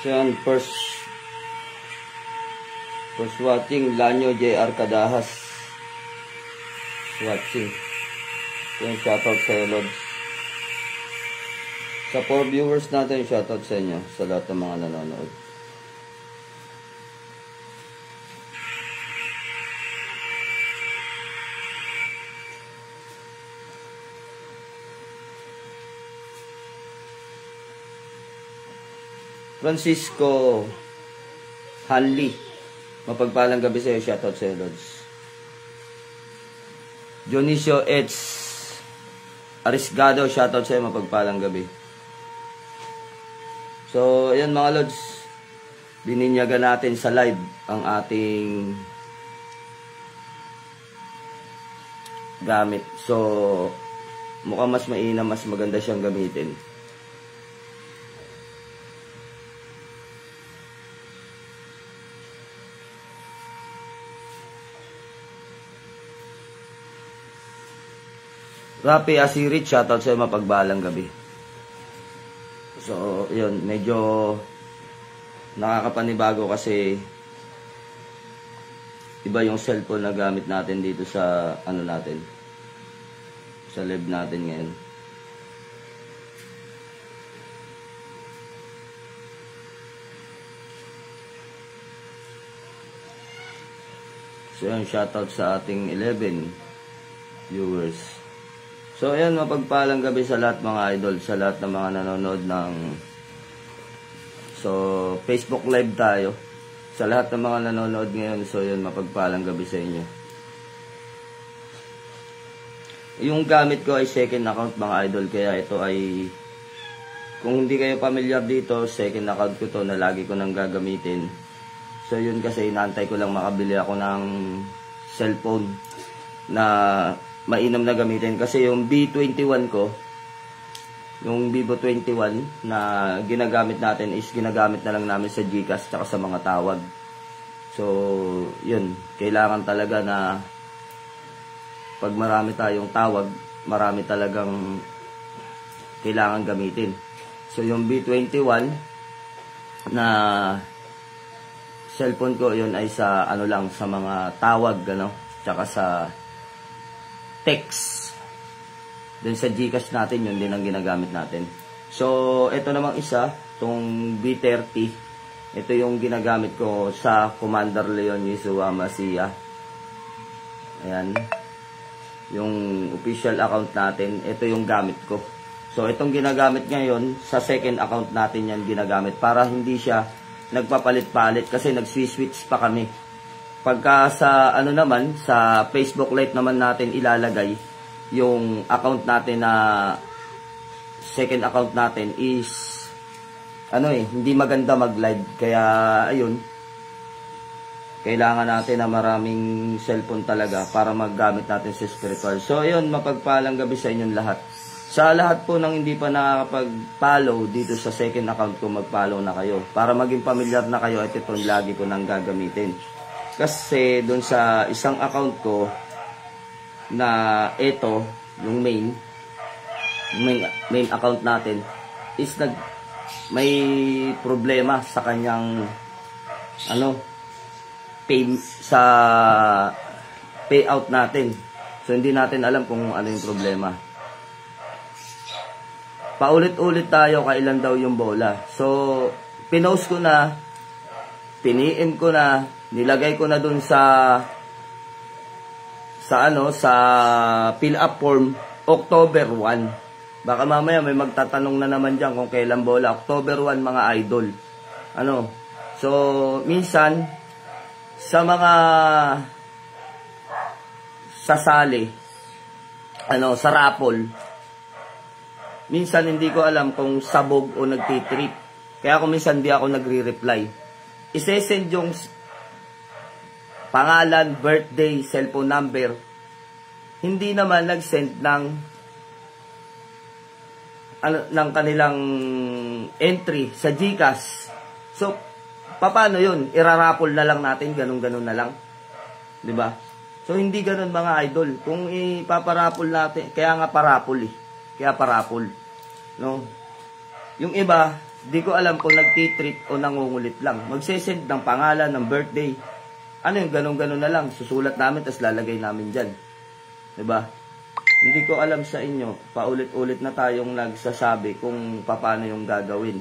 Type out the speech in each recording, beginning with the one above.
So yan, first watching, Lanyo JR Kadahas. Watching. So yan, shoutout sa Lods. Sa 4 viewers natin, shoutout sa inyo, sa lahat ng mga nanonood. Francisco Hanley, mapagpalang gabi sa iyo, shoutout sa iyo, Lods. Dionisio H. Arisgado, shoutout sa iyo, mapagpalang gabi. So, ayan mga Lods, bininyagan natin sa live ang ating gamit. So, mukhang mas mainam, mas maganda siyang gamitin. Rapi Asirit, shoutout sa'yo, mapagbalang gabi. So, yun, medyo nakakapanibago kasi iba yung cellphone na gamit natin dito sa ano natin, sa live natin ngayon. So, yun, shoutout sa ating 11 viewers. So, ayan, mapagpalang gabi sa lahat mga idol, sa lahat ng mga nanonood ng Facebook Live tayo. Sa lahat ng mga nanonood ngayon, so yun, mapagpalang gabi sa inyo. Yung gamit ko ay second account mga idol, kaya ito ay, kung hindi kayo familiar dito, second account ko to na lagi ko nang gagamitin. So, yun kasi inaantay ko lang makabili ako ng cellphone na mainam na gamitin, kasi yung B21 ko, yung Vivo 21 na ginagamit natin is ginagamit na lang namin sa GCash tsaka sa mga tawag. So yun, kailangan talaga na pag marami tayong tawag, marami talagang kailangan gamitin. So yung B21 na cellphone ko, yun ay sa ano lang, sa mga tawag, ano, tsaka sa text. Then sa GCash natin, yun din ang ginagamit natin. So, ito namang isa, itong B30. Ito yung ginagamit ko sa Commander Leon Yeshua Masia. Ayan. Yung official account natin, ito yung gamit ko. So, itong ginagamit ngayon, sa second account natin yan ginagamit para hindi siya nagpapalit-palit kasi nag-switch pa kami. Pagka sa ano naman, sa Facebook Live naman natin ilalagay yung account natin na second account natin is ano hindi maganda mag-live. Kaya ayun, kailangan natin na maraming cellphone talaga para maggamit natin sa spiritual. So ayun, mapagpalang gabi sa inyong lahat. Sa lahat po ng hindi pa nakakapag-follow dito sa second account ko, mag-follow na kayo para maging familiar na kayo at ito lagi ko nang gagamitin. Kasi doon sa isang account ko na ito, yung main account natin is may problema sa kanyang ano, sa payout natin. So hindi natin alam kung ano yung problema. Paulit-ulit tayo kailan daw yung bola. So pinost ko na, pin-PM ko na, nilagay ko na dun sa fill up form October 1. Baka mamaya may magtatanong na naman diyan kung kailan bola. October 1 mga idol. Ano? So minsan sa mga sasali sa raffle, minsan hindi ko alam kung sabog o nagtitrip. Kaya kung minsan di ako nagre-reply. Isesend yung pangalan, birthday, cellphone number. Hindi naman nag-send ng kanilang entry sa GCash. So, paano yun? Irarapol na lang natin, ganun-ganun na lang. 'Di ba? So, hindi ganun mga idol. Kung ipaparapol natin, kaya nga parapol eh. Kaya parapol. No? Yung iba, di ko alam kung nagtitreat o nangungulit lang. Magsesend ng pangalan, ng birthday. Ano yung ganun-ganun na lang. Susulat namin, tapos lalagay namin dyan. Diba? Hindi ko alam sa inyo, paulit-ulit na tayong nagsasabi kung paano yung gagawin.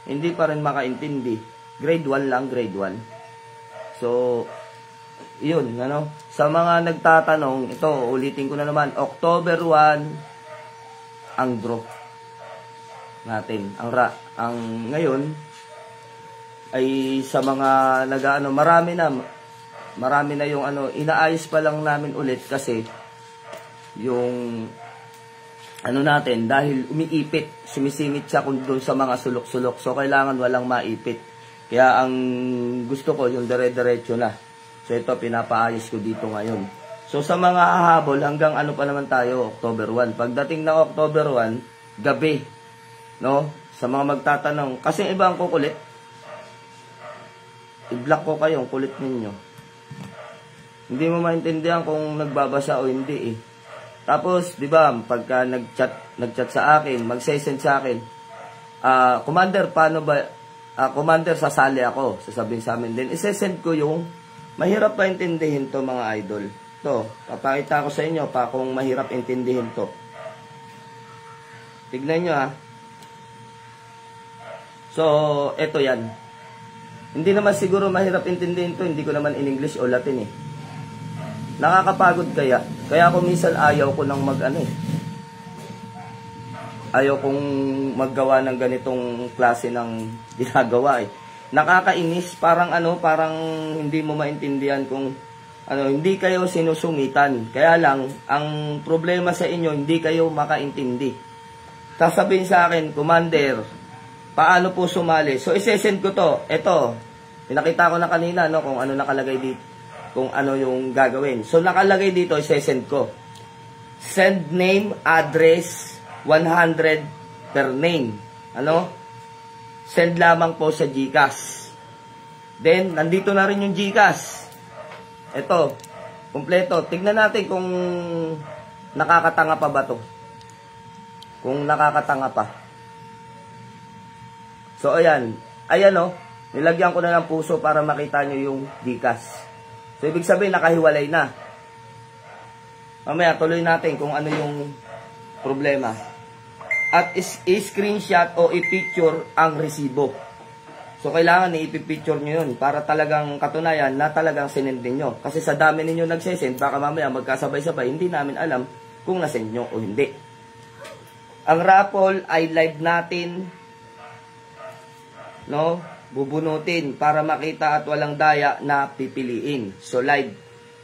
Hindi pa rin makaintindi. Grade 1 lang, grade 1. So, yun, ano. Sa mga nagtatanong, ito, ulitin ko na naman, October 1, ang draw natin. Ang ngayon, ay sa mga nag-ano, marami na yung ano, inaayos pa lang namin ulit kasi yung ano natin, dahil umiipit, sumisingit siya kung doon sa mga sulok-sulok. So, kailangan walang maipit. Kaya ang gusto ko, yung dire-diretso na. So, ito, pinapaayos ko dito ngayon. So, sa mga hahabol, hanggang ano pa naman tayo, October 1. Pagdating ng October 1, gabi, no? Sa mga magtatanong, kasi iba ang kukulit. I-block ko kayo, ang kulit ninyo. Hindi mo maintindihan kung nagbabasa o hindi eh. Tapos, di ba, pagka nag-chat sa akin, mag-send sa akin, Commander, paano ba, Commander, sasali ako, sasabihin sa amin. Then, isesend ko yung, mahirap pa intindihin to mga idol. To, papakita ko sa inyo pa kung mahirap intindihin to. Tignan nyo ha. So, eto yan. Hindi naman siguro mahirap intindihin to, hindi ko naman in English o Latin eh. Nakakapagod kaya. Kaya ako minsan ayaw ko nang ayaw kong maggawa ng ganitong klase ng ginagawa eh. Nakakainis, parang hindi mo maintindihan kung hindi kayo sinusungitan. Kaya lang, ang problema sa inyo, hindi kayo makaintindi. Sasabihin sa akin, Commander, paano po sumali? So, isesend ko to. Ito, pinakita ko na kanina, no, kung ano nakalagay dito. Kung ano yung gagawin. So, nakalagay dito, isesend ko. Send name, address, 100 per name. Ano? Send lamang po sa GCash. Then, nandito na rin yung GCash. Ito, kompleto. Tignan natin kung nakakatanga pa ba to. Kung nakakatanga pa. So, ayan. Ayan, no? Nilagyan ko na ng puso para makita nyo yung GCash. So, ibig sabihin, nakahiwalay na. Mamaya, tuloy natin kung ano yung problema. At i-screenshot o i-picture ang resibo. So, kailangan i-picture nyo yun para talagang katunayan na talagang sinend ninyo. Kasi sa dami ninyo nagsesend, baka mamaya magkasabay-sabay, hindi namin alam kung nasend nyo o hindi. Ang raffle ay live natin, no? Bubunutin para makita at walang daya na pipiliin. So, live.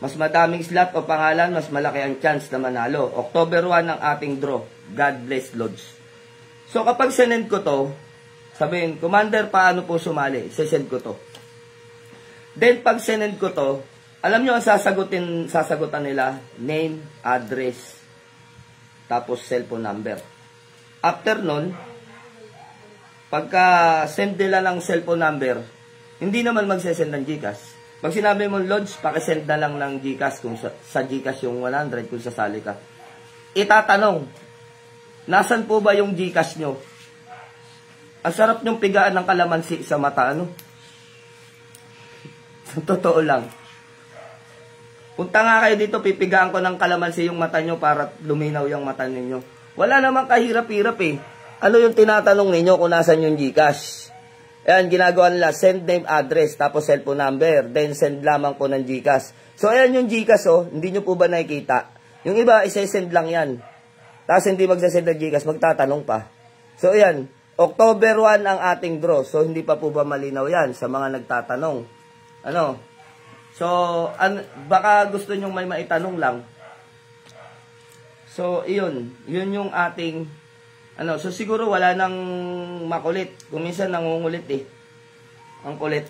Mas madaming slot o pangalan, mas malaki ang chance na manalo. October 1 ang ating draw. God bless, Lords. So, kapag sinend ko to, sabihin, Commander, paano po sumali? Sesend ko to. Then, pag sinend ko to, alam nyo ang sasagutan nila, name, address, tapos cellphone number. After nun, pagka send nila ng cellphone number, hindi naman magsesend ng GCash. Pag sinabi mo, Lodge, pakisend na lang ng GCash kung sa GCash yung 100 kung sasali ka. Itatanong, nasan po ba yung GCash nyo? Ang sarap nyong pigaan ng kalamansi sa mata, ano? Sa totoo lang. Punta nga kayo dito, pipigaan ko ng kalamansi yung mata nyo para luminaw yung mata ninyo. Wala namang kahirap-hirap eh. Ano yung tinatanong ninyo kung nasan yung GCash? Ayan, ginagawa nila, send name, address, tapos cellphone number, then send lamang po ng GCash. So, ayan yung GCash, oh, hindi nyo po ba nakikita? Yung iba, isesend lang yan. Tapos hindi magsasend ng GCash, magtatanong pa. So, ayan, October 1 ang ating draw. So, hindi pa po ba malinaw yan sa mga nagtatanong? Ano? So, baka gusto nyo may maitanong lang. So, yun yung ating so siguro wala nang makulit. Kung minsan nangungulit eh. Ang kulit.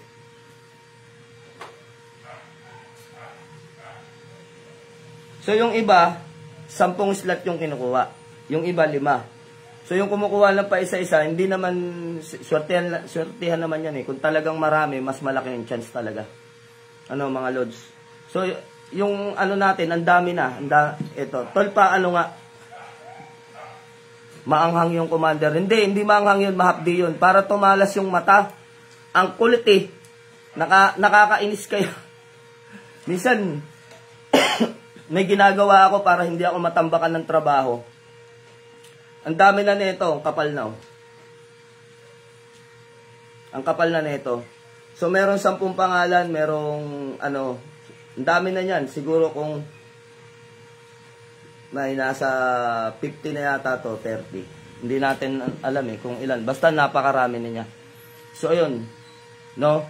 So yung iba, 10 slot yung kinukuha. Yung iba, 5. So yung kumukuha lang pa isa-isa, hindi naman, swertihan naman yan eh. Kung talagang marami, mas malaki yung chance talaga. Mga lods. So yung natin, ang dami na. Ito, tol pa, maanghang yung commander. Hindi maanghang yun, mahapdi yun. Para tumalas yung mata. Ang kulit eh. Nakakainis kayo. Minsan, may ginagawa ako para hindi ako matambakan ng trabaho. Ang dami na nito, ang kapal na oh. Ang kapal na nito. So, meron 10 pangalan, merong ano, ang dami na yan. Siguro kung may nasa 50 na yata to, 30. Hindi natin alam eh kung ilan. Basta napakarami na niya. So, ayun. No?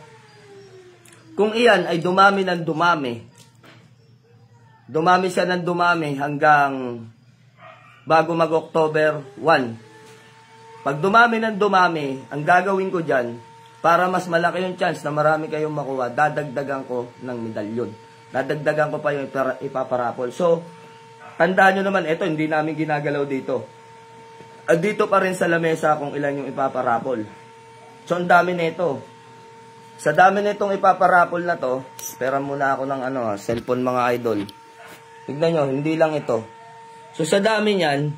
Kung iyan ay dumami ng dumami, dumami siya ng dumami hanggang bago mag-October 1. Pag dumami ng dumami, ang gagawin ko dyan, para mas malaki yung chance na marami kayong makuha, dadagdagan ko ng medalyon. Dadagdagan ko pa yung ipaparapol. So, tandaan nyo naman, ito, hindi namin ginagalaw dito. At dito pa rin sa lamesa kung ilan yung ipaparapol. So, ang dami nito. Sa dami nitong ipaparapol na to, pera muna ako ng cellphone mga idol. Tignan nyo, hindi lang ito. So, sa dami niyan,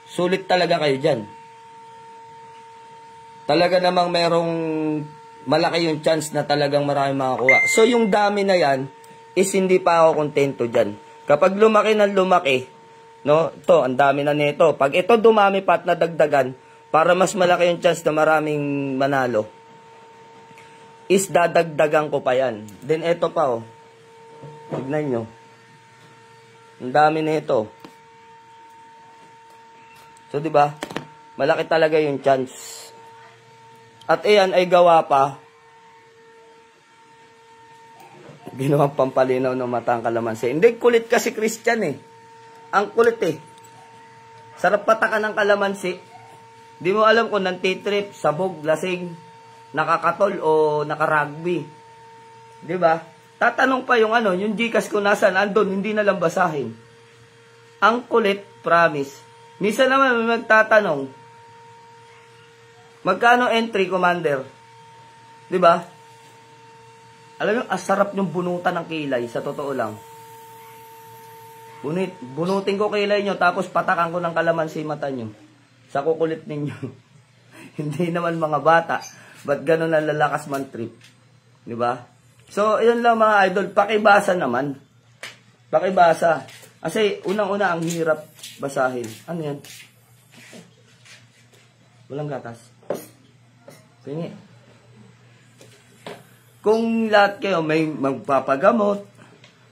sulit talaga kayo dyan. Talaga namang merong malaki yung chance na talagang marami makakuha. So, yung dami na yan, is hindi pa ako kontento dyan. Kapag lumaki ng lumaki, no, ito, ang dami na nito. Pag ito dumami pa at nadagdagan, para mas malaki yung chance na maraming manalo, is dadagdagan ko pa yan. Then, ito pa, oh. Tignan nyo. Ang dami na ito. So, di ba? Malaki talaga yung chance. At iyan ay gawa pa. Ginawang pampalinaw ng mata ang kalamansi. Hindi, kulit kasi Christian eh. Ang kulit eh. Sarap patakan ng kalamansi. Di mo alam kung nantitrip, sabog, lasing, nakakatol o nakarugby. Di ba? Tatanong pa yung yung Gcash ko nasaan, andun, hindi na lang basahin. Ang kulit, promise. Minsan naman may magtatanong, magkano entry, Commander? Di ba? Alam mo, sarap yung bunutan ng kilay, sa totoo lang. Bunutin ko kilay nyo, tapos patakan ko ng kalamansi mata nyo. Sa kukulit ninyo. Hindi naman mga bata. Ba't ganun ang lalakas man trip? Di ba? So, yun lang mga idol. Pakibasa naman. Pakibasa. Kasi, unang-una, ang hirap basahin. Ano yan? Walang gatas. Pingi. Kung lahat kayo may magpapagamot,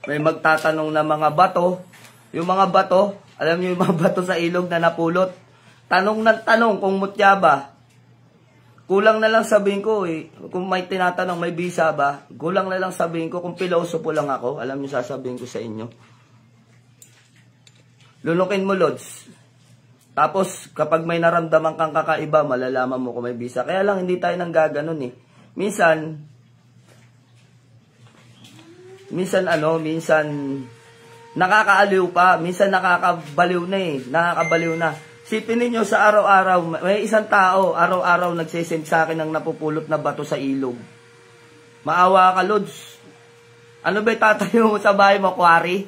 may magtatanong na mga bato, yung mga bato, alam niyo yung mga bato sa ilog na napulot, tanong ng tanong kung mutya ba, kulang na lang sabihin ko kung may tinatanong may bisa ba, kulang na lang sabihin ko kung pilosopo lang ako, alam niyo sasabihin ko sa inyo. Lunukin mo, Lods. Tapos, kapag may naramdaman kang kakaiba, malalaman mo kung may bisa. Kaya lang, hindi tayo nang gaganon eh. Minsan, nakakaaliw pa. Minsan, nakakabaliw na eh. Nakakabaliw na. Sipin ninyo sa araw-araw, may isang tao, araw-araw nagsisend sa akin ng napupulot na bato sa ilog. Maawa ka, Lods. Ano ba tatayo mo sa bahay mo, quarry?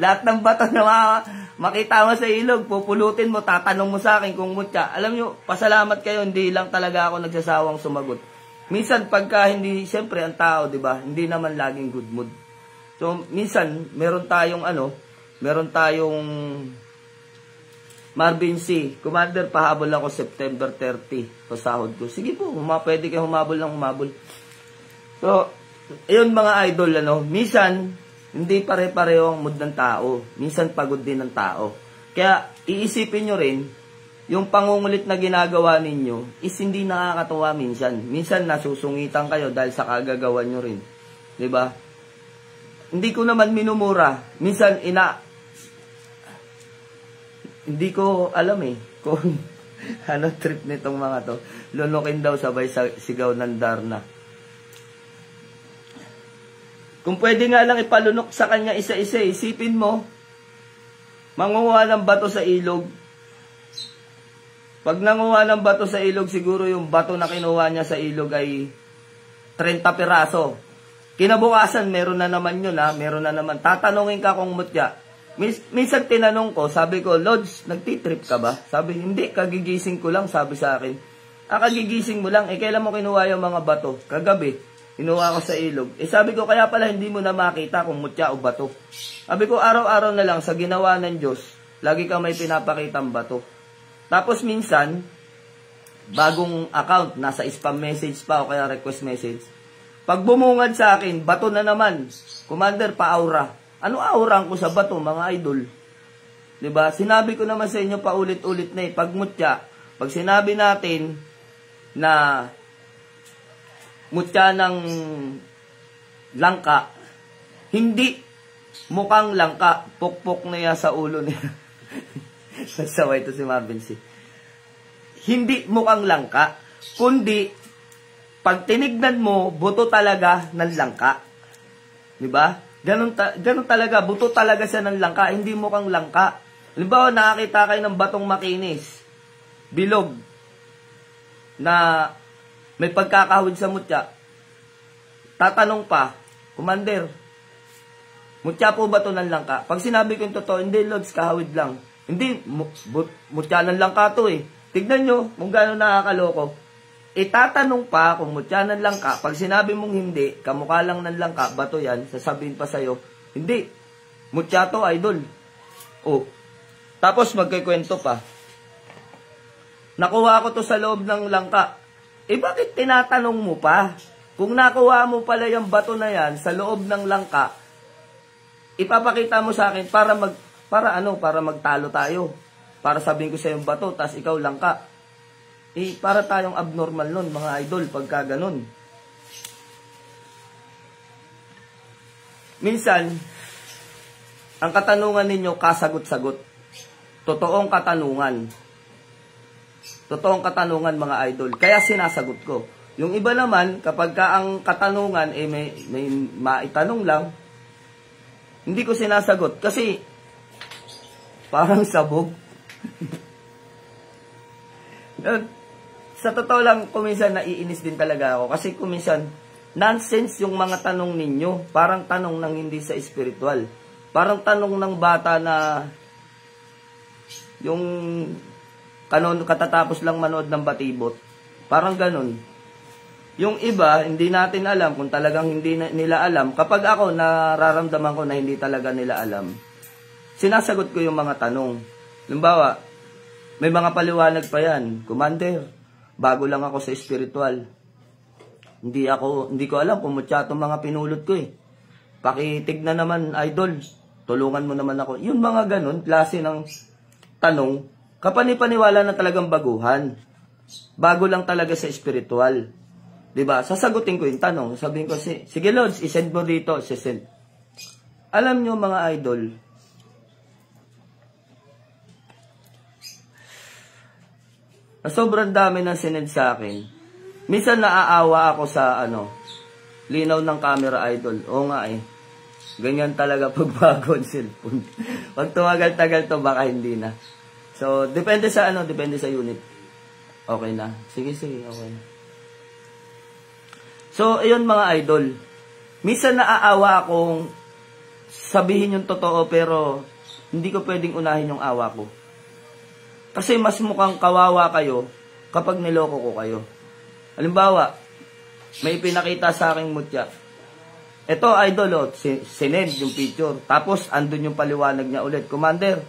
Lahat ng bato na makita mo sa ilog, pupulutin mo, tatanong mo sa akin kung mutya. Alam nyo, pasalamat kayo, hindi lang talaga ako nagsasawang sumagot. Minsan, pagka hindi, siyempre, ang tao, di ba, hindi naman laging good mood. So, minsan, meron tayong Marvin C. Commander, pahabol ako September 30, pasahod ko. Sige po, pwede kayo humabol lang humabol. So, ayun mga idol, minsan, hindi pare-pareho ang mood ng tao. Minsan pagod din ng tao. Kaya iisipin nyo rin, yung pangungulit na ginagawa ninyo is hindi nakakatuwa minsan. Minsan nasusungitan kayo dahil sa kagagawa nyo rin. Diba? Hindi ko naman minumura. Minsan hindi ko alam kung ano trip nitong mga to. Lunukin daw sabay sigaw ng Darna. Kung pwede nga lang ipalunok sa kanya isa-isa, isipin mo, manguha ng bato sa ilog. Pag nanguha ng bato sa ilog, siguro yung bato na kinuha niya sa ilog ay 30 piraso. Kinabukasan, meron na naman yun meron na naman. Tatanungin ka kung mutya, Minsan tinanong ko, sabi ko, Lods, nagtitrip ka ba? Sabi, hindi, kagigising ko lang, sabi sa akin. Kagigising mo lang, kailan mo kinuha yung mga bato? Kagabi, kinuha ko sa ilog. Sabi ko, kaya pala hindi mo na makita kung mutya o bato. Sabi ko, araw-araw na lang sa ginawa ng Diyos, lagi ka may pinapakitang bato. Tapos minsan, bagong account, nasa spam message pa o kaya request message. Pag bumungad sa akin, bato na naman. Commander, pa-aura. Ano aurang ko sa bato, mga idol? 'Di ba? Sinabi ko naman sa inyo paulit-ulit na pag mutya, pag sinabi natin na mutya ng langka, hindi mukhang langka, pukpok na yan sa ulo niya. Sasaway ito si Marvin C. Hindi mukhang langka, kundi pag tinignan mo, buto talaga ng langka. 'Di ba? Ganun talaga, buto talaga siya ng langka, hindi mukhang langka. Halimbawa, nakakita kayo ng batong makinis, bilog, na may pagkakahawid sa mutya. Tatanong pa, Commander, mutya po ba ito ng langka? Pag sinabi ko yung totoo, hindi, Lods, kahawid lang. Hindi, mutya ng langka to eh. Tignan nyo kung gano'n nakakaloko. Itatanong pa kung mutya ng langka. Pag sinabi mong hindi, kamukha lang ng langka, bato yan, sasabihin pa sa'yo, hindi, mutya to, idol. Oh. Tapos magkikwento pa. Nakuha ko to sa loob ng langka. Bakit tinatanong mo pa? Kung nakuha mo pala yung bato na yan sa loob ng langka, ipapakita mo sa akin para magtalo tayo. Para sabihin ko sa yung bato, tas ikaw langka. Para tayong abnormal nun, mga idol, pagka ganun. Minsan, ang katanungan ninyo, kasagot-sagot. Totoong katanungan. Totoong katanungan, mga idol. Kaya sinasagot ko. Yung iba naman, kapag ang katanungan, may maitanong lang, hindi ko sinasagot. Kasi, parang sabog. Sa totoo lang, kuminsan naiinis din talaga ako. Kasi kuminsan, nonsense yung mga tanong ninyo. Parang tanong ng hindi sa spiritual. Parang tanong ng bata na yung katatapos lang manood ng batibot. Parang ganun. Yung iba, hindi natin alam kung talagang hindi nila alam. Kapag ako, nararamdaman ko na hindi talaga nila alam, sinasagot ko yung mga tanong. Halimbawa, may mga paliwanag pa yan. Commander, bago lang ako sa spiritual. Hindi ko alam kung mutya itong mga pinulot ko eh. Pakitignan naman, idol. Tulungan mo naman ako. Yung mga ganun, klase ng tanong, kapanipaniwala na talagang baguhan. Bago lang talaga sa spiritual. Diba? Sasagutin ko yung tanong. Sabihin ko, sige Lods, isend mo dito. Sisend. Alam nyo mga idol, na sobrang dami ng sinend sa akin. Minsan naaawa ako sa linaw ng camera, idol. Oo nga eh. Ganyan talaga pagbago ang cellphone. Pag tumagal-tagal to, baka hindi na. So, depende sa unit. Okay na. Sige, okay na. So, ayun mga idol. Minsan naaawa akong sabihin yung totoo, pero hindi ko pwedeng unahin yung awa ko. Kasi mas mukhang kawawa kayo kapag niloko ko kayo. Halimbawa, may pinakita sa aking mutya. Ito, idol, sinend yung picture. Tapos, andun yung paliwanag niya ulit. Commander,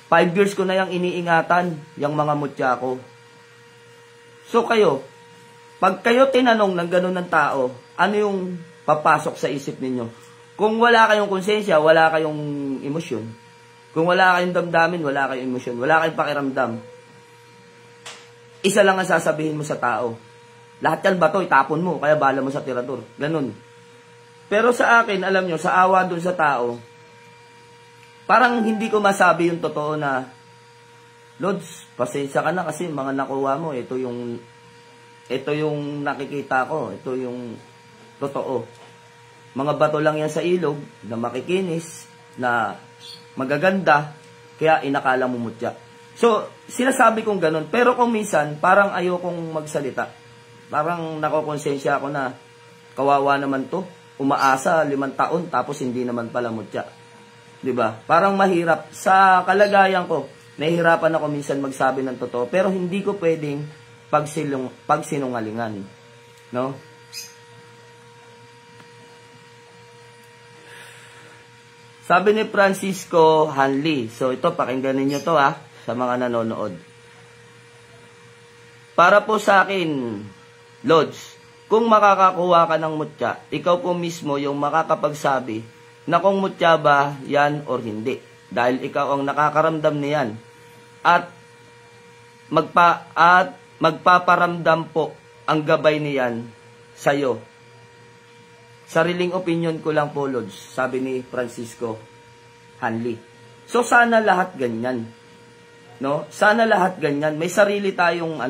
5 years ko na yung iniingatan, yung mga mutya ko. So, kayo, pag kayo tinanong ng ganun ng tao, ano yung papasok sa isip ninyo? Kung wala kayong konsensya, wala kayong emosyon. Kung wala kayong damdamin, wala kayong emosyon, wala kayong pakiramdam, isa lang ang sasabihin mo sa tao. Lahat yan bato, itapon mo, kaya bala mo sa tirador. Ganun. Pero sa akin, alam nyo, sa awa dun sa tao, parang hindi ko masabi yung totoo na, Lods, pasensya ka na kasi mga nakuha mo, ito yung nakikita ko, ito yung totoo. Mga bato lang yan sa ilog, na makikinis, na magaganda, kaya inakala mo mutya. So, sinasabi kong ganun. Pero kung minsan, parang ayokong magsalita. Parang nakokonsensya ako na kawawa naman to. Umaasa 5 taon, tapos hindi naman pala mutya. 'Di ba? Parang mahirap. Sa kalagayan ko, nahihirapan ako minsan magsabi ng totoo, pero hindi ko pwedeng pagsinungalingan. No? Sabi ni Francisco Hanley. So ito, pakinggan niyo to sa mga nanonood. Para po sa akin, Lods, kung makakakuha ka ng mutya, ikaw po mismo yung makakapagsabi na kung mutya ba yan or hindi. Dahil ikaw ang nakakaramdam niyan. At magpaparamdam po ang gabay niyan sa'yo. Sariling opinion ko lang po, Lods, sabi ni Francisco Hanley. So sana lahat ganyan. No? Sana lahat ganyan. May sarili tayong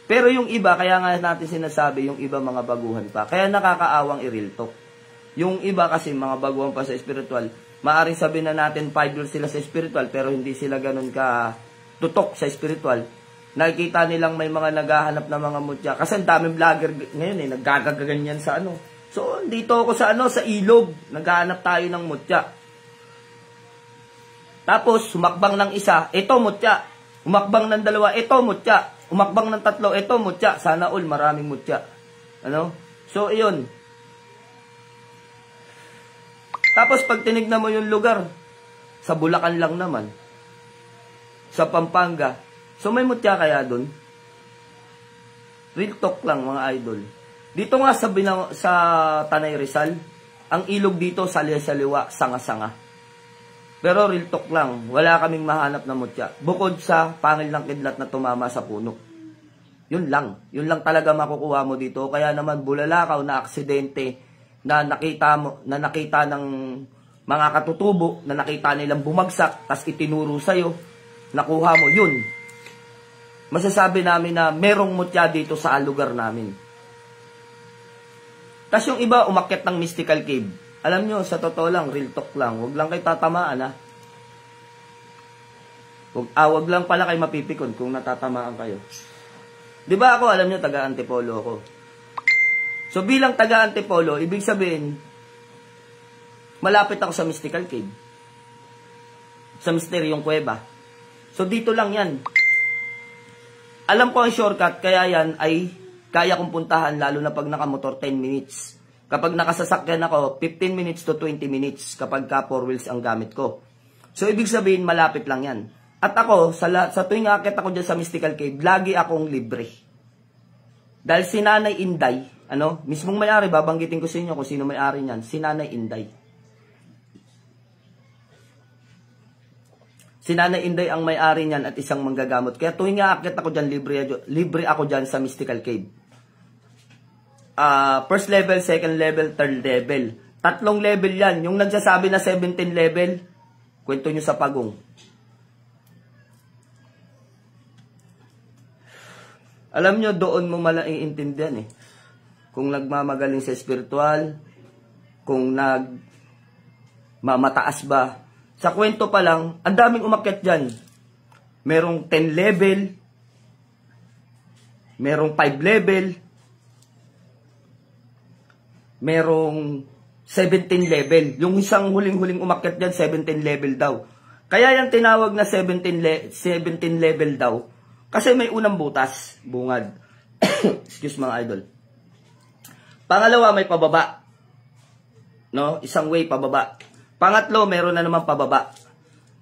Pero yung iba, kaya nga natin sinasabi, yung iba mga baguhan pa. Kaya nakakaawang i-real talk. Yung iba kasi mga baguhan pa sa spiritual, maaring sabihin na natin 5 years sila sa spiritual, pero hindi sila ganun ka tutok sa spiritual. Nakikita nilang may mga naghahanap na mga mutya. Kasi ang daming vlogger ngayon naggagaganyan sa So, dito ako sa sa ilog. Naghahanap tayo ng mutya. Tapos, sumakbang ng isa, ito mutya. Umakbang ng dalawa, ito mutya. Umakbang ng tatlo, ito mutya. Sana all, maraming mutya. So, iyon. Tapos, pag tinignan mo yung lugar, sa Bulacan lang naman. Sa Pampanga. So, may mutya kaya dun? Real talk lang, mga idol. Dito nga sa Tanay Rizal, ang ilog dito saliwa, sanga-sanga. Pero real talk lang, wala kaming mahanap na mutya. Bukod sa pangil ng kidlat na tumama sa puno. Yun lang talaga makukuha mo dito. Kaya naman bulalakaw na aksidente na nakita ng mga katutubo, na nakita nilang bumagsak, tas itinuro sa'yo, nakuha mo, yun. Masasabi namin na merong mutya dito sa lugar namin. Tas yung iba umakyat ng mystical cave. Alam nyo, sa totoo lang, real talk lang. Huwag lang kayo tatamaan Huwag lang pala kayo mapipikon kung natatamaan kayo. Di ba ako, alam nyo, taga-Antipolo ako. So bilang taga-Antipolo, ibig sabihin, malapit ako sa mystical cave. Sa misteryong kuweba. So dito lang yan. Alam ko ang shortcut, kaya yan ay kaya kong puntahan, lalo na pag nakamotor 10 minutes. Kapag nakasasakyan ako, 15 minutes to 20 minutes kapag ka 4 wheels ang gamit ko. So, ibig sabihin, malapit lang yan. At ako, sa tuwing akit ako dyan sa Mystical Cave, lagi akong libre. Dahil si Nanay Inday, mismong may-ari, babanggitin ko sa inyo kung sino may-ari niyan, si Nanay Inday. Si Nanay Inday ang may-ari niyan at isang manggagamot. Kaya tuwing akit ako dyan, libre ako dyan sa Mystical Cave. First level, second level, third level. 3 level yan. Yung nagsasabi na 17 level, kwento nyo sa pagong. Alam nyo, doon mo malaiintindihan Kung nagmamagaling sa spiritual, kung nagmamataas ba. Sa kwento pa lang, ang daming umakyat dyan. Merong 10 level, merong 5 level, merong 17 level. Yung isang huling-huling umakyat dyan, 17 level daw. Kaya yan tinawag na 17 level daw. Kasi may unang butas, bungad. Excuse mga idol. Pangalawa, may pababa. Isang way pababa. Pangatlo, meron na naman pababa.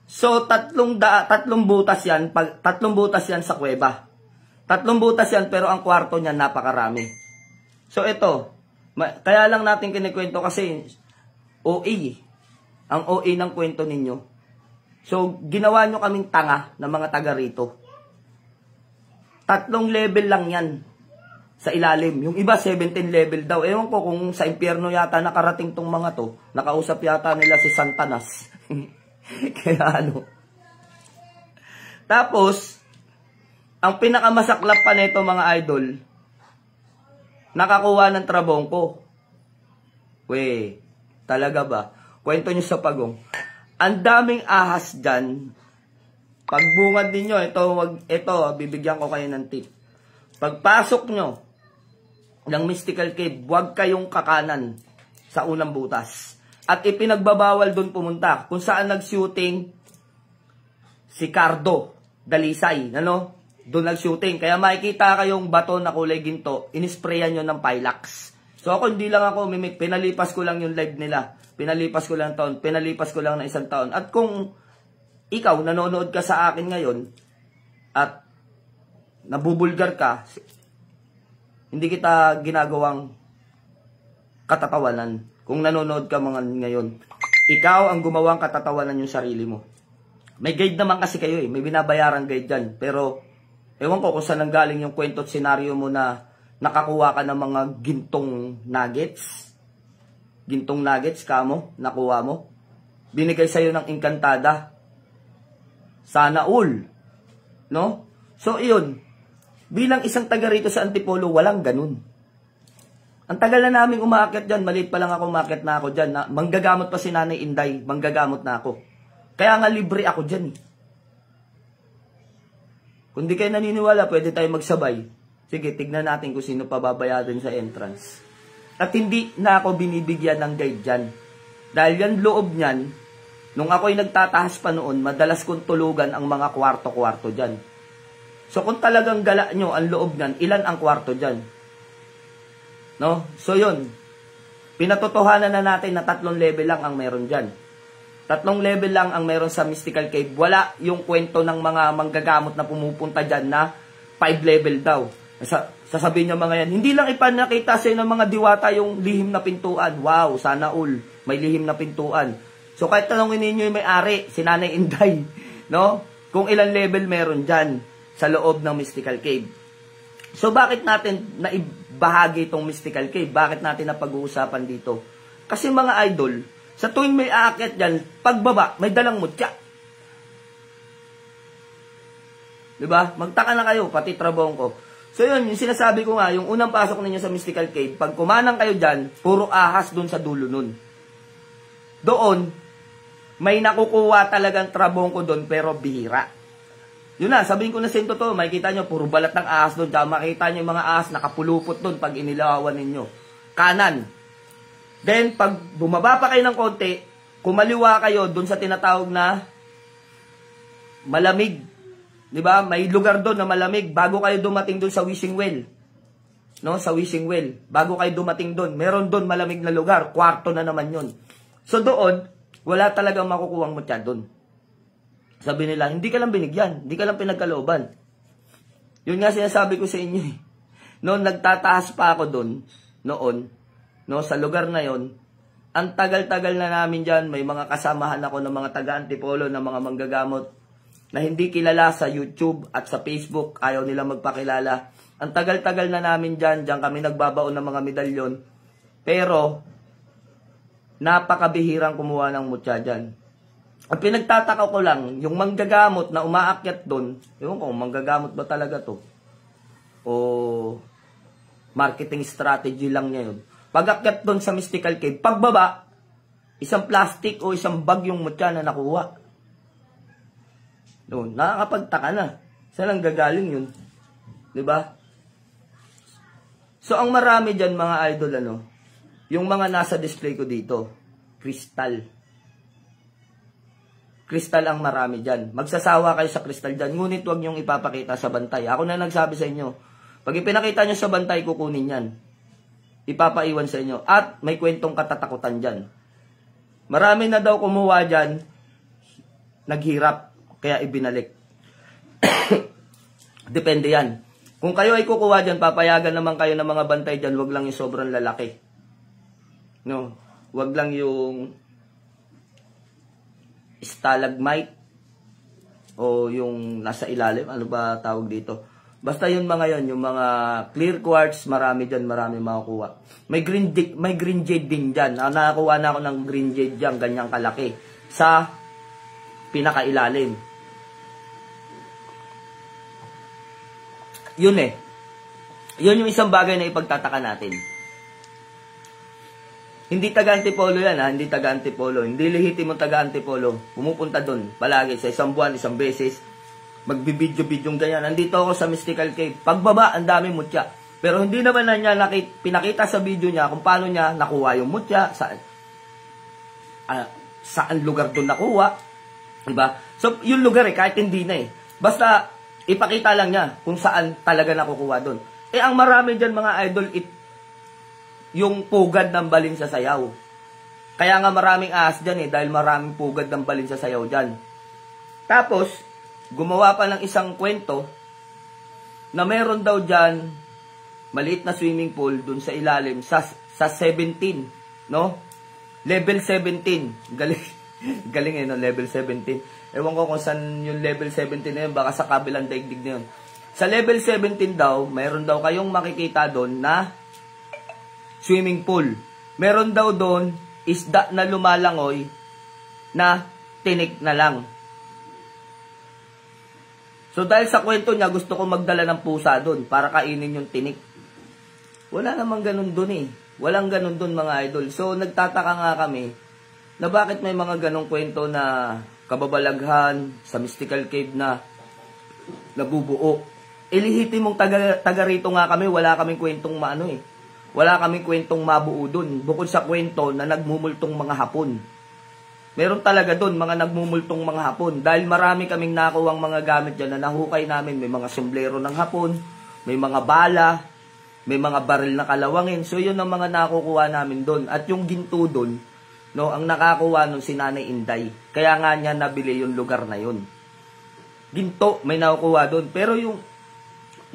So, tatlong butas yan, 3 butas yan sa kuweba. 3 butas yan, pero ang kwarto niya napakarami. So, ito. Kaya lang natin kinikwento kasi OA. Ang OA ng kwento ninyo. So, ginawa nyo kaming tanga ng mga taga rito. 3 level lang yan sa ilalim. Yung iba, 17 level daw. Ewan ko kung sa impyerno yata nakarating tong mga to. Nakausap yata nila si Santanas. Kaya Tapos, ang pinakamasaklap pa nito mga idol, nakakuha ng trabong ko. Talaga ba? Kwento nyo sa pagong. Ang daming ahas dyan. Pagbungad ninyo, ito, bibigyan ko kayo ng tip. Pagpasok nyo ng Mystical Cave, huwag kayong kakanan sa unang butas. At ipinagbabawal doon pumunta. Kung saan nag-shooting si Cardo Dalisay. Ano? Doon nag-shooting. Kaya makikita kayong bato na kulay ginto, inisprayan nyo ng Pilax. So ako hindi lang ako mimik. Pinalipas ko lang yung live nila. Pinalipas ko lang taon. Pinalipas ko lang na isang taon. At kung ikaw nanonood ka sa akin ngayon at nabubulgar ka, hindi kita ginagawang katatawanan. Kung nanonood ka mga ngayon, ikaw ang gumawang katatawanan yung sarili mo. May guide naman kasi kayo eh. May binabayaran guide dyan. Pero, ewan ko kung saan nanggaling yung kwento at senaryo mo na nakakuha ka ng mga gintong nuggets. Gintong nuggets ka mo, nakuha mo. Binigay sa'yo ng Encantada. Sana all. No? So, iyon. Bilang isang taga rito sa Antipolo, walang ganun. Ang tagal na namin umaakyat dyan. Maliit pa lang ako, umaakyat na ako dyan. Manggagamot pa si Nanay Inday. Manggagamot na ako. Kaya nga libre ako dyan. Kung di kayo naniniwala, pwede tayo magsabay. Sige, tignan natin kung sino pa babayaran sa entrance. At hindi na ako binibigyan ng guide dyan. Dahil yan loob niyan, nung ako'y nagtatahas pa noon, madalas kong tulugan ang mga kwarto-kwarto dyan. So kung talagang gala nyo ang loob niyan, ilan ang kwarto dyan? No? So yun, pinatotohanan na natin na 3 level lang ang meron dyan. 3 level lang ang meron sa Mystical Cave. Wala yung kwento ng mga manggagamot na pumupunta dyan na 5 level daw. Sasabihin nyo mga yan, hindi lang ipanakita sa ng mga diwata yung lihim na pintuan. Wow, sana all, may lihim na pintuan. So kahit tanongin ninyo yung may-ari, si Nanay Inday, no? Kung ilang level meron dyan sa loob ng Mystical Cave. So bakit natin naibahagi itong Mystical Cave? Bakit natin napag-uusapan dito? Kasi mga idol, sa tuwing may aakyat dyan, pagbaba, may dalang mutya. Diba? Magtaka na kayo, pati trabong ko. So yun, yung sinasabi ko nga, yung unang pasok ninyo sa Mystical Cave, pag kumanang kayo dyan, puro ahas dun sa dulo nun. Doon, may nakukuha talagang trabong ko dun, pero bihira. Yun na, sabihin ko na sa inyo to, makikita nyo, puro balat ng ahas doon. Tsaka makikita nyo yung mga ahas nakapulupot doon pag inilawan ninyo. Kanan. Then, pag bumaba pa kayo ng konti, kumaliwa kayo doon sa tinatawag na malamig. Diba? May lugar doon na malamig bago kayo dumating doon sa Wishing Well. No? Sa Wishing Well. Bago kayo dumating doon, meron doon malamig na lugar. Kwarto na naman yun. So doon, wala talagang makukuhang mutya doon. Sabi nila, hindi ka lang binigyan, hindi ka lang pinagkalooban. Yun nga sinasabi ko sa inyo eh. Noon nagtataas pa ako doon, noon, no, sa lugar na yon, ang tagal-tagal na namin dyan, may mga kasamahan ako ng mga taga-Antipolo, ng mga manggagamot, na hindi kilala sa YouTube at sa Facebook, ayaw nila magpakilala. Ang tagal-tagal na namin dyan kami nagbabaon ng mga medalyon, pero, napakabihirang kumuha ng mutya dyan. Ang pinagtataka ko lang, yung manggagamot na umaakyat doon, ewan ko, manggagamot ba talaga to? O marketing strategy lang niya yun. Pag-akyat doon sa Mystical Cave, pagbaba, isang plastic o isang bag yung mutya na nakuha. Doon, nakakapagtaka na. Saan ang gagaling yun? Diba? So, ang marami dyan, mga idol, yung mga nasa display ko dito, crystal. Kristal ang marami dyan. Magsasawa kayo sa kristal dyan. Ngunit huwag niyong ipapakita sa bantay. Ako na nagsabi sa inyo. Pag ipinakita niyo sa bantay, kukunin yan. Ipapaiwan sa inyo. At may kwentong katatakutan dyan. Marami na daw kumuha dyan. Naghirap. Kaya ibinalik. Depende yan. Kung kayo ay kukuha dyan, papayagan naman kayo ng mga bantay dyan. Huwag lang yung sobrang lalaki. No? Huwag lang yung stalagmite o yung nasa ilalim, ano ba tawag dito? Basta yun mga yon, yung mga clear quartz, marami dyan, marami makukuha. May green jade din dyan. Nakakuha na ako ng green jade dyan, ganyang kalaki, sa pinakailalim. Yun eh. Yun yung isang bagay na ipagtataka natin. Hindi taga-Antipolo yan, ha? Hindi taga-Antipolo. Hindi lehitimo taga-Antipolo. Pumupunta doon palagi sa isang buwan, isang beses. Magbibidyo-bidyong ganyan. Nandito ako sa Mystical Cave. Pagbaba, ang dami mutya. Pero hindi naman na niya pinakita sa video niya kung paano niya nakuha yung mutya. Saan. saan lugar doon nakuha. Diba? So, yung lugar kahit hindi na basta, ipakita lang niya kung saan talaga nakukuha doon. Ang marami dyan mga idol, yung pugad ng balin sa sayaw. Kaya nga maraming ahas dyan dahil maraming pugad ng balin sa sayaw dyan. Tapos, gumawa pa ng isang kwento, na meron daw dyan, maliit na swimming pool dun sa ilalim, sa 17, no? Level 17. Galing no? Level 17. Ewan ko kung saan yung level 17 na yun, baka sa kabilang daigdig na yun. Sa level 17 daw, mayroon daw kayong makikita doon na swimming pool. Meron daw doon isda na lumalangoy na tinik na lang. So dahil sa kwento niya, gusto ko magdala ng pusa doon para kainin yung tinik. Wala namang ganun doon Walang ganun doon mga idol. So nagtataka nga kami na bakit may mga ganong kwento na kababalaghan sa mystical cave na nabubuo. Ilihiti mong taga rito nga kami, wala kaming kwentong Wala kaming kwentong mabuo doon. Bukod sa kwento na nagmumultong mga Hapon. Meron talaga doon mga nagmumultong mga Hapon. Dahil marami kaming nakuwang mga gamit dyan na nahukay namin. May mga sombrero ng Hapon, may mga bala, may mga baril na kalawangin. So yun ang mga nakukuha namin doon. At yung ginto doon, no, ang nakakuha nun si Nanay Inday. Kaya nga niya nabili yung lugar na yun. Ginto, may nakukuha doon. Pero yung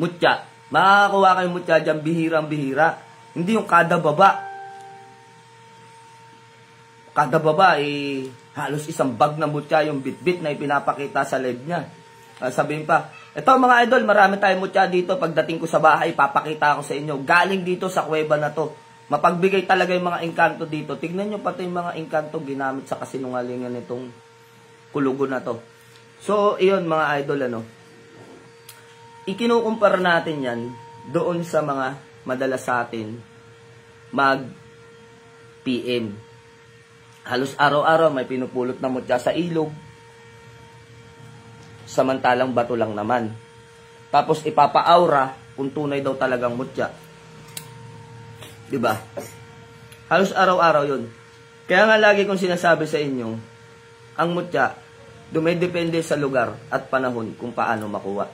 mutya, makakakuha kayong mutya dyan, bihirang-bihira. Hindi yung kada baba. Kada baba, halos isang bag na mutya yung bit-bit na ipinapakita sa live niya. Sabihin pa, eto mga idol, marami tayong mutya dito. Pagdating ko sa bahay, papakita ko sa inyo. Galing dito sa kuweba na to. Mapagbigay talaga yung mga engkanto dito. Tignan nyo pati yung mga engkanto ginamit sa kasinungalingan nitong kulugo na to. So, iyon mga idol, ikinukumpara natin yan doon sa mga madalas sa atin mag-PM. Halos araw-araw may pinupulot na mutya sa ilog. Samantalang bato lang naman. Tapos ipapa-aura kung tunay daw talagang mutya. Diba? Halos araw-araw yun. Kaya nga lagi kong sinasabi sa inyo, ang mutya, dumedepende sa lugar at panahon kung paano makuha.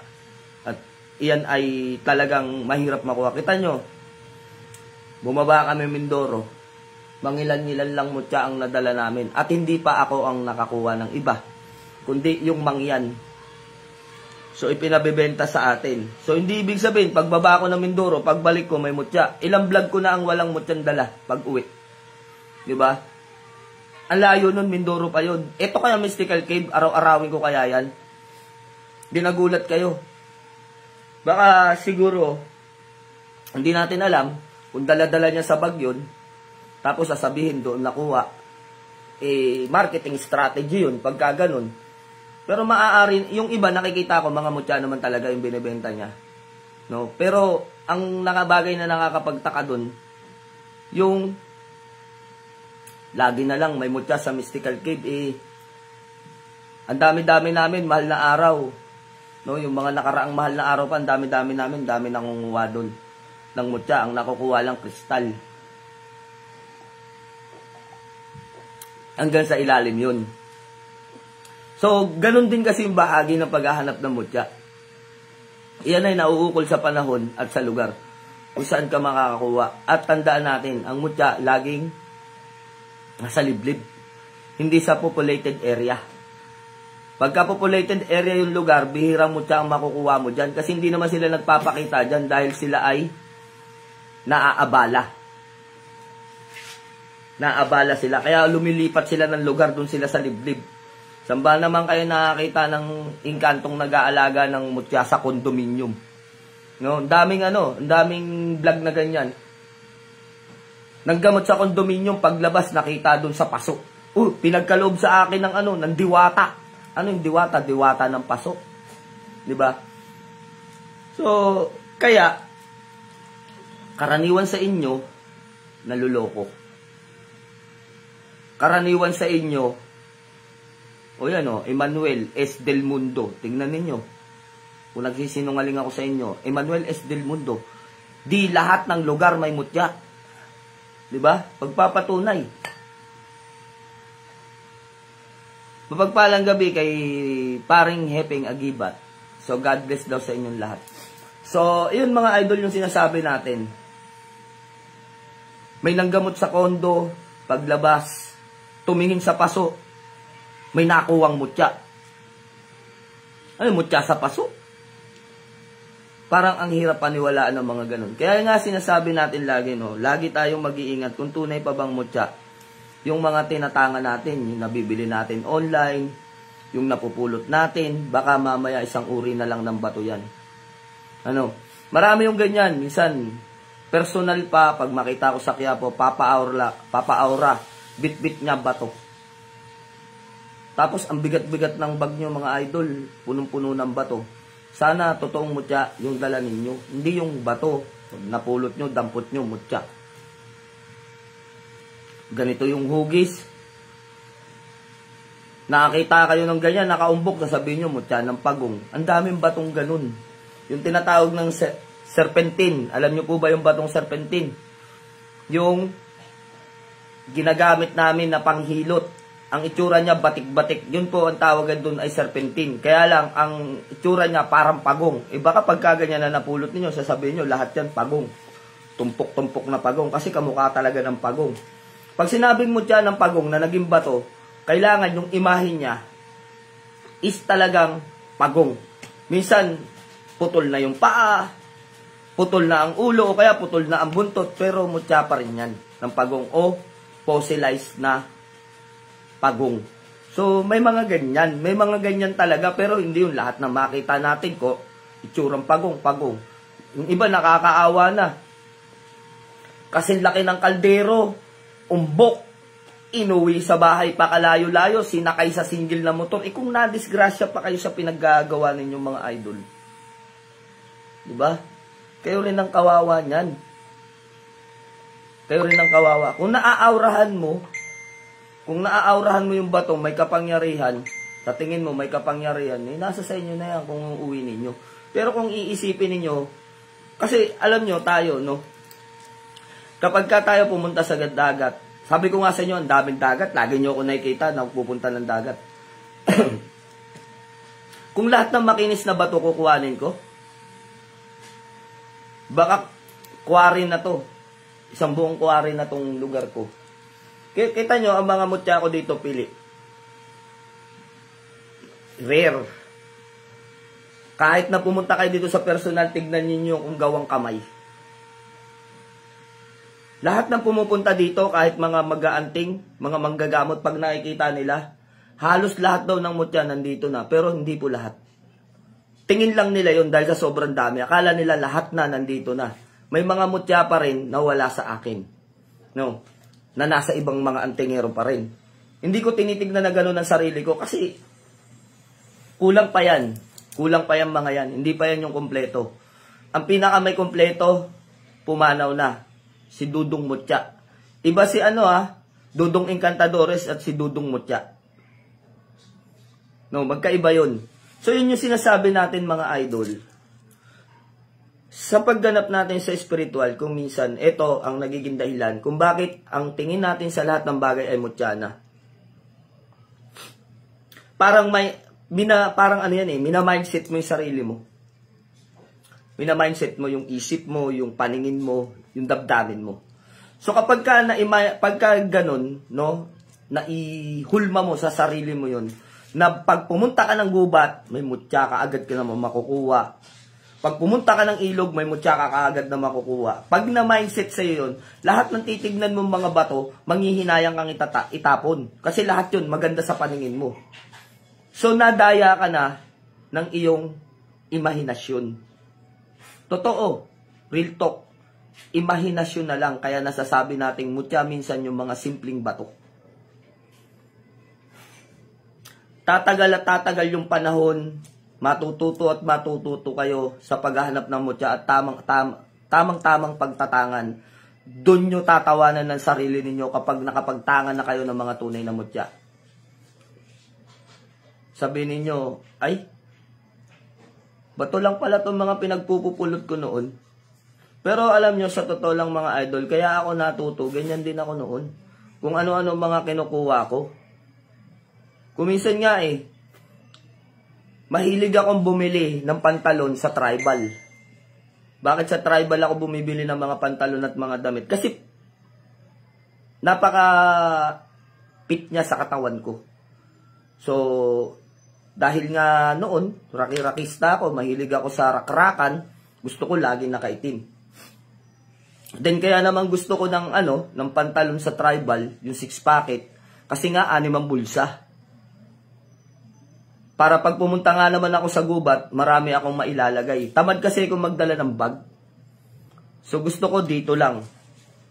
At iyan ay talagang mahirap makuha. Kita nyo, bumaba kami Mindoro, mangilan-ngilan lang mutya ang nadala namin. At hindi pa ako ang nakakuha ng iba, kundi yung mangyan. So, ipinabibenta sa atin. So, hindi ibig sabihin, pagbaba ko ng Mindoro, pagbalik ko may mutya. Ilang vlog ko na ang walang mutyang dala pag uwi. Diba? Ang layo nun, Mindoro pa yun. Ito kaya mystical cave, araw-arawin ko kaya yan. Dinagulat kayo. Baka siguro, hindi natin alam, kung dala-dala niya sa bag yun, tapos sasabihin doon nakuha, marketing strategy yun, pagka ganun. Pero maaari, yung iba nakikita ko, mga mutya naman talaga yung binibenta niya. No? Pero, ang nakabagay na nakakapagtaka doon, yung, lagi na lang may mutya sa mystical cave, ang dami-dami namin, mahal na araw. No? Yung mga nakaraang mahal na araw pa, ang dami-dami namin, dami nangunguha doon ng mutya, ang nakukuha lang kristal. Hanggang sa ilalim yun. So, ganun din kasi yung bahagi ng paghahanap ng mutya. Iyan ay nauukol sa panahon at sa lugar kung saan ka makakakuha. At tandaan natin, ang mutya laging nasa liblib. Hindi sa populated area. Pagka populated area yung lugar, bihirang mutya ang makukuha mo dyan. Kasi hindi naman sila nagpapakita dyan dahil sila ay naaabala. Naabala sila. Kaya lumilipat sila ng lugar, doon sila sa liblib. Saan ba naman kayo nakakita ng engkantong nag-aalaga ng mutya sa condominium? No, ang daming vlog na ganyan. Naggamot sa condominium, paglabas nakita doon sa paso. Pinagkaloob sa akin ng diwata. Ano yung diwata? Diwata ng paso. 'Di ba? So, kaya karaniwan sa inyo naluloko. Karaniwan sa inyo, Emmanuel S. Del Mundo. Tingnan ninyo. Kung nagsisinungaling ako sa inyo, Emmanuel S. Del Mundo. Di lahat ng lugar may mutya. Diba? Pagpapatunay. Mapagpalang gabi kay paring Hepeng Agibat. So, God bless daw sa inyong lahat. So, yun mga idol yung sinasabi natin. May nanggamot sa kondo, paglabas, tumingin sa paso, may nakuwang mutya. Ano mutya sa paso? Parang ang hirap paniwalaan ng mga ganun. Kaya nga sinasabi natin lagi, no, lagi tayong mag-iingat kung tunay pa bang mutya. Yung mga tinatangan natin, yung nabibili natin online, yung napupulot natin, baka mamaya isang uri na lang ng bato yan. Ano, marami yung ganyan. Minsan, personal pa, pag makita ko sa Quiapo, papa-aura, bit-bit niya bato. Tapos, ang bigat-bigat ng bag nyo, mga idol, punong-puno ng bato. Sana, totoong mutya, yung dala ninyo. Hindi yung bato. Napulot nyo, dampot nyo, mutya. Ganito yung hugis. Nakakita kayo ng ganyan, nakaumbok, sasabihin nyo, mutya ng pagong. Ang daming batong ganun. Yung tinatawag ng serpentin. Alam nyo po ba yung batong serpentin? Yung ginagamit namin na panghilot. Ang itsura niya batik-batik. Yun po ang tawagan doon ay serpentin. Kaya lang, ang itsura niya parang pagong. Baka pagka ganyan na napulot ninyo, sasabihin nyo, lahat yan pagong. Tumpok-tumpok na pagong. Kasi kamukha talaga ng pagong. Pag sinabing mo dyan ng pagong na naging bato, kailangan yung imahin niya is talagang pagong. Minsan, putol na yung paa, putol na ang ulo, o kaya putol na ang buntot, pero mutya pa rin yan ng pagong o fossilized na pagong. So, may mga ganyan. May mga ganyan talaga, pero hindi yung lahat na makita natin ko, itsurang pagong. Yung iba nakakaawa na. Kasi laki ng kaldero, umbok, inuwi sa bahay pa kalayo-layo, sinakay sa single na motor. Kung nadisgrasya pa kayo sa pinaggagawa ninyong mga idol. Diba? Kayo rin ang kawawa niyan. Kayo rin ang kawawa. Kung naaaurahan mo yung bato, may kapangyarihan, sa tingin mo may kapangyarihan, nasa sa inyo na yan kung uuwi ninyo. Pero kung iisipin ninyo, kasi alam nyo tayo, no? Kapag ka tayo pumunta sa dagat, sabi ko nga sa inyo, ang daming dagat, lagi nyo ako nakikita na pupunta ng dagat. Kung lahat ng makinis na bato kukuhanin ko, baka quarry na to. Isang buong quarry na tong lugar ko. Kita nyo, ang mga mutya ko dito, pili. Rare. Kahit na pumunta kayo dito sa personal, tignan niyo kung gawang kamay. Lahat ng pumupunta dito, kahit mga mag-aanting, mga manggagamot, pag nakikita nila, halos lahat daw ng mutya nandito na, pero hindi po lahat. Tingin lang nila yon dahil sa sobrang dami. Akala nila lahat na nandito na. May mga mutya pa rin na wala sa akin. No? Na nasa ibang mga antingero pa rin. Hindi ko tinitignan na gano'n ang sarili ko kasi kulang pa yan. Kulang pa yan mga yan. Hindi pa yan yung kompleto. Ang pinaka may kompleto, pumanaw na. Si Dudong Mutya. Iba si Dudong Encantadores at si Dudong Mutya. No, magkaiba yun. So yun yung sinasabi natin mga idol. Sa pagganap natin sa spiritual, kung minsan, ito ang nagiging dahilan kung bakit ang tingin natin sa lahat ng bagay ay mutya na. Parang mina-mindset mo yung sarili mo. Mina-mindset mo yung isip mo, yung paningin mo, yung damdamin mo. So kapag pagka ganun, no, naihulma mo sa sarili mo yun, na pag pumunta ka ng gubat, may mutya ka agad ka naman makukuha. Pag pumunta ka ng ilog, may mutya ka kaagad na makukuha. Pag na-mindset sa'yo yun, lahat ng titignan mong mga bato, manghihinayang kang itapon. Kasi lahat yun, maganda sa paningin mo. So, nadaya ka na ng iyong imahinasyon. Totoo, real talk. Imahinasyon na lang, kaya nasasabi nating mutya minsan yung mga simpleng bato. Tatagal at tatagal yung panahon, matututo at matututo kayo sa paghahanap ng mutya at tamang-tamang pagtatangan. Doon nyo tatawanan ng sarili ninyo kapag nakapagtangan na kayo ng mga tunay na mutya. Sabihin ninyo, ay, bato lang pala itong mga pinagpupupulot ko noon. Pero alam nyo, sa totoo lang mga idol, kaya ako natuto, ganyan din ako noon. Kung ano-ano mga kinukuha ko. Kuminsan nga mahilig akong bumili ng pantalon sa tribal. Bakit sa tribal ako bumibili ng mga pantalon at mga damit? Kasi napaka fit niya sa katawan ko. So, dahil nga noon, raki-rakista ako, mahilig ako sa rakrakan, gusto ko lagi nakaitim. Then kaya naman gusto ko ng pantalon sa tribal, yung 6 pocket, kasi nga 6 ang bulsa. Para pag pumunta nga naman ako sa gubat, marami akong mailalagay. Tamad kasi kung magdala ng bag. So gusto ko dito lang.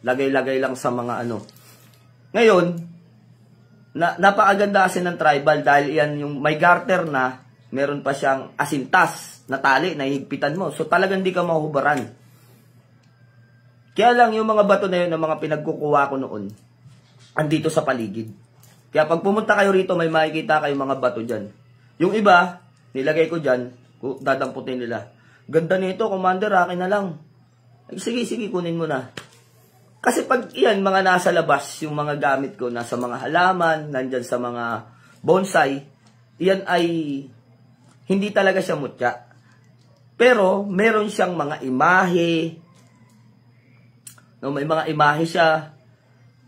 Lagay-lagay lang sa mga Ngayon, napakaganda kasi ng tribal dahil yan yung may garter na, meron pa siyang asintas na tali na higpitan mo. So talagang di ka mahubaran. Kaya lang yung mga bato na yun, ng mga pinagkukuha ko noon, andito sa paligid. Kaya pag pumunta kayo rito, may makikita kayong mga bato dyan. Yung iba, nilagay ko dyan, dadamputin nila. Ganda nito, Commander, akin na lang. Sige, kunin mo na. Kasi pag yan, mga nasa labas, yung mga gamit ko, nasa mga halaman, nandyan sa mga bonsai, yan ay hindi talaga siya mutya. Pero, meron siyang mga imahe, may mga imahe siya,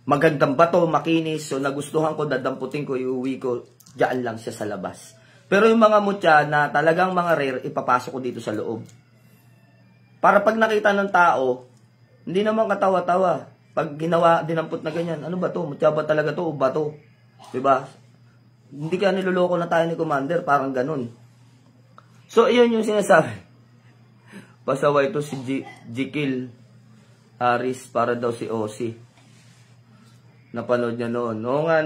magandang bato, makinis, so nagustuhan ko, dadamputin ko, iuwi ko, diyan lang siya sa labas. Pero yung mga mutya na talagang mga rare, ipapasok ko dito sa loob. Para pag nakita ng tao, hindi naman katawa-tawa. Pag ginawa, dinampot na ganyan, ano ba to? Mutya ba talaga to o bato? Diba? Hindi kaya niloloko na tayo ni Commander, parang ganun. So, iyon yung sinasabi. Pasaway to si Jekyll Harris para daw si Ozzy. Napanood niya noon. Oo nga,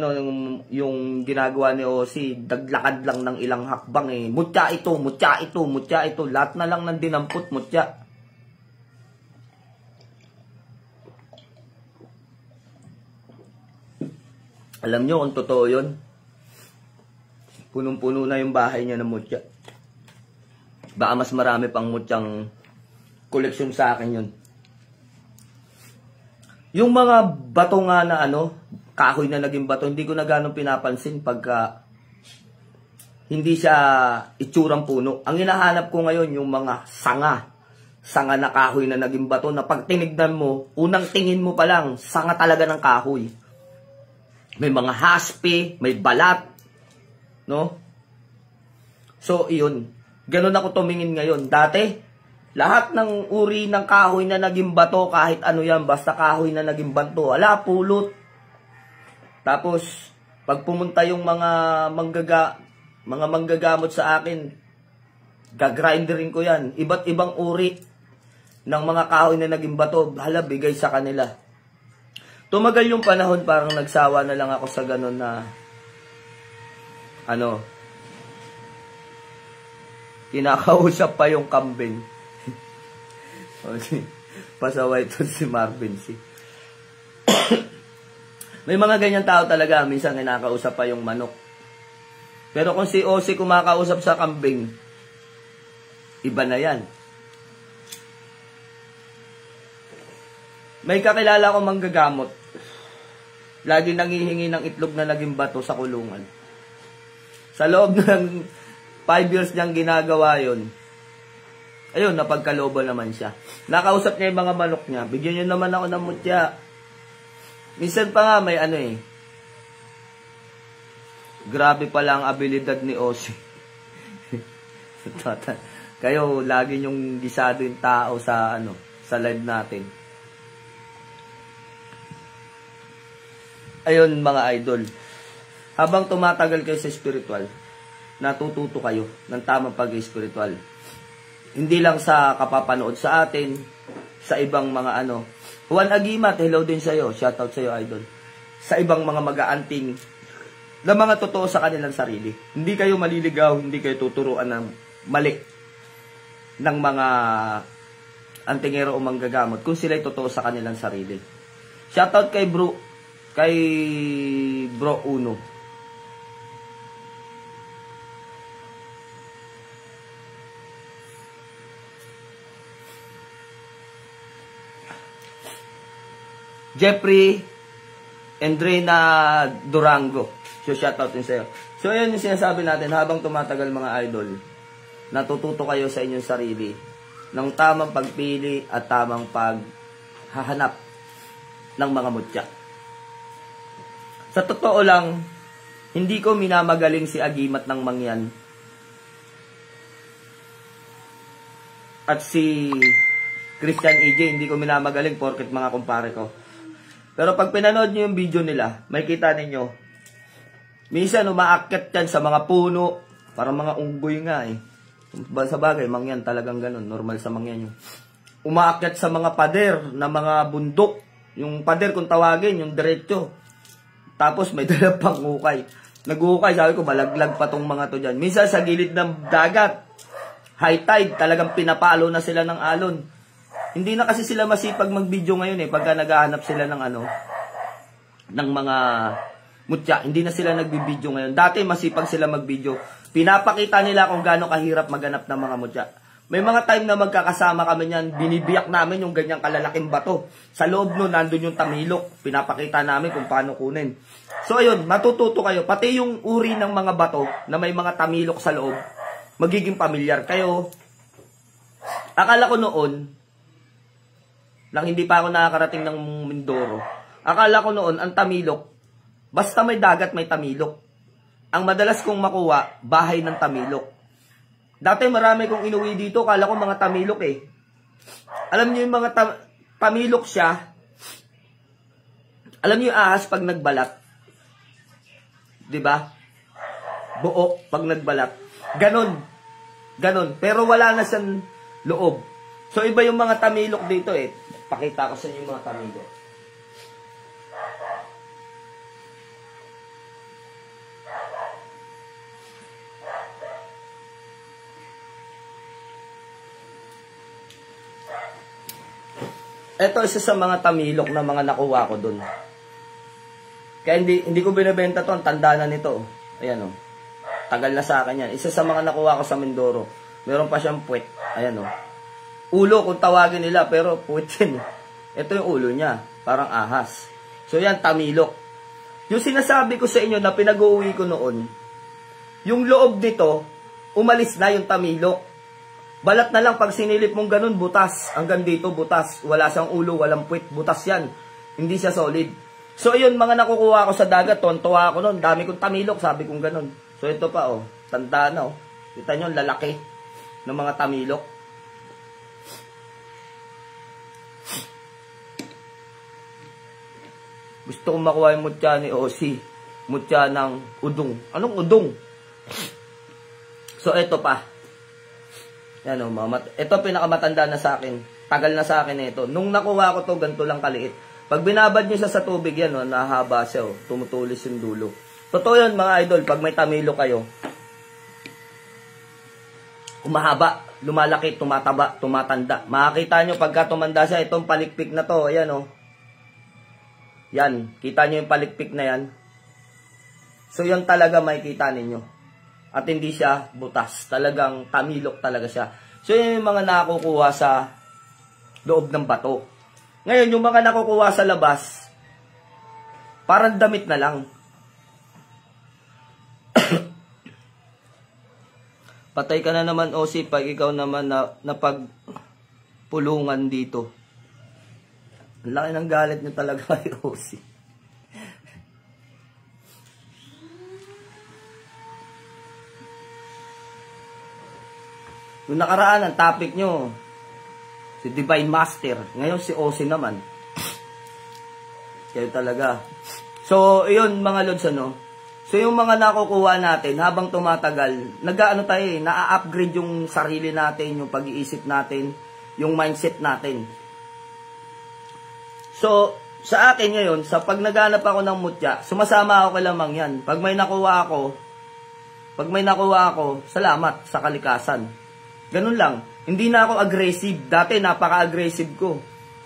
yung ginagawa ni Ozzy, daglakad lang ng ilang hakbang Mutya ito. Lahat na lang ng dinampot, mutya. Alam nyo kung totoo yun? Punong-puno na yung bahay niya ng mutya. Baka mas marami pang mutyang koleksyon sa akin yun. Yung mga bato nga na kahoy na naging bato, hindi ko na ganong pinapansin pagka hindi siya itsurang puno. Ang hinahanap ko ngayon yung mga sanga na kahoy na naging bato na pag tinignan mo, unang tingin mo pa lang, sanga talaga ng kahoy. May mga haspe, may balat, no? So, iyon. Ganon ako tumingin ngayon. Dati, lahat ng uri ng kahoy na naging bato, kahit ano yan, basta kahoy na naging bato, ala, pulot. Tapos, pag pumunta yung mga manggagamot sa akin, gagrinderin ko yan. Iba't ibang uri ng mga kahoy na naging bato, hala, bigay sa kanila. Tumagal yung panahon, parang nagsawa na lang ako sa ganon na, kinakausap pa yung kambing. Pasaway ito si Marvin C. May mga ganyan tao talaga, minsan kinakausap pa yung manok. Pero kung si Ozzy kumakausap sa kambing, iba na yan. May kakilala ko manggagamot. Lagi nangihingi ng itlog na naging bato sa kulungan. Sa loob ng 5 years niyang ginagawa yun, ayun, napagkalooban naman siya. Nakausap niya yung mga manok niya. Bigyan niyo naman ako ng mutya. Minsan pa nga may grabe pala ang abilidad ni Ozzy. Kayo, lagi niyong gisado yung tao sa live natin. Ayun mga idol. Habang tumatagal kayo sa spiritual, natututo kayo ng tamang pag-spiritual. Hindi lang sa kapapanood sa atin, sa ibang mga Juan Agimat, hello din sa'yo. Shoutout sa'yo, idol. Sa ibang mga mag-aanting na mga totoo sa kanilang sarili. Hindi kayo maliligaw, hindi kayo tuturuan ng mali ng mga antingero o manggagamot kung sila'y totoo sa kanilang sarili. Shoutout kay Bro Uno. Jeffrey Andrena Durango. So, shoutout din sa'yo. So, ayan yung sinasabi natin, habang tumatagal mga idol, natututo kayo sa inyong sarili ng tamang pagpili at tamang paghahanap ng mga mutya. Sa totoo lang, hindi ko minamagaling si Agimat ng Mangyan at si Christian EJ, hindi ko minamagaling porket mga kumpare ko. Pero pag pinanood nyo yung video nila, may kita ninyo, minsan umaakyat yan sa mga puno, parang mga unggoy nga eh. Sa bagay, Mangyan talagang ganun, normal sa Mangyan yun. Umaakyat sa mga pader na mga bundok, yung pader kung tawagin, yung diretso. Tapos may dala pang ukay. Nag-ukay, sabi ko, malaglag pa tong mga to dyan. Minsan sa gilid ng dagat, high tide, talagang pinapalo na sila ng alon. Hindi na kasi sila masipag mag-video ngayon eh, pagka naghahanap sila ng ng mga mutya. Hindi na sila nag-video ngayon. Dati masipag sila mag-video. Pinapakita nila kung gaano kahirap maghanap ng mga mutya. May mga time na magkakasama kami niyan, binibiyak namin yung ganyang kalalaking bato. Sa loob nun, nandun yung tamilok. Pinapakita namin kung paano kunin. So ayun, matututo kayo. Pati yung uri ng mga bato na may mga tamilok sa loob, magiging pamilyar kayo. Akala ko noon, lang hindi pa ako nakakarating ng Mindoro, akala ko noon, ang tamilok, basta may dagat, may tamilok. Ang madalas kong makuha, bahay ng tamilok. Dati marami kong inuwi dito, akala ko mga tamilok eh. Alam niyo yung mga tamilok siya, alam niyo yung ahas pag nagbalat? Diba? Buo pag nagbalat. Ganon. Ganon. Pero wala na siyang loob. So iba yung mga tamilok dito eh. Pakita ko sa inyo yung mga tamilok. Ito isa sa mga tamilok na mga nakuha ko dun. Kaya hindi ko binibenta to, ang tanda na nito. Ayan o. Tagal na sa akin yan. Isa sa mga nakuha ko sa Mindoro. Meron pa siyang puwet. Ayan o. Ulo kung tawagin nila, pero puwet yan. Ito yung ulo niya. Parang ahas. So yan, tamilok. Yung sinasabi ko sa inyo na pinag-uwi ko noon, yung loob nito, umalis na yung tamilok. Balat na lang pag sinilip mong ganun, butas. Hanggang dito, butas. Wala siyang ulo, walang puwet. Butas yan. Hindi siya solid. So, yun, mga nakukuha ko sa dagat, tontuwa ako nun. Dami kong tamilok, sabi kong ganun. So, ito pa, oh. Tanda na, oh. Kita nyo, lalaki ng mga tamilok. Gusto kong makuha yung mutya ni Osi. Mutya ng udong. Anong udong? So, ito pa. Yan, oh, ito pinakamatanda na sa akin. Tagal na sa akin ito. Nung nakuha ko to, ganito lang kaliit. Pag binabad nyo siya sa tubig yan, oh, nahaba siya, oh, tumutulis yung dulo. Totoo yan mga idol, pag may tamilo kayo, umahaba, lumalaki, tumataba, tumatanda. Makakita nyo pagka tumanda siya, itong palikpik na to, ayan oh. Yan, kita nyo yung palikpik na yan. So yan talaga makikita ninyo. At hindi siya butas, talagang tamilok talaga siya. So yan yung mga nakukuha sa loob ng bato. Ngayon, yung mga nakukuha sa labas, parang damit na lang. Patay ka na naman, Osi, pag ikaw naman na pagpulungan dito. Ang laki ng galit niyo talaga kay Osi. Yung nakaraan, ang topic nyo, si Divine Master. Ngayon si Osi naman. Kaya talaga. So, yun mga lods, ano. So, yung mga nakukuha natin, habang tumatagal, nag-ano tayo eh, na-upgrade yung sarili natin, yung pag-iisip natin, yung mindset natin. So, sa akin ngayon, sa pag naghanap ako ng mutya, sumasama ako kay Lamang yan. Pag may nakuha ako, salamat sa kalikasan. Ganun lang. Hindi na ako aggressive. Dati, napaka-aggressive ko.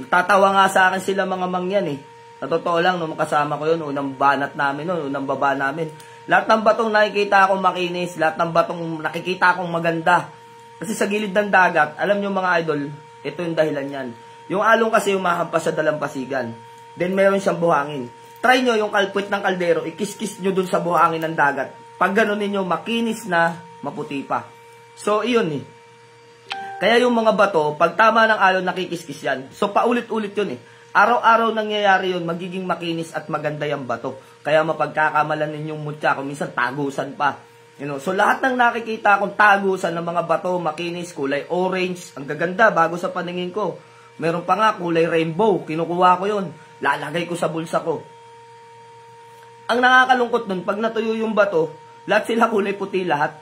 Tatawa nga sa akin sila mga mangyan eh. Sa totoo lang, nung kasama ko yun, unang banat namin nun, unang baba namin. Lahat ng batong nakikita akong makinis, lahat ng batong nakikita akong maganda. Kasi sa gilid ng dagat, alam nyo mga idol, ito yung dahilan yan. Yung along kasi umahampas sa dalampasigan. Then meron siyang buhangin. Try nyo yung kalpwit ng kaldero, ikis-kis nyo dun sa buhangin ng dagat. pag gano'n ninyo, makinis na, maputi pa. So, iyon eh. Kaya yung mga bato, pag tama ng alon, nakikiskis yan. So, paulit-ulit yun eh. Araw-araw nangyayari yun, magiging makinis at maganda yung bato. Kaya mapagkakamalan ninyong mutya, kung minsan tagusan pa. So, lahat ng nakikita kong tagusan ng mga bato, makinis, kulay orange, ang gaganda, bago sa paningin ko. Meron pa nga, kulay rainbow, kinukuha ko yun. Lalagay ko sa bulsa ko. Ang nakakalungkot nun, pag natuyo yung bato, lahat sila kulay puti lahat.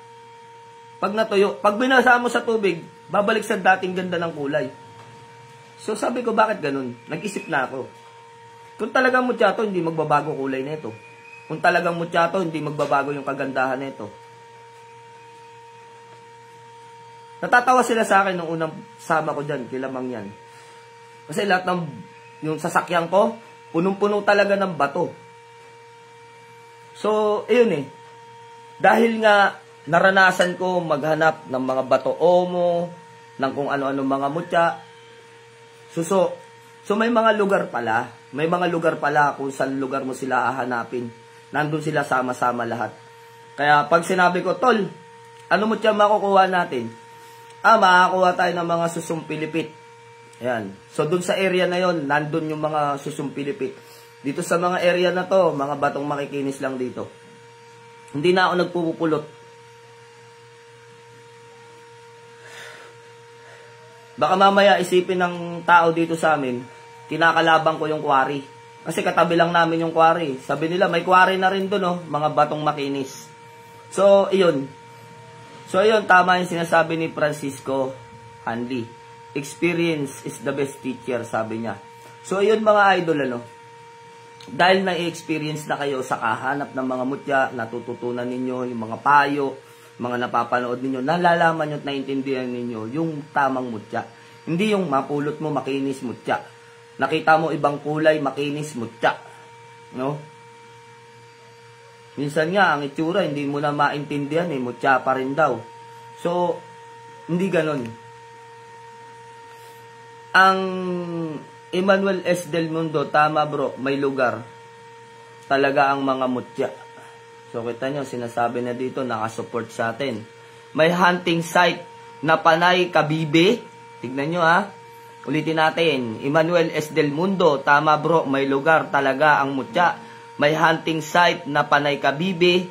Pag natuyo, pag binasa mo sa tubig, babalik sa dating ganda ng kulay. So sabi ko, bakit ganun? Nag-isip na ako. Kung talagang mutyato, hindi magbabago kulay nito. Kung talagang mutyato, hindi magbabago yung kagandahan nito. Natatawa sila sa akin nung unang sama ko dyan, kilamang yan. Kasi lahat ng yung sasakyan ko, punong-puno talaga ng bato. So, ayun eh. Dahil nga, naranasan ko maghanap ng mga bato omo, ng kung ano-ano mga mutya. So may mga lugar pala. May mga lugar pala kung saan lugar mo sila hahanapin. Nandun sila sama-sama lahat. Kaya pag sinabi ko, tol, ano mutya makukuha natin? Makakuha tayo ng mga susumpilipit. Ayan. So dun sa area na yon, nandun yung mga susumpilipit. Dito sa mga area na to, mga batong makikinis lang dito. Hindi na ako nagpupulot. Baka mamaya isipin ng tao dito sa amin, kinakalabang ko yung quarry. Kasi katabi lang namin yung quarry. Sabi nila, may quarry na rin doon, oh, mga batong makinis. So, iyon. Tama yung sinasabi ni Francisco Hanley. Experience is the best teacher, sabi niya. So, iyon mga idol, ano. Dahil na-experience na kayo sa kahanap ng mga mutya, natututunan ninyo yung mga payo, mga napapanood ninyo, nalalaman nyo at naiintindihan ninyo yung tamang mutya. Hindi yung mapulot mo, makinis mutya. Nakita mo ibang kulay, makinis mutya. No? Minsan nga, ang itsura, hindi mo na maintindihan eh, mutya pa rin daw. So, hindi ganon. Ang Emmanuel S. Del Mundo, tama bro, may lugar. Talaga ang mga mutya. So, kita nyo, sinasabi na dito, nakasupport sa atin. May hunting site na Panay Kabibe. Tignan nyo ha. Ulitin natin. Emmanuel S. Del Mundo, tama bro, may lugar talaga ang mutya. May hunting site na Panay Kabibe.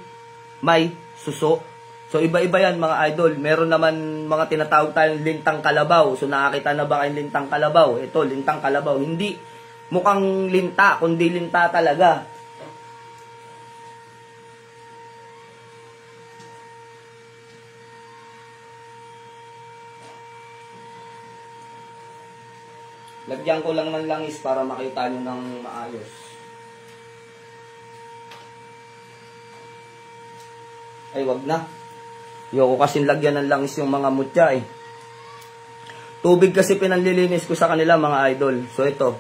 May suso. So, iba-iba yan mga idol. Meron naman mga tinatawag tayong lintang kalabaw. So, nakakita na ba kayong lintang kalabaw? Ito, lintang kalabaw. Hindi mukhang linta, kundi linta talaga. Lagyan ko lang ng langis para makita nyo ng maayos. Ay, wag na. Ayoko kasing lagyan ng langis yung mga mutya eh. Tubig kasi pinanlilinis ko sa kanila mga idol. So ito.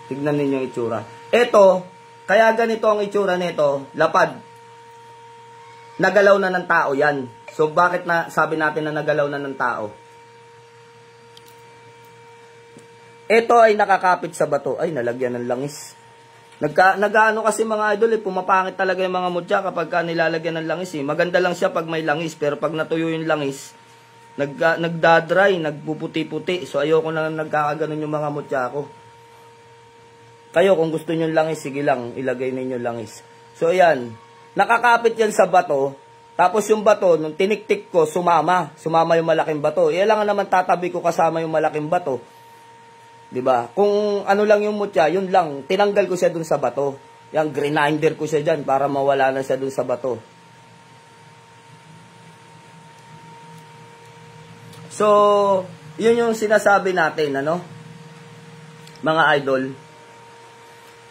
Tignan ninyo yung itsura. Ito, kaya ganito ang itsura nito, lapad. Nagalaw na ng tao yan. So, bakit na sabi natin na nagalaw na ng tao? Ito ay nakakapit sa bato. Ay, nalagyan ng langis. Nag-ano kasi mga idol, pumapangit talaga yung mga mutya kapag nilalagyan ng langis. Maganda lang siya pag may langis, pero pag natuyo yung langis, nagdadry, nagpuputi-puti. So, ayoko na nagkakaganon yung mga mutya ko. Kayo, kung gusto nyo langis, sige lang, ilagay ninyo langis. So, ayan. Nakakapit yan sa bato. Tapos yung bato, nung tiniktik ko, sumama yung malaking bato. Lang naman tatabi ko kasama yung malaking bato. 'Di ba? Kung ano lang yung mutya, yun lang. Tinanggal ko siya dun sa bato. Yang grinder ko siya dyan para mawala na siya dun sa bato. So, yun yung sinasabi natin, ano? Mga idol,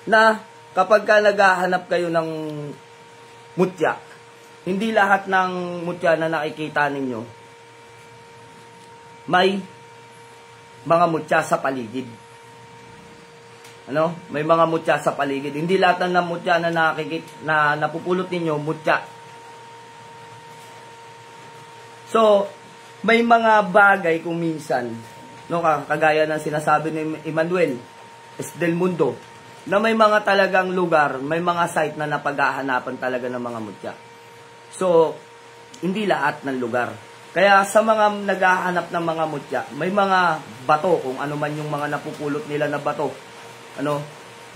na kapag ka naghahanap kayo ng mutya, hindi lahat ng mutya na nakikita ninyo may mga mutya sa paligid. Ano? May mga mutya sa paligid. Hindi lahat ng mutya na napupulot ninyo mutya. So, may mga bagay kung minsan, no, kagaya ng sinasabi ni Emmanuel S. Del Mundo, na may mga talagang lugar, may mga site na napaghahanapan talaga ng mga mutya. So, hindi lahat ng lugar. Kaya sa mga naghahanap ng mga mutya, may mga bato, kung ano man yung mga napupulot nila na bato. Ano,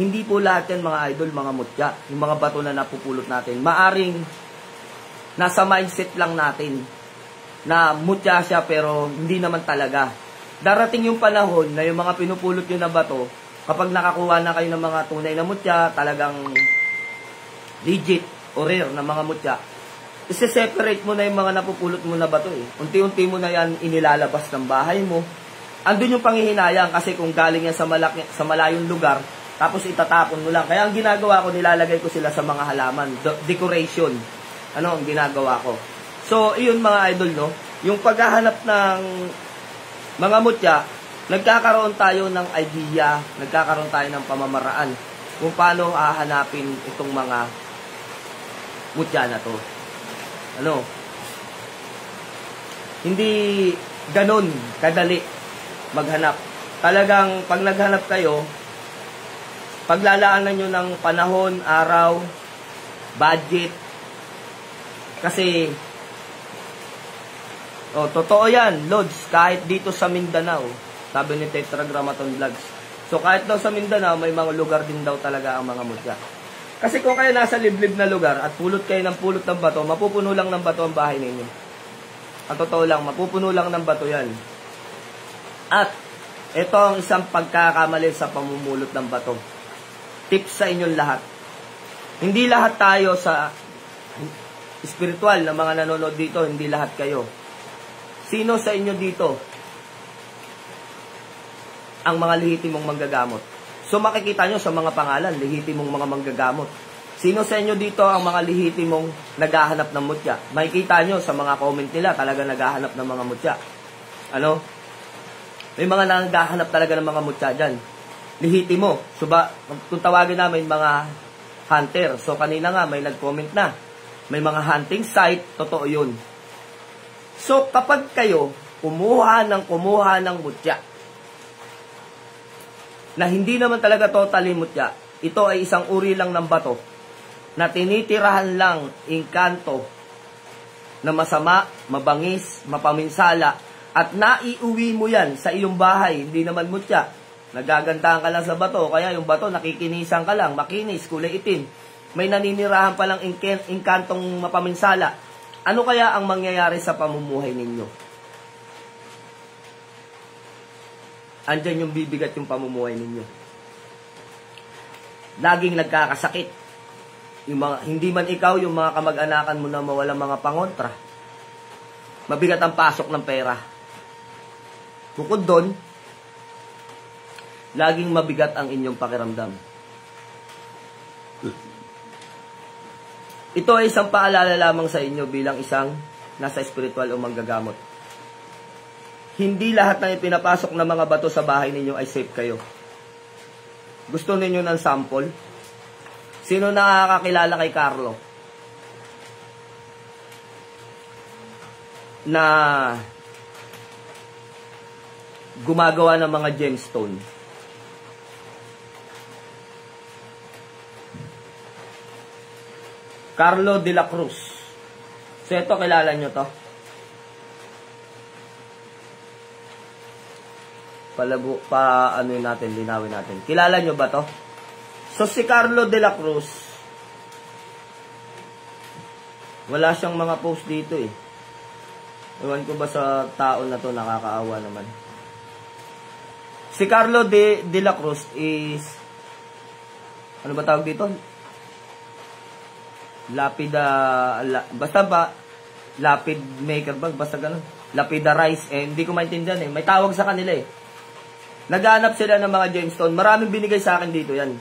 hindi po lahat yan mga idol, mga mutya. Yung mga bato na napupulot natin. Maaring nasa mindset lang natin na mutya siya pero hindi naman talaga. Darating yung panahon na yung mga pinupulot nyo na bato, kapag nakakuha na kayo ng mga tunay na mutya, talagang legit o rare na mga mutya, isi-separate mo na yung mga napupulot mo na bato eh. Unti-unti mo na yan inilalabas ng bahay mo. Andun yung panghihinayang kasi kung galing yan sa malayong lugar, tapos itatapon mo lang. Kaya ang ginagawa ko, nilalagay ko sila sa mga halaman. Decoration. Ano ang ginagawa ko? So, iyon mga idol, no? Yung paghahanap ng mga mutya, nagkakaroon tayo ng idea, nagkakaroon tayo ng pamamaraan kung paano hahanapin itong mga mutya na to. Ano? Hindi ganon kadali maghanap. Talagang pag naghanap kayo, paglalaanan nyo ng panahon, araw, budget, kasi totoo yan, Lods, kahit dito sa Mindanao, sabi ni Tetragrammaton Vlogs. So, kahit daw sa Mindanao, may mga lugar din daw talaga ang mga mutya. Kasi kung kayo nasa liblib na lugar at pulot kayo ng pulot ng bato, mapupuno lang ng bato ang bahay ninyo. Ang totoo lang, mapupuno lang ng bato yan. At, ito ang isang pagkakamali sa pamumulot ng bato. Tips sa inyong lahat. Hindi lahat tayo sa spiritual na mga nanonood dito, hindi lahat kayo. Sino sa inyo dito ang mga lehitimong manggagamot? So makikita nyo sa mga pangalan, lehitimong mga manggagamot. Sino sa inyo dito ang mga lehitimong naghahanap ng mutya? Makikita nyo sa mga comment nila, talaga naghahanap ng mga mutya. Ano? May mga naghahanap talaga ng mga mutya dyan. Lehitimo. So kung tawagin namin mga hunter. So kanina nga may nag-comment na. May mga hunting site, totoo yun. So kapag kayo kumuha ng mutya, na hindi naman talaga totally mutya, ito ay isang uri lang ng bato na tinitirahan lang engkanto na masama, mabangis, mapaminsala, at naiuwi mo yan sa iyong bahay, hindi naman mutya. Nagagandahan ka lang sa bato, kaya yung bato nakikinisan ka lang, makinis, kulay itim. May naninirahan palang engkantong mapaminsala. Ano kaya ang mangyayari sa pamumuhay ninyo? Andyan yung bibigat yung pamumuhay ninyo. Laging nagkakasakit. Yung mga, hindi man ikaw, yung mga kamag-anakan mo na mawalang mga pangontra. Mabigat ang pasok ng pera. Bukod doon, laging mabigat ang inyong pakiramdam. Ito ay isang paalala lamang sa inyo bilang isang nasa spiritual o manggagamot. Hindi lahat ng ipinapasok na mga bato sa bahay ninyo ay safe kayo. Gusto ninyo ng sample? Sino nakakakilala kay Carlo? Na gumagawa ng mga gemstone. Carlo de la Cruz. So ito, kilala nyo to? Ano natin, linawin natin. Kilala nyo ba to? So si Carlo de la Cruz, wala siyang mga post dito eh. Ewan ko ba sa tao na to, nakakaawa naman. Si Carlo de la Cruz is, ano ba tawag dito? Lapid maker ba? Basta ganun. Lapidarize. Hindi ko maintindihan eh. May tawag sa kanila eh. Naghahanap sila ng mga gemstone. Maraming binigay sa akin dito yan.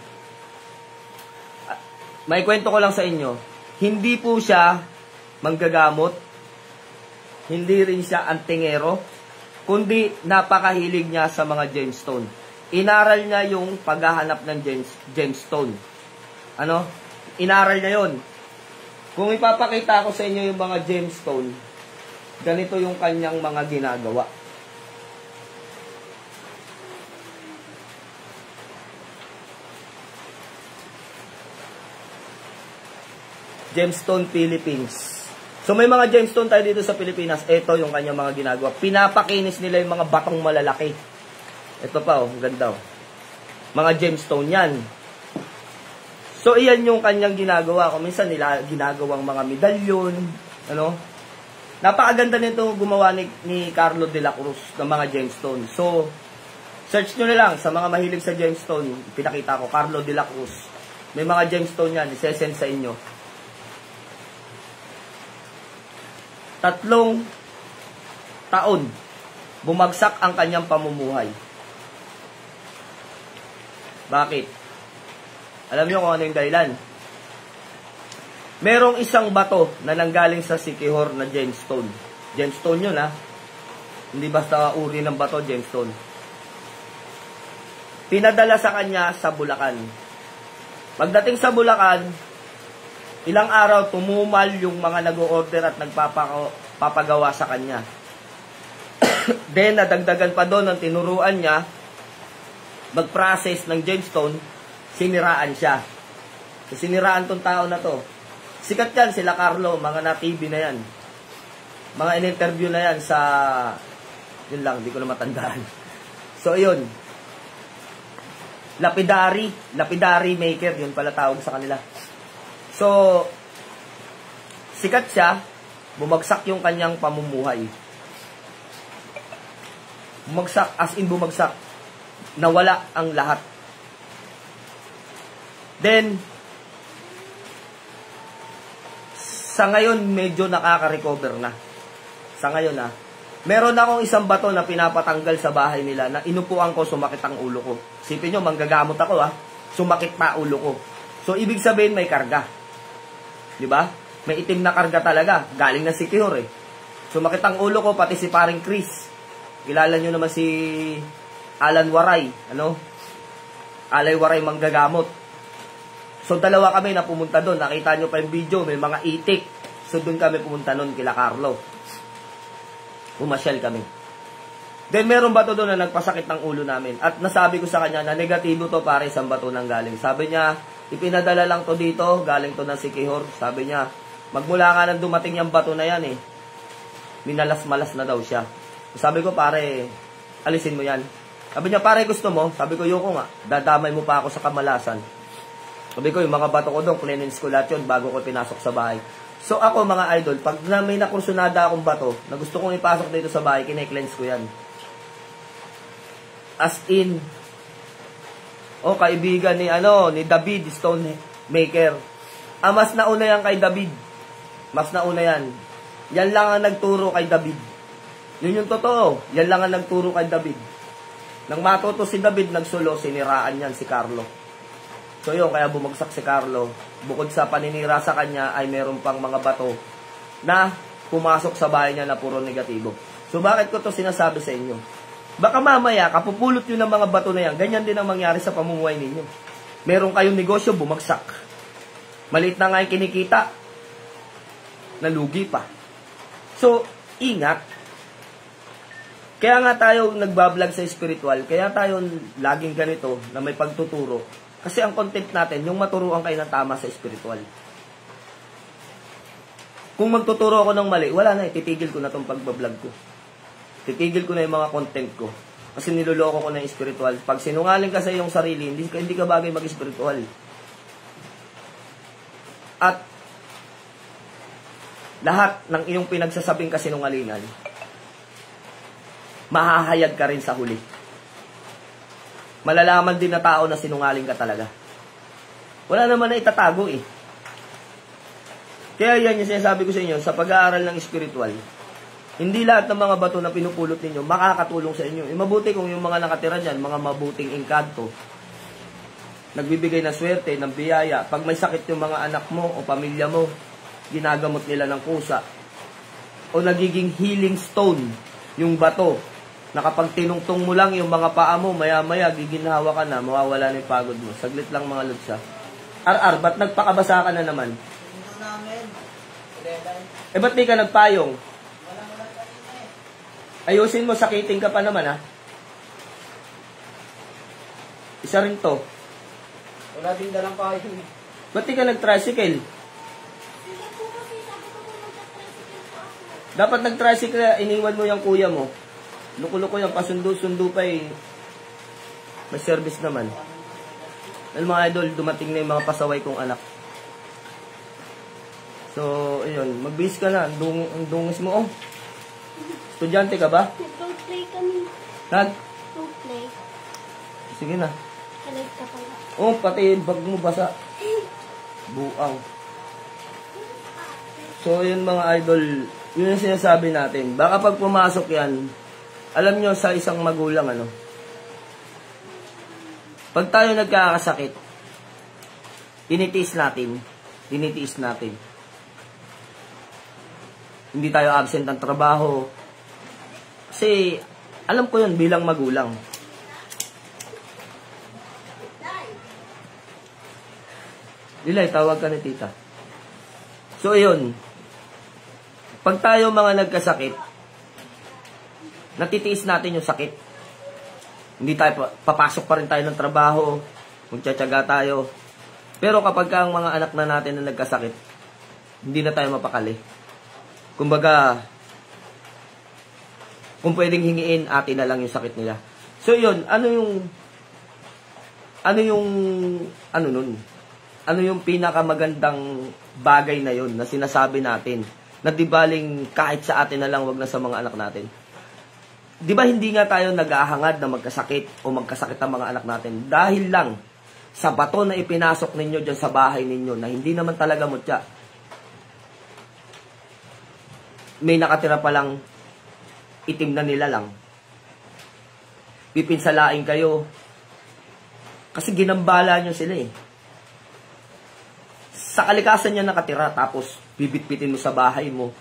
May kwento ko lang sa inyo. Hindi po siya manggagamot. Hindi rin siya antingero. Kundi napakahilig niya sa mga gemstone. Inaral niya yung paghahanap ng gemstone. Ano? Inaral niya yun. Kung ipapakita ko sa inyo yung mga gemstone, ganito yung kanyang mga ginagawa. Gemstone Philippines. So may mga gemstone tayo dito sa Pilipinas. Ito yung kanyang mga ginagawa. Pinapakinis nila yung mga batong malalaki. Ito pa, oh, ganda, oh. Mga gemstone yan. So iyan yung kanyang ginagawa. Kung minsan nila ginagawang mga medalyon, ano. Napakaganda nito gumawa ni Carlo de la Cruz ng mga gemstone. So search nyo na lang sa mga mahilig sa gemstone. Pinakita ko, Carlo de la Cruz. May mga gemstone yan, isesend sa inyo. 3 taon, bumagsak ang kanyang pamumuhay. Bakit? Alam nyo kung ano yung dahilan? Merong isang bato na nanggaling sa Siquijor na gemstone. Gemstone yun, ha? Hindi basta uri ng bato, gemstone. Pinadala sa kanya sa Bulacan. Pagdating sa Bulacan, ilang araw tumumal yung mga nag-o-order at nagpapagawa sa kanya. Then, nadagdagan pa doon ang tinuruan niya, mag-process ng gemstone, siniraan siya. So, siniraan tong tao na to. Sikat yan, sila Carlo, mga na-TV na yan. Mga in-interview na yan sa, yun lang, hindi ko na matandaan. So, yun. Lapidary maker, yun pala tawag sa kanila. So, sikat siya, bumagsak yung kanyang pamumuhay. Bumagsak, as in bumagsak. Nawala ang lahat. Then, sa ngayon, medyo nakaka-recover na. Sa ngayon, ha. Meron akong isang bato na pinapatanggal sa bahay nila na inupuan ko, sumakit ang ulo ko. Sipin nyo, manggagamot ako, ha. Sumakit pa ulo ko. So, ibig sabihin, may karga. Di ba? May itim na karga talaga. Galing na Siquijor, eh. Sumakit ang ulo ko, pati si paring Chris. Kilala nyo naman si Alan Waray. Ano? Alay Waray manggagamot. So, dalawa kami na pumunta doon. Nakita nyo pa yung video, may mga itik. So, doon kami pumunta noon kila Carlo. Pumasyal kami. Then, meron bato doon na nagpasakit ng ulo namin. At nasabi ko sa kanya na negatibo to, pare, isang bato nang galing. Sabi niya, ipinadala lang to dito, galing to ng Siquijor. Sabi niya, magmula nga nang dumating yung bato na yan, eh. Minalas-malas na daw siya. Sabi ko, pare, alisin mo yan. Sabi niya, pare, gusto mo? Sabi ko, yoko nga. Dadamay mo pa ako sa kamalasan. Sabi ko, yung mga bato ko doon, cleanse ko lahat yun bago ko pinasok sa bahay. So ako, mga idol, pag may nakursunada akong bato na gusto kong ipasok dito sa bahay, kine-cleanse ko yan. As in, kaibigan ni David Stonemaker. Mas nauna yan kay David. Mas nauna yan. Yan lang ang nagturo kay David. Yun yung totoo. Yan lang ang nagturo kay David. Nang matuto si David, nagsulo, siniraan yan si Carlo. So yun, kaya bumagsak si Carlo. Bukod sa paninira sa kanya, ay meron pang mga bato na pumasok sa bahay niya na puro negatibo. So bakit ko to sinasabi sa inyo? Baka mamaya, kapupulot nyo ng mga bato na yan, ganyan din ang mangyari sa pamumuhay ninyo. Meron kayong negosyo, bumagsak. Maliit na nga yung kinikita, nalugi pa. So, ingat. Kaya nga tayo nagbablog sa spiritual, kaya tayo laging ganito na may pagtuturo. Kasi ang content natin, yung maturuan kayo ng tama sa spiritual. Kung magtuturo ako ng mali, wala na, titigil ko na itong pagbablog ko. Titigil ko na yung mga content ko. Kasi niloloko ko na yung spiritual. Pag sinungaling ka sa iyong sarili, hindi ka bagay mag-spiritual. At lahat ng iyong pinagsasabing kasinungalingan, mahahayag ka rin sa huli. Malalaman din na tao na sinungaling ka talaga. Wala naman na itatago, eh. Kaya yan yung sinasabi ko sa inyo, sa pag-aaral ng spiritual, hindi lahat ng mga bato na pinupulot ninyo makakatulong sa inyo. Mabuti kung yung mga nakatira dyan, mga mabuting engkanto, nagbibigay ng swerte, ng biyaya. Pag may sakit yung mga anak mo o pamilya mo, ginagamot nila ng kusa. O nagiging healing stone, yung bato, na kapag tinungtong mo lang yung mga paa mo, maya-maya, giginhawa ka na, mawawala na yung pagod mo. Saglit lang mga lutsa. Ba't nagpakabasa ka na naman? Ba't di ka nagpayong? Ayusin mo, sakitin ka pa naman, ha? Isa rin to. Wala din dalang payong. Ba't di ka nag-tricycle? Dapat nag-tricycle, iniwan mo yung kuya mo. Luko-luko yung pasundo-sundo pa eh. May service naman. Well, mga idol, dumating na yung mga pasaway kong anak. So, ayun, magbihis ka na. Ang dungis mo, oh. Estudyante ka ba? Nag-play kami. Nag-play? Sige na. Kalag ka pala. Oh, pati bag mo basa. Buang. So, yun mga idol, yun yung sinasabi natin. Baka pag pumasok yan, alam nyo sa isang magulang, ano, pag tayo nagkakasakit, tinitiis natin. Hindi tayo absent ng trabaho. Kasi, alam ko yun bilang magulang. Lilay, tawag ka ni tita. So, ayun. Pag tayo mga nagkasakit, natitiis natin yung sakit. Hindi tayo, papasok pa rin tayo ng trabaho, magtsatsaga tayo. Pero kapag ang mga anak na natin na nagkasakit, hindi na tayo mapakali. Kumbaga, kung pwedeng hingiin, atin na lang yung sakit nila. So, yun, ano yung pinakamagandang bagay na yun na sinasabi natin? Na di baling kahit sa atin na lang, wag na sa mga anak natin. Di ba hindi nga tayo nag-aahangad na magkasakit o magkasakit ang mga anak natin? Dahil lang sa bato na ipinasok ninyo dyan sa bahay ninyo na hindi naman talaga mutya. May nakatira palang itim na nila lang. Pipinsalain kayo. Kasi ginambala nyo sila eh. Sa kalikasan niya nakatira, tapos bibitbitin mo sa bahay mo.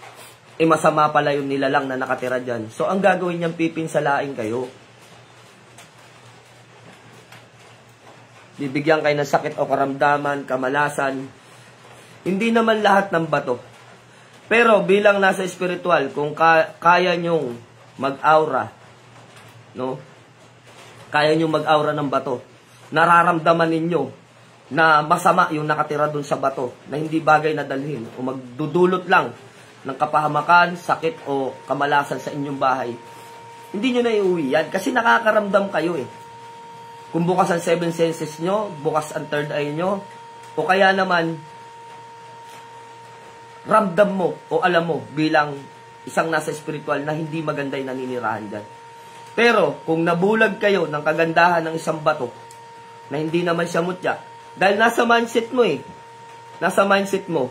Eh masama pala yung nilalang na nakatira dyan. So ang gagawin niyang pipinsalain kayo. Bibigyan kayo ng sakit o karamdaman, kamalasan. Hindi naman lahat ng bato. Pero bilang nasa espiritual, kung kaya nyong mag-aura, no? Kaya nyong mag-aura ng bato, nararamdaman ninyo na masama yung nakatira dun sa bato, na hindi bagay na dalhin, o magdudulot lang ng kapahamakan, sakit, o kamalasan sa inyong bahay, hindi nyo na iuwi yan, kasi nakakaramdam kayo eh. Kung bukas ang 7 senses nyo, bukas ang 3rd eye nyo, o kaya naman, ramdam mo, o alam mo, bilang isang nasa spiritual na hindi maganda yung naninirahan dyan. Pero, kung nabulag kayo ng kagandahan ng isang bato, na hindi naman siya mutya, dahil nasa mindset mo eh. Nasa mindset mo.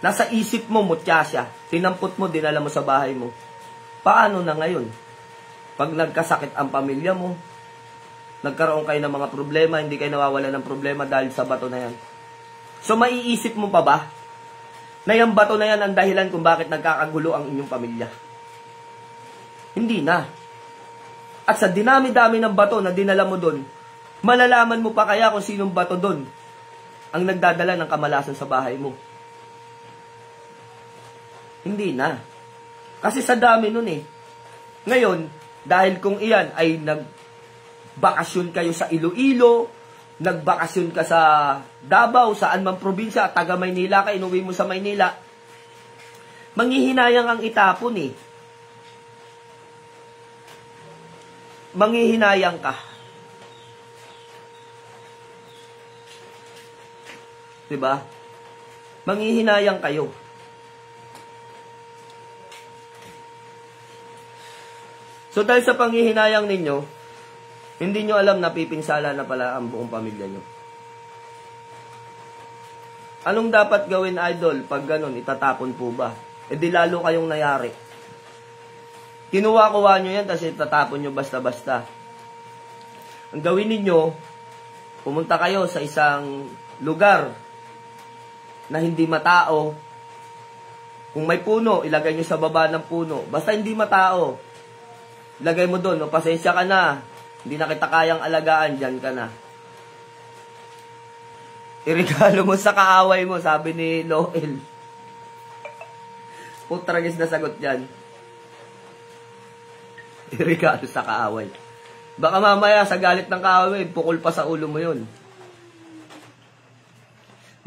Nasa isip mo, mutya siya. Tinampot mo, dinala mo sa bahay mo. Paano na ngayon? Pag nagkasakit ang pamilya mo, nagkaroon kayo ng mga problema, hindi kayo nawawala ng problema dahil sa bato na yan. So, maiisip mo pa ba na yung bato na yan ang dahilan kung bakit nagkakagulo ang inyong pamilya? Hindi na. At sa dinami-dami ng bato na dinala mo doon, malalaman mo pa kaya kung sinong bato doon ang nagdadala ng kamalasan sa bahay mo? Hindi na. Kasi sa dami nun eh. Ngayon, dahil kung iyan ay nagbakasyon kayo sa Iloilo, nagbakasyon ka sa Davao, saan man probinsya, taga Maynila ka, inuwi mo sa Maynila, manghihinayang ang itapon eh. Manghihinayang ka. Diba? Manghihinayang kayo. So dahil sa panghihinayang ninyo, hindi nyo alam na pipinsala na pala ang buong pamilya nyo. Anong dapat gawin, idol? Pag ganun, itatapon po ba? E di lalo kayong nayari. Kinuha-kuha nyo yan, tapos itatapon nyo basta-basta. Ang gawin ninyo, pumunta kayo sa isang lugar na hindi matao. Kung may puno, ilagay nyo sa baba ng puno. Basta hindi matao. Ilagay mo doon, no? Pasensya ka na. Hindi na kita kayang alagaan, dyan ka na. Iregalo mo sa kaaway mo, sabi ni Noel. Putragis na sagot dyan. Iregalo sa kaaway. Baka mamaya, sa galit ng kaaway, pukol pa sa ulo mo yun.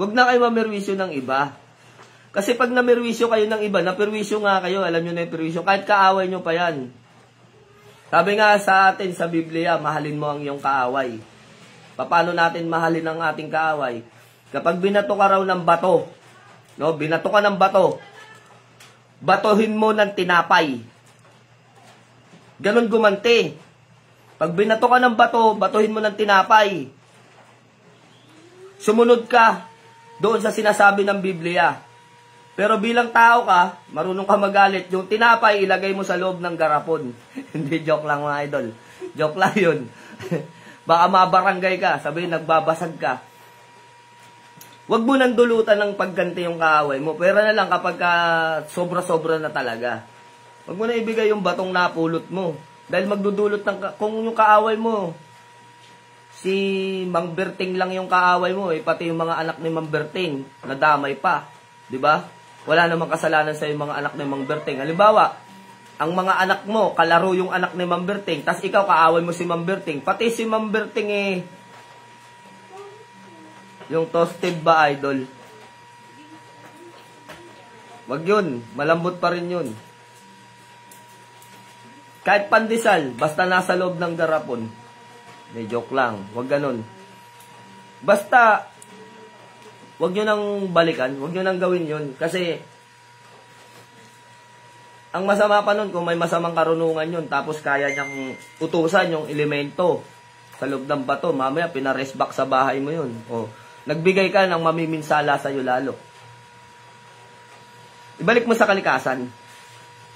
Huwag na kayo mamerwisyo ng iba. Kasi pag namirwisyo kayo ng iba, napirwisyo nga kayo, alam nyo na yung pirwisyo, kahit kaaway nyo pa yan. Sabi nga sa atin sa Biblia, mahalin mo ang iyong kaaway. Paano natin mahalin ang ating kaaway? Kapag binato ka raw ng bato, no, binato ka ng bato, batohin mo ng tinapay. Ganon gumanti. Pag binato ka ng bato, batuhin mo ng tinapay. Sumunod ka doon sa sinasabi ng Biblia. Pero bilang tao ka, marunong ka magalit, yung tinapay ilagay mo sa loob ng garapon. Hindi, joke lang mga idol. Joke lang yun. Baka mabarangay ka, sabihin nagbabasag ka. Huwag mo nang dulutan ng pagganti yung kaaway mo. Pero na lang kapag sobra-sobra na talaga. Huwag mo na ibigay yung batong napulot mo. Dahil magdudulot ng, kung yung kaaway mo, si Mang Berting lang yung kaaway mo, pati yung mga anak ni Mang Berting, nadamay pa. Diba? Wala namang kasalanan sa yung mga anak ni Mang Berting. Halimbawa, ang mga anak mo, kalaro yung anak ni Mang Berting, tas ikaw kaaway mo si Mang Berting, pati si Mang Berting yung toasted ba, idol? Wag yun, malambot pa rin yun. Kahit pandesal, basta nasa loob ng garapon. May joke lang, wag ganun. Basta, wag nyo nang balikan, wag nyo nang gawin yun. Kasi, ang masama pa nun, kung may masamang karunungan yun, tapos kaya niyang utusan yung elemento sa loob ng bato, mamaya pinaresback sa bahay mo yun. O, nagbigay ka ng mamiminsala sa'yo lalo. Ibalik mo sa kalikasan,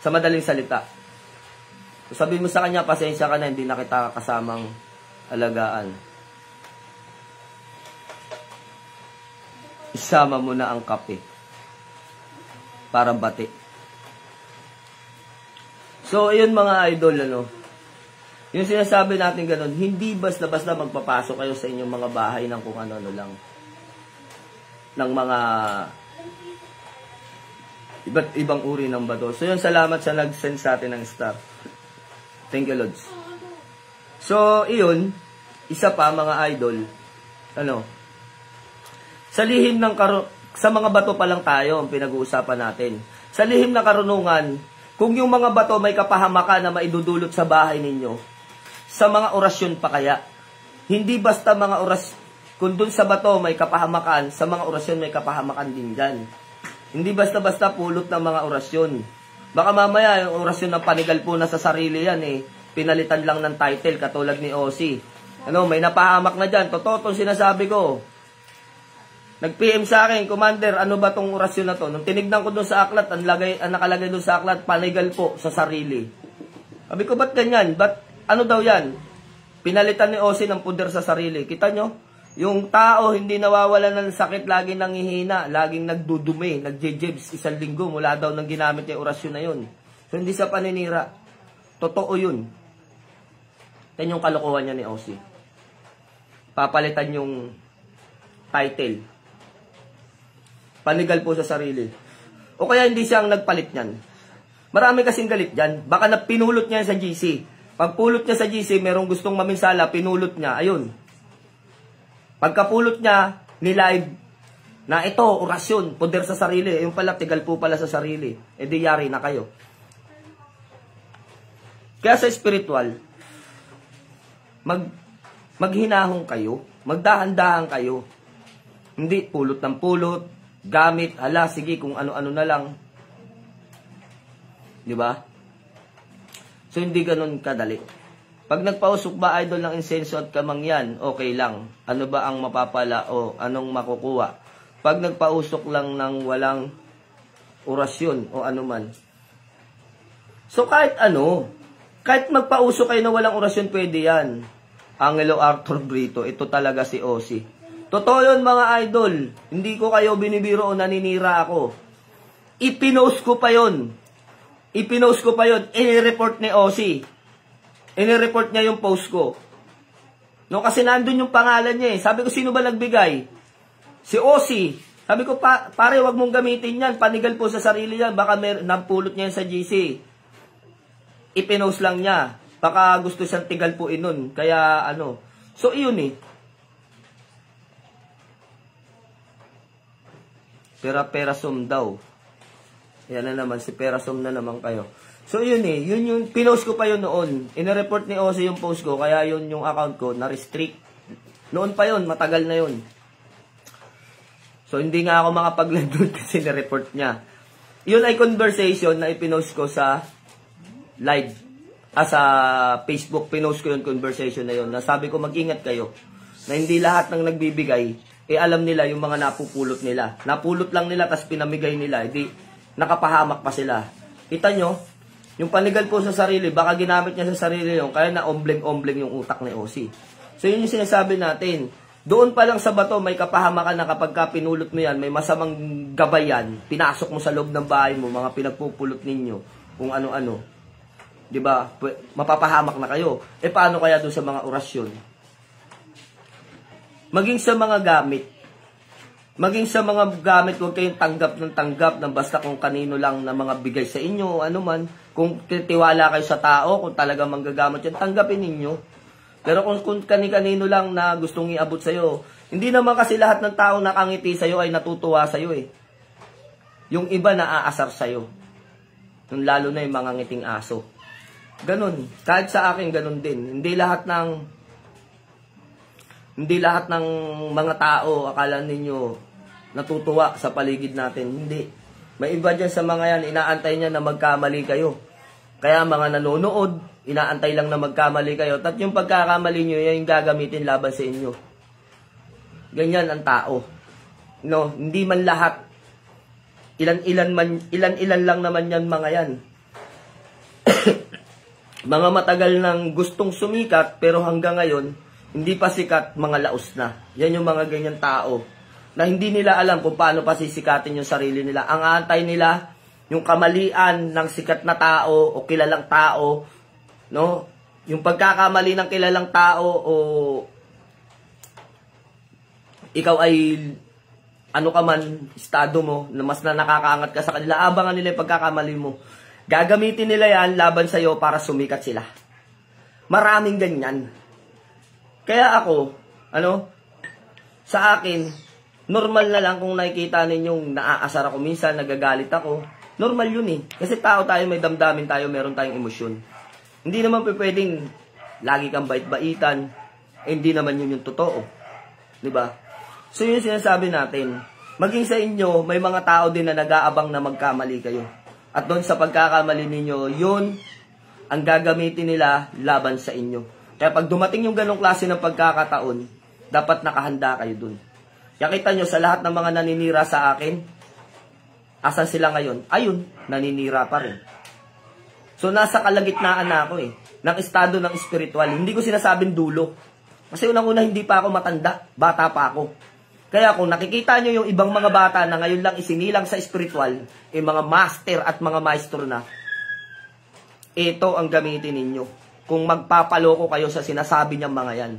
sa madaling salita. Sabihin mo sa kanya, pasensya ka na, hindi na kita kasamang alagaan. Isama mo na ang kape. Para bati. So, ayun mga idol, yung sinasabi natin ganun, hindi basta-basta magpapasok kayo sa inyong mga bahay ng kung ano-ano lang. Ng mga iba't ibang uri ng bato. So, yun, salamat sa nag-send sa atin ng star. Thank you, Lods. So, iyon, isa pa, mga idol, sa lihim ng sa mga bato pa lang tayo ang pinag-uusapan natin. Sa lihim ng karunungan, kung yung mga bato may kapahamakan na maidudulot sa bahay ninyo, sa mga orasyon pa kaya, hindi basta mga kung dun sa bato may kapahamakan, sa mga orasyon may kapahamakan din dyan. Hindi basta-basta pulot ng mga orasyon. Baka mamaya yung orasyon ng panigal po na sa sarili yan pinalitan lang ng title katulad ni Ozzy. May napahamak na dyan. Totoo itong sinasabi ko. Nag-PM sa akin, Commander, ano ba tong orasyon na to? Nung tinignan ko doon sa aklat, ang nakalagay doon sa aklat, panigal po sa sarili. Sabi ko, ba't ganyan? Ano daw yan? Pinalitan ni Ozzy ng puder sa sarili. Kita nyo? Yung tao hindi nawawala ng sakit, laging nanghihina, laging nagdudumi, nagjejebs 1 linggo mula daw nang ginamit yung orasyon na yun. So, hindi sa paninira. Totoo yun. Yan yung kalokohan niya ni Ozzy. Papalitan yung title. Panigal po sa sarili. O kaya hindi siya ang nagpalit niyan. Marami kasing galit dyan. Baka na pinulot niya sa GC. Pag pulot niya sa GC, merong gustong maminsala, pinulot niya. Ayun. Pagkapulot niya, ni-live, na ito, orasyon, poder sa sarili. Yung pala, tigal po pala sa sarili. E di yari na kayo. Kaya sa spiritual, maghinahong kayo, magdahan-dahan kayo. Hindi pulot ng pulot, gamit, sige kung ano-ano na lang. Di ba? So, hindi ganun kadali. Pag nagpausok ba, idol, ng insenso at kamangyan, okay lang. Ano ba ang mapapala o anong makukuha? Pag nagpausok lang ng walang orasyon o anuman. So, kahit magpausok kayo na walang orasyon, pwede yan. Angelo Arthur Brito, ito talaga si Ozzy. Totoo yun, mga idol. Hindi ko kayo binibiro o naninira ako. Ipinost ko pa yun. I-report ni Ozzy. I-report niya yung post ko. Kasi nandun yung pangalan niya. Sabi ko, sino ba nagbigay? Si Ozzy. Sabi ko, pare, wag mong gamitin yan. Panigal po sa sarili yan. Baka napulot niya yan sa GC. Ipinost lang niya. Baka gusto siyang tigal po nun. Kaya, So, iyon Pera-pera sum daw. Yan na naman, si Perasom na naman kayo. So yun yun yung, pinost ko pa yun noon. Ina-report ni Ozzy yung post ko, kaya yun yung account ko, na-restrict. Noon pa yun, matagal na yun. So hindi nga ako makapag-live doon kasi na-report niya. Yun ay conversation na ipinost ko sa live. Sa Facebook, pinost ko yung conversation na yun. Nasabi ko, mag-ingat kayo. Na hindi lahat ng nagbibigay, alam nila yung mga napupulot nila. Napulot lang nila, tas pinamigay nila. Hindi, nakapahamak pa sila. Kita nyo, yung panigal po sa sarili, baka ginamit niya sa sarili yung, kaya na ombleng-ombleng yung utak ni Ozzy. So yun yung sinasabi natin. Doon pa lang sa bato, may kapahamakan na kapag ka pinulot mo yan, may masamang gabay yan, pinasok mo sa loob ng bahay mo, mga pinagpupulot ninyo, kung ano-ano. Diba? Mapapahamak na kayo. Paano kaya doon sa mga orasyon? Maging sa mga gamit. Maging sa mga gamit, huwag kayong tanggap ng basta kung kanino lang na mga bigay sa inyo, ano man. Kung tiwala kayo sa tao, kung talaga manggagamit yan, tanggapin ninyo. Pero kung kani-kanino lang na gustong iabot sa'yo, hindi naman kasi lahat ng tao nakangiti sa'yo ay natutuwa sa'yo eh. Yung iba naaasar sa'yo. Yung lalo na yung mga ngiting aso. Ganon. Kahit sa akin, ganon din. Hindi lahat ng mga tao, akala ninyo, natutuwa sa paligid natin. Hindi. May iba dyan sa mga yan, inaantay niya na magkamali kayo. Kaya mga nanonood, inaantay lang na magkamali kayo. At yung pagkakamali nyo, yan yung gagamitin laban sa inyo. Ganyan ang tao. No, hindi man lahat. Ilan lang naman yan mga yan. Mga matagal nang gustong sumikat, pero hanggang ngayon, hindi pa sikat, mga laos na. Yan yung mga ganyan tao. Na hindi nila alam kung paano pa sisikatin yung sarili nila. Ang aantay nila, yung kamalian ng sikat na tao o kilalang tao, no? Yung pagkakamali ng kilalang tao o ikaw ay ano ka man, estado mo, na mas na nakakaangat ka sa kanila, abangan nila yung pagkakamali mo. Gagamitin nila yan laban sa'yo para sumikat sila. Maraming ganyan. Kaya ako, sa akin, normal na lang kung nakikita ninyong naaasar ako minsan, nagagalit ako. Normal yun eh. Kasi tao tayo, may damdamin tayo, meron tayong emosyon. Hindi naman pwedeng lagi kang bait-baitan. Hindi naman yun yung totoo. Diba? So yun yung sinasabi natin. Maging sa inyo, may mga tao din na nag-aabang na magkamali kayo. At doon sa pagkakamali ninyo, yun ang gagamitin nila laban sa inyo. Kaya pag dumating yung ganong klase ng pagkakataon, dapat nakahanda kayo dun. Kaya kita nyo, sa lahat ng mga naninira sa akin, asan sila ngayon? Ayun, naninira pa rin. So, nasa kalagitnaan na ako eh. Ng estado ng spiritual. Hindi ko sinasabing dulo. Kasi unang-una, hindi pa ako matanda. Bata pa ako. Kaya kung nakikita nyo yung ibang mga bata na ngayon lang isinilang sa spiritual, mga master at mga maestro na, ito ang gamitin ninyo. Kung magpapaloko kayo sa sinasabi niyang mga yan.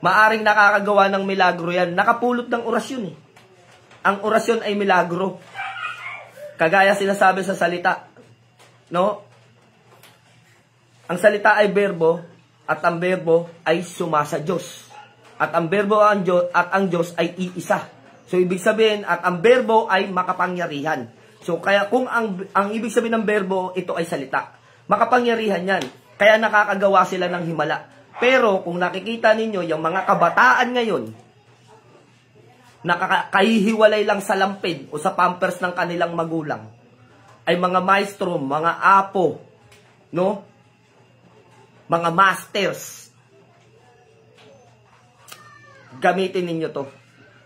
Maaring nakakagawa ng milagro yan. Nakapulot ng orasyon eh. Ang orasyon ay milagro. Kagaya sinasabi sa salita. Ang salita ay berbo at ang berbo ay sumasa Diyos. At ang berbo at ang Diyos ay iisa. So ibig sabihin at ang berbo ay makapangyarihan. So kaya kung ang ibig sabihin ng berbo, ito ay salita. Makapangyarihan yan. Kaya nakakagawa sila ng himala. Pero kung nakikita ninyo, yung mga kabataan ngayon, nakakahihiwalay lang sa lampid o sa pampers ng kanilang magulang, ay mga maestro, mga apo, mga masters. Gamitin ninyo to.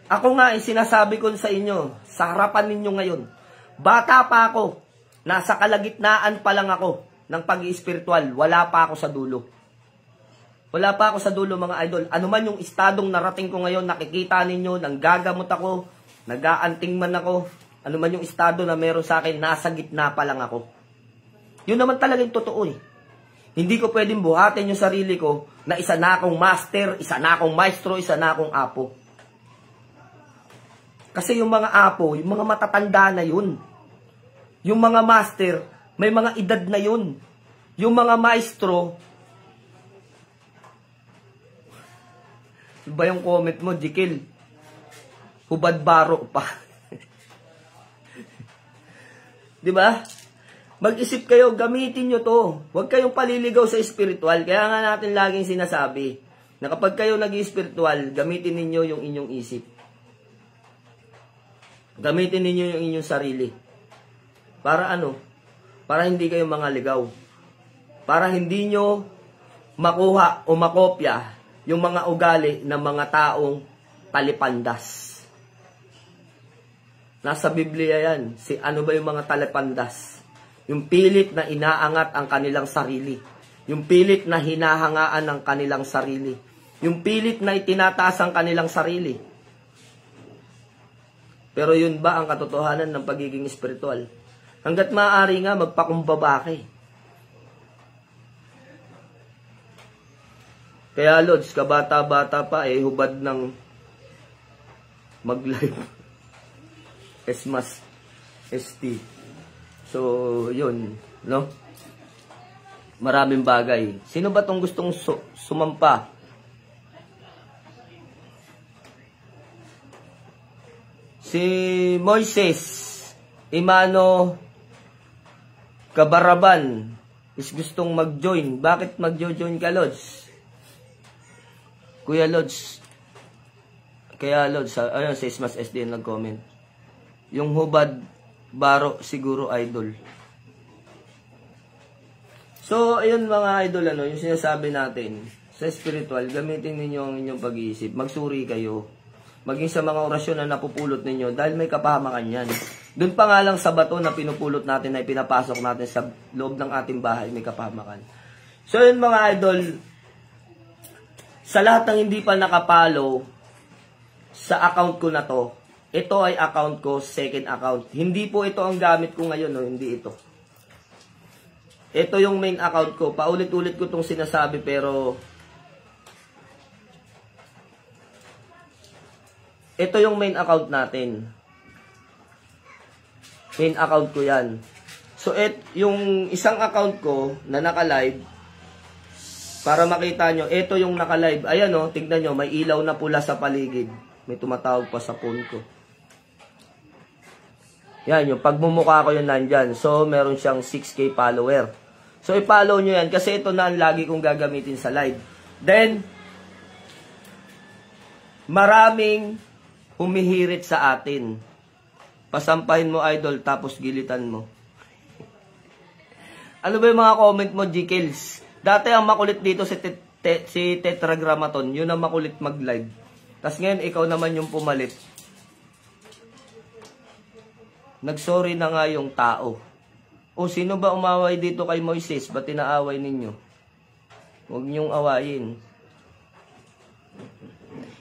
Ako nga, sinasabi ko sa inyo, sa harapan ninyo ngayon, bata pa ako, nasa kalagitnaan pa lang ako, ng pag-i-spiritual, wala pa ako sa dulo. Wala pa ako sa dulo mga idol. Ano man yung estadong narating ko ngayon, nakikita ninyo, nanggagamot ako, nag-aanting man ako, ano man yung estado na meron sa akin, nasa gitna pa lang ako. Yun naman talagang totoo eh. Hindi ko pwedeng buhatin yung sarili ko na isa na akong master, isa na akong maestro, isa na akong apo. Kasi yung mga apo, yung mga matatanda na yun. Yung mga master, may mga edad na yun. Yung mga maestro, ba yung comment mo, Jikil? Hubad baro pa. Di ba? Mag-isip kayo, gamitin nyo to. Huwag kayong paliligaw sa spiritual. Kaya nga natin laging sinasabi na kapag kayo nag-spiritual, gamitin ninyo yung inyong isip. Gamitin ninyo yung inyong sarili. Para ano? Para hindi kayo mga ligaw. Para hindi nyo makuha o makopya yung mga ugali ng mga taong talipandas. Nasa Biblia yan. Ano ba yung mga talipandas? Yung pilit na inaangat ang kanilang sarili. Yung pilit na hinahangaan ang kanilang sarili. Yung pilit na itinataas ang kanilang sarili. Pero yun ba ang katotohanan ng pagiging spiritual? Hanggat maaari nga, magpakumbaba ka. Kaya Lods, kabata-bata pa hubad ng mag-live. Esmas ST. So, yun, no? Maraming bagay. Sino ba tong gustong sumampa? Si Moises Imano Kabaraban is gustong mag-join. Bakit mag-join ka, Lods? Kuya Lods. Kaya Lods, ayun, sa Esmas SD nag-comment. Yung hubad baro siguro idol. So, ayun mga idol, yung sinasabi natin sa spiritual, gamitin ninyo ang inyong pag-iisip. Magsuri kayo. Maging sa mga orasyon na napupulot ninyo dahil may kapahamakan yan. Doon pa nga lang sa bato na pinupulot natin na pinapasok natin sa loob ng ating bahay, may kapahamakan. So, yun mga idol, sa lahat ng hindi pa nakapollow sa account ko na to, ito ay account ko, second account. Hindi po ito ang gamit ko ngayon, no? Hindi ito. Ito yung main account ko. Paulit-ulit ko itong sinasabi, pero ito yung main account natin. Main account ko yan. So, yung isang account ko na naka-live, para makita nyo, ito yung naka-live. Ayan o, tignan nyo, may ilaw na pula sa paligid. May tumatawag pa sa phone ko. Yan, yung pagmumukha ko yun nandyan. So, meron siyang 6K follower. So, i-follow nyo yan kasi ito na ang lagi kong gagamitin sa live. Then, maraming humihirit sa atin. Pasampahin mo, idol, tapos gilitan mo. Ano ba yung mga comment mo, Jikels? Dati ang makulit dito si Tetragrammaton. Yun ang makulit mag-live. Tapos ngayon, ikaw naman yung pumalit. Nagsorry na nga yung tao. O sino ba umaway dito kay Moises? Ba't tinaaway ninyo? Huwag niyong awayin.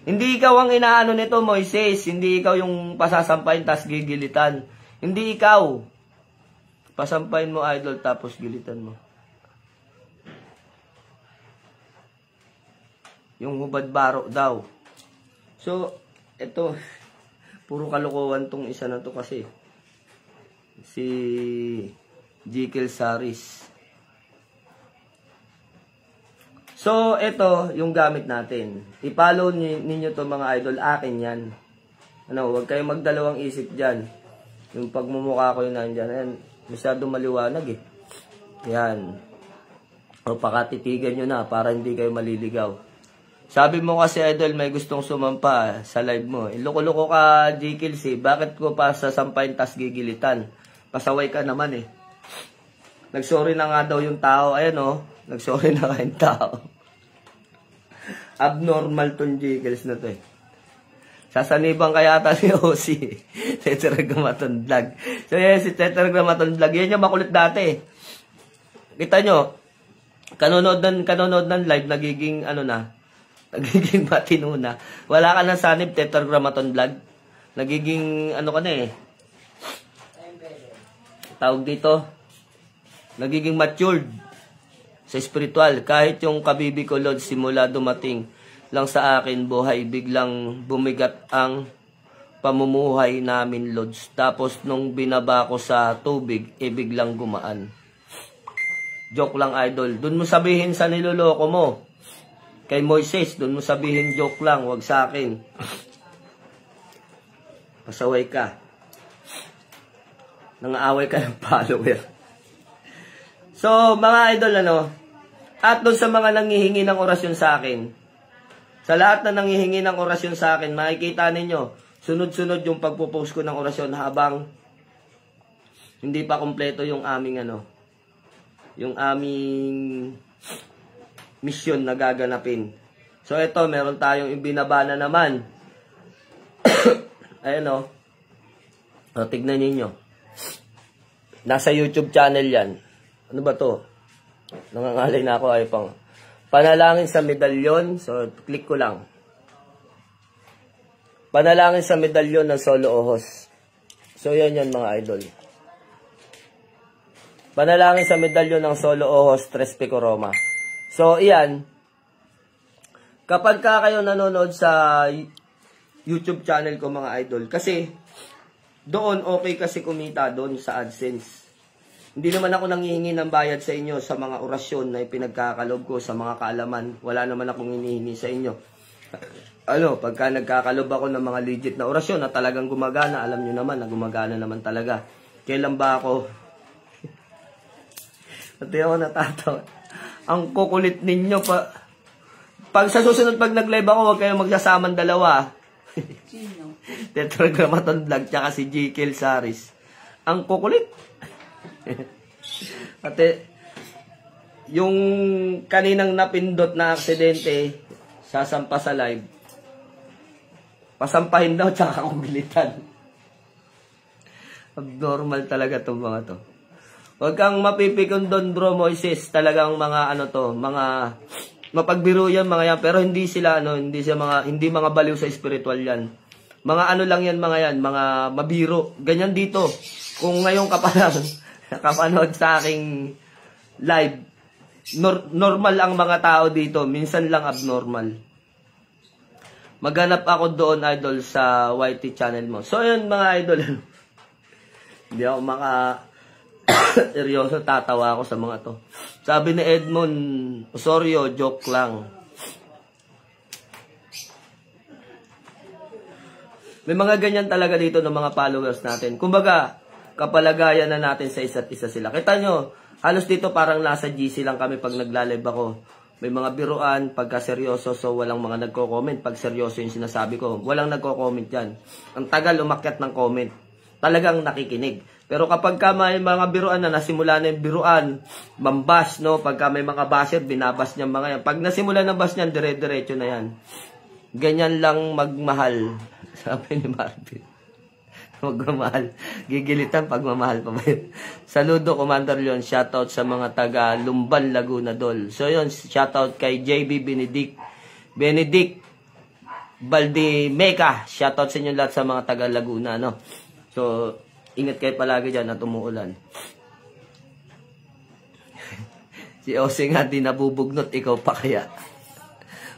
Hindi ikaw ang inaano nito, Moises. Hindi ikaw yung pasasampahin tapos gigilitan. Hindi ikaw. Pasampahin mo, idol, tapos gilitan mo. Yung hubad baro daw. So, ito, puro kalokohan tong isa na to kasi. Si Jekyll Saris. So, ito yung gamit natin. I-follow ninyo to mga idol. Akin yan. Ano, huwag kayong magdalawang isip dyan. Yung pagmumukha ko yun nandyan. Ayan, masyadong maliwanag eh. Yan. O, pakatitigan nyo na para hindi kayo maliligaw. Sabi mo kasi idol, may gustong sumampa sa live mo. Loko-loko ka, Jekyll, bakit ko pa sasampahin tas gigilitan? Pasaway ka naman eh. Nagsorry na nga daw yung tao. Ayan o. Nagsorry na nga yung tao. Abnormal tong Jekels na to eh. Sasanibang kaya ata si Osi. Tetragrammaton vlog. So yan, si Tetragrammaton vlog. Yan yung makulit dati. Kita nyo, kanonood ng live, nagiging ano na, nagiging matino na. Wala ka na sanib, Tetragrammaton vlog. Nagiging ano ka na eh. Tawag dito, nagiging matured sa spiritual. Kahit yung kabibi ko, Lord, simula dumating lang sa akin buhay, biglang bumigat ang pamumuhay namin, Lods. Tapos nung binaba ko sa tubig, biglang gumaan. Joke lang, idol. Doon mo sabihin sa niloloko mo. Kay Moises, doon mo sabihin joke lang, wag sa akin. Pasaway ka. Nangaaway ka ng follower. So, mga idol, at doon sa mga nanghihingi ng orasyon sa akin, sa lahat na nanghihingi ng orasyon sa akin, makikita ninyo, sunod-sunod yung pagpo-post ko ng orasyon habang hindi pa kompleto yung aming yung aming mission na gaganapin. So, ito, meron tayong ibinaba na naman. Ayan, o, tignan ninyo. Nasa YouTube channel yan. Ano ba to? Nangangalay na ako ay pang panalangin sa medalyon. So, click ko lang. Panalangin sa medalyon ng Solo Ojos. So, yan mga idol. Panalangin sa medalyon ng Solo Ojos, Tres Pico Roma. So, iyan. Kapag kayo nanonood sa YouTube channel ko, mga idol, kasi doon okay kasi kumita doon sa AdSense. Hindi naman ako nanghihingi ng bayad sa inyo sa mga orasyon na ipinagkakalob ko, sa mga kaalaman. Wala naman akong hinihingi sa inyo. Pagka nagkakalob ako ng mga legit na orasyon na talagang gumagana, alam nyo naman na gumagana naman talaga. Kailan ba ako? Pati ako natatawa. Ang kukulit ninyo pa. Pag sa susunod pag nag-live ako, huwag kayong magsasamang dalawa. Sino? Tetragrammaton Vlog tsaka si Jekyll Saris. Ang kukulit. Ate, yung kaninang napindot na aksidente, sasampa sa live. Pasampahin daw tsaka kubilitan. Abnormal talaga itong mga to. Huwag kang mapipikon doon, bro Moises. Talagang mga mga mapagbiro yan mga yan, pero hindi sila hindi mga baliw sa spiritual yan. Mga lang yan mga yan, mga mabiro. Ganyan dito. Kung ngayon ka pa lang nakapanood sa aking live, normal ang mga tao dito, minsan lang abnormal. Maghanap ako doon, idol, sa YT channel mo. So yun mga idol. Hindi ako seryoso, tatawa ako sa mga to. Sabi ni Edmond Osorio, joke lang. May mga ganyan talaga dito ng mga followers natin. Kumbaga, kapalagayan na natin sa isa't isa sila. Kita nyo, halos dito parang nasa GC lang kami pag nagla-live ako. May mga biruan, pagka seryoso, so walang mga nagko-comment. Pag seryoso yung sinasabi ko, walang nagko-comment yan. Ang tagal umakyat ng comment. Talagang nakikinig. Pero kapag ka may mga biruan na nasimula na yung biruan, mambas, pagka may mga basher, binabas niya mga yan. Pag nasimula na bas niyan, dire-diretso na yan. Ganyan lang magmahal. Sabi ni Marvin. Magmamahal. Gigilitan pagmamahal pa ba yun? Saludo, Commander Leon. Shoutout sa mga taga Lumban, Laguna, Dol. So yun, shoutout kay JB Benedict Baldimeca. Shoutout sa inyo lahat sa mga taga Laguna, So, ingat kayo palagi dyan at umuulan. Si Ose nga, di nabubugnot, ikaw pa kaya.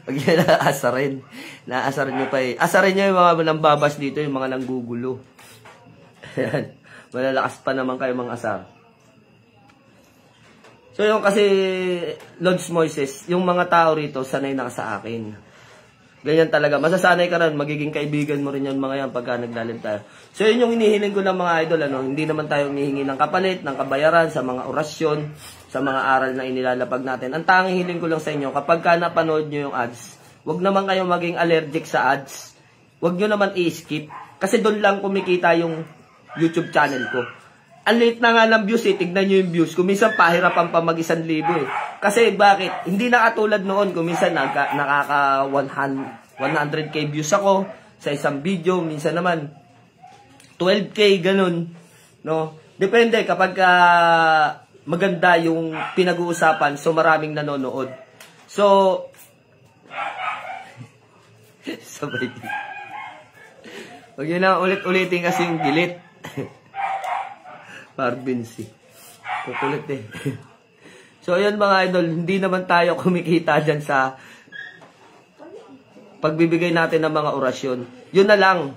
Pag yan naasarin. Naasarin nyo pa Asarin nyo yung mga nambabas dito, yung mga nanggugulo. Ayan. Malalakas pa naman kayo mga asar. So yung kasi, Lords Moises, yung mga tao rito, sanay na sa akin. Ganyan talaga. Masasanay ka rin, magiging kaibigan mo rin yan mga yan pagka naglalim tayo. So yun yung hinihiling ko ng mga idol. Hindi naman tayo hinihingi ng kapalit, ng kabayaran, sa mga orasyon, sa mga aral na inilalapag natin. Ang tanging hiling ko lang sa inyo, kapag ka napanood nyo yung ads, wag naman kayo maging allergic sa ads. Wag nyo naman i-skip. Kasi doon lang kumikita yung YouTube channel ko. Ang late na nga ng views tignan nyo yung views. Kung minsan pahirapan pa mag 1,000 Kasi bakit? Hindi na katulad noon. Kung minsan nakaka 100k views ako sa isang video. Minsan naman 12k ganun. Depende kapag maganda yung pinag-uusapan. So maraming nanonood. So sabay. Huwag yun na ulit-ulitin kasi yung gilit. Marvin C. Kukulit So, yun mga idol, hindi naman tayo kumikita dyan sa pagbibigay natin ng mga orasyon. Yun na lang.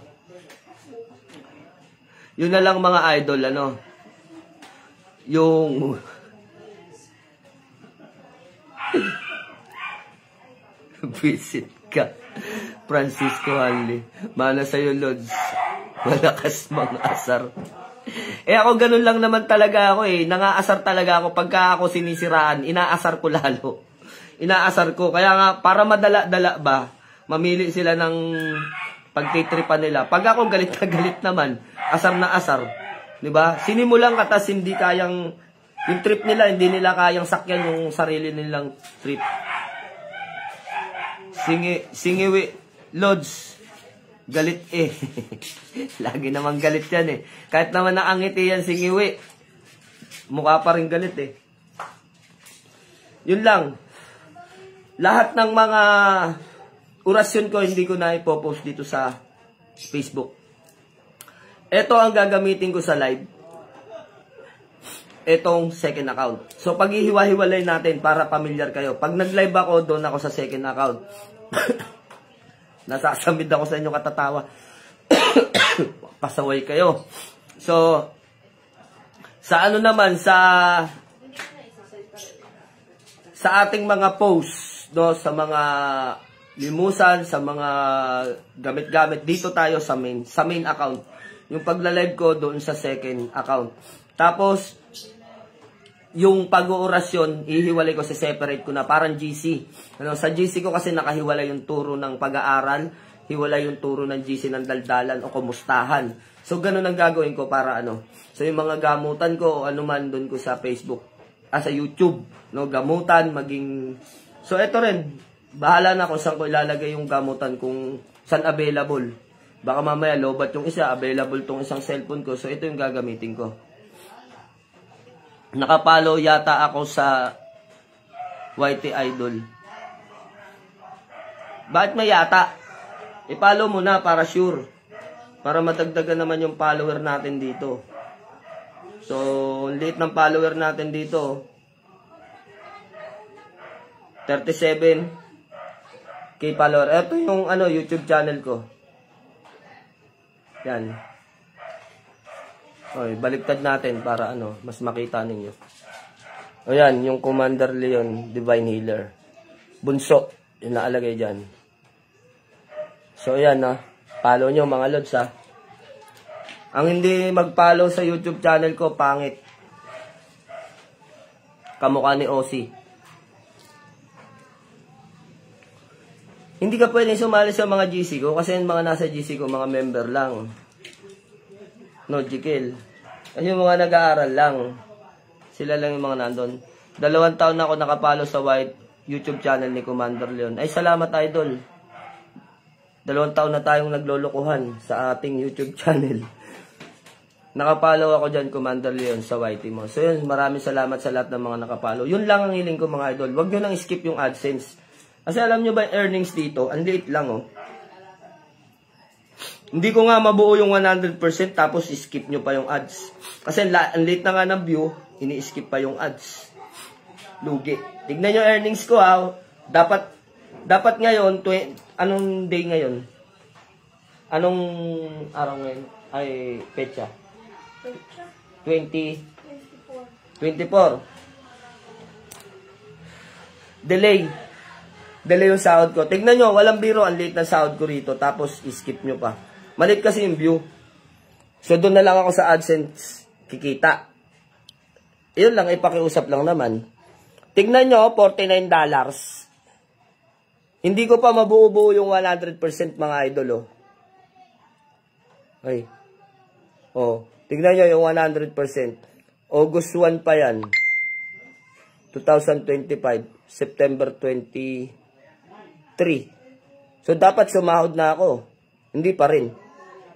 Yun na lang mga idol, yung visit ka. Francisco Hanley. Mana sa'yo, Lods. Malakas mga asar. Eh ako ganun lang naman talaga ako eh. Nangaasar talaga ako. Pagka ako sinisiraan, inaasar ko lalo. Inaasar ko. Kaya nga, para madala-dala ba, mamili sila ng pagtitripan nila. Pag ako galit na galit naman, asar na asar. Diba? Sinimulan ka, tas hindi kayang, yung trip nila, hindi nila kayang sakyan yung sarili nilang trip. Singiwi, Lods. Galit eh. Lagi naman galit yan eh. Kahit naman nakangiti yan, singiwi. Mukha pa rin galit eh. Yun lang. Lahat ng mga orasyon ko, hindi ko na ipopost dito sa Facebook. Ito ang gagamitin ko sa live. Itong second account. So, pag-ihiwa-hiwalay natin para familiar kayo. Pag nag-live ako, doon ako sa second account. Nasasamid ako sa inyo katatawa. Pasaway kayo. So, sa ano naman, sa ating mga posts, no, sa mga limusan, sa mga gamit-gamit, dito tayo sa main account. Yung pagla-live ko doon sa second account. Tapos, yung pag-uurasyon, ihiwalay ko, separate ko na, parang GC. Ano, sa GC ko kasi nakahiwalay yung turo ng pag-aaral, hiwalay yung turo ng GC ng daldalan o kumustahan. So, ganun ang gagawin ko para ano. So, yung mga gamutan ko o ano man doon ko sa Facebook, sa YouTube, no, gamutan, maging... So, eto rin, bahala na kung saan ko ilalagay yung gamutan, kung saan available. Baka mamaya, lobat yung isa, available tong isang cellphone ko. So, ito yung gagamitin ko. Nakapalo yata ako sa YT Idol. Bakit may yata? I-follow mo na para sure. Para matagdagan naman yung follower natin dito. So, late ng follower natin dito. 37k follower. Ito yung ano, YouTube channel ko. Yan. Okay, baliktad natin para ano, mas makita ninyo. O yan, yung Commander Leon, Divine Healer. Bunso, yung naalagay dyan. So yan na, follow nyo mga lods ha. Ang hindi mag-follow sa YouTube channel ko, pangit. Kamukha ni Ozzy. Hindi ka pwedeng sumali sa mga GC ko kasi yung mga nasa GC ko, mga member lang. No, Jikel. Kasi yung mga nag-aaral lang. Sila lang yung mga nandun. 2 taon na ako nakapalo sa YouTube channel ni Commander Leon. Ay, salamat idol. 2 taon na tayong naglolokohan sa ating YouTube channel. Nakapalo ako dyan, Commander Leon, sa YT mo. So yun, maraming salamat sa lahat ng mga nakapalo. Yun lang ang hiling ko mga idol. Huwag nyo nang skip yung AdSense. Kasi alam nyo ba yung earnings dito? Ang liit lang oh. Hindi ko nga mabuo yung 100% tapos skip nyo pa yung ads. Kasi ang late na nga ng view, ini-skip pa yung ads. Lugi. Tignan nyo earnings ko ha. Dapat ngayon, anong day ngayon? Anong araw ngayon? Ay, petsa. 24. Delay yung sahod ko. Tignan nyo, walang biro, ang late na sahod ko rito. Tapos, skip nyo pa. Malit kasi yung view. So, doon na lang ako sa AdSense kikita. Yun lang, ipakiusap lang naman. Tignan nyo, $49. Hindi ko pa mabuo-buo yung 100% mga idol, oh. Ay. Oh, tignan nyo yung 100%. August 1 pa yan. 2025. September 23. So, dapat sumahod na ako. Hindi pa rin.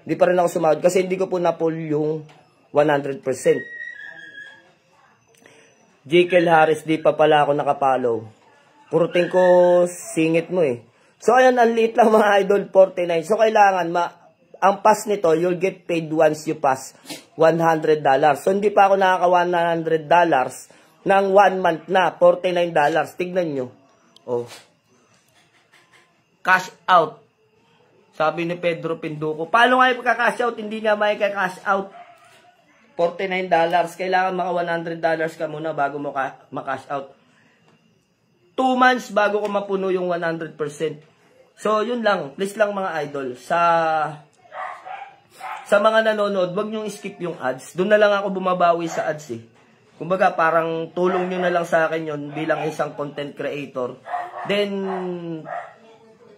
Hindi pa rin ako sumahod kasi hindi ko po na-pull yung 100%. Jekyll Harris, di pa pala ako nakapollow. Puruting ko singit mo eh. So, ayan, ang liit lang mga idol, 49. So, kailangan, ang pass nito, you'll get paid once you pass $100. So, hindi pa ako nakaka $100 ng 1 month na, $49. Tignan nyo. Oh. Cash out. Sabi ni Pedro Pinduco, paano nga ipagka-cash out? Hindi nga may cash out. $49. Kailangan maka $100 ka muna bago mo ma-cash out. 2 months bago ko mapuno yung 100%. So, yun lang. Please lang mga idol. Sa sa mga nanonood, wag nyo skip yung ads. Doon na lang ako bumabawi sa ads eh. Kumbaga, parang tulong nyo na lang sa akin yun bilang isang content creator. Then,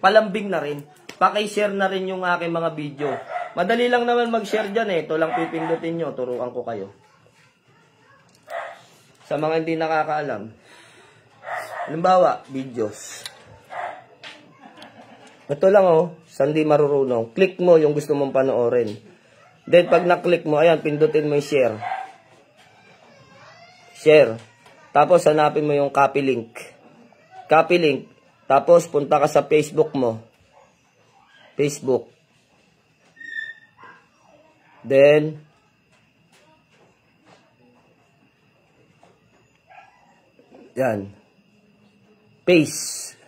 palambing na rin. Paki-share na rin yung aking mga video. Madali lang naman mag-share dyan eh. Ito lang pipindutin nyo. Turuan ko kayo. Sa mga hindi nakakaalam. Halimbawa, videos. Ito lang oh. Sa hindi marurunong. Click mo yung gusto mong panoorin. Then, pag na-click mo, ayan, pindutin mo yung share. Share. Tapos, hanapin mo yung copy link. Copy link. Tapos, punta ka sa Facebook mo. Facebook. Then, yan. Paste.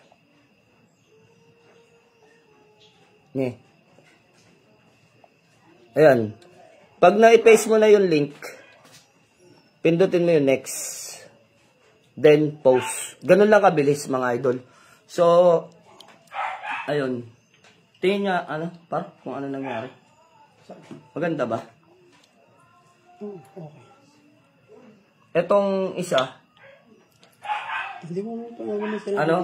Nye. Ayan. Pag na-paste mo na yung link, pindutin mo yung next. Then, post. Ganun lang kabilis, mga idol. So, ayun. Tingin niya, ano, par, kung ano nangyari. Maganda ba? Okay. Etong isa, Hindi mo ito sila ano?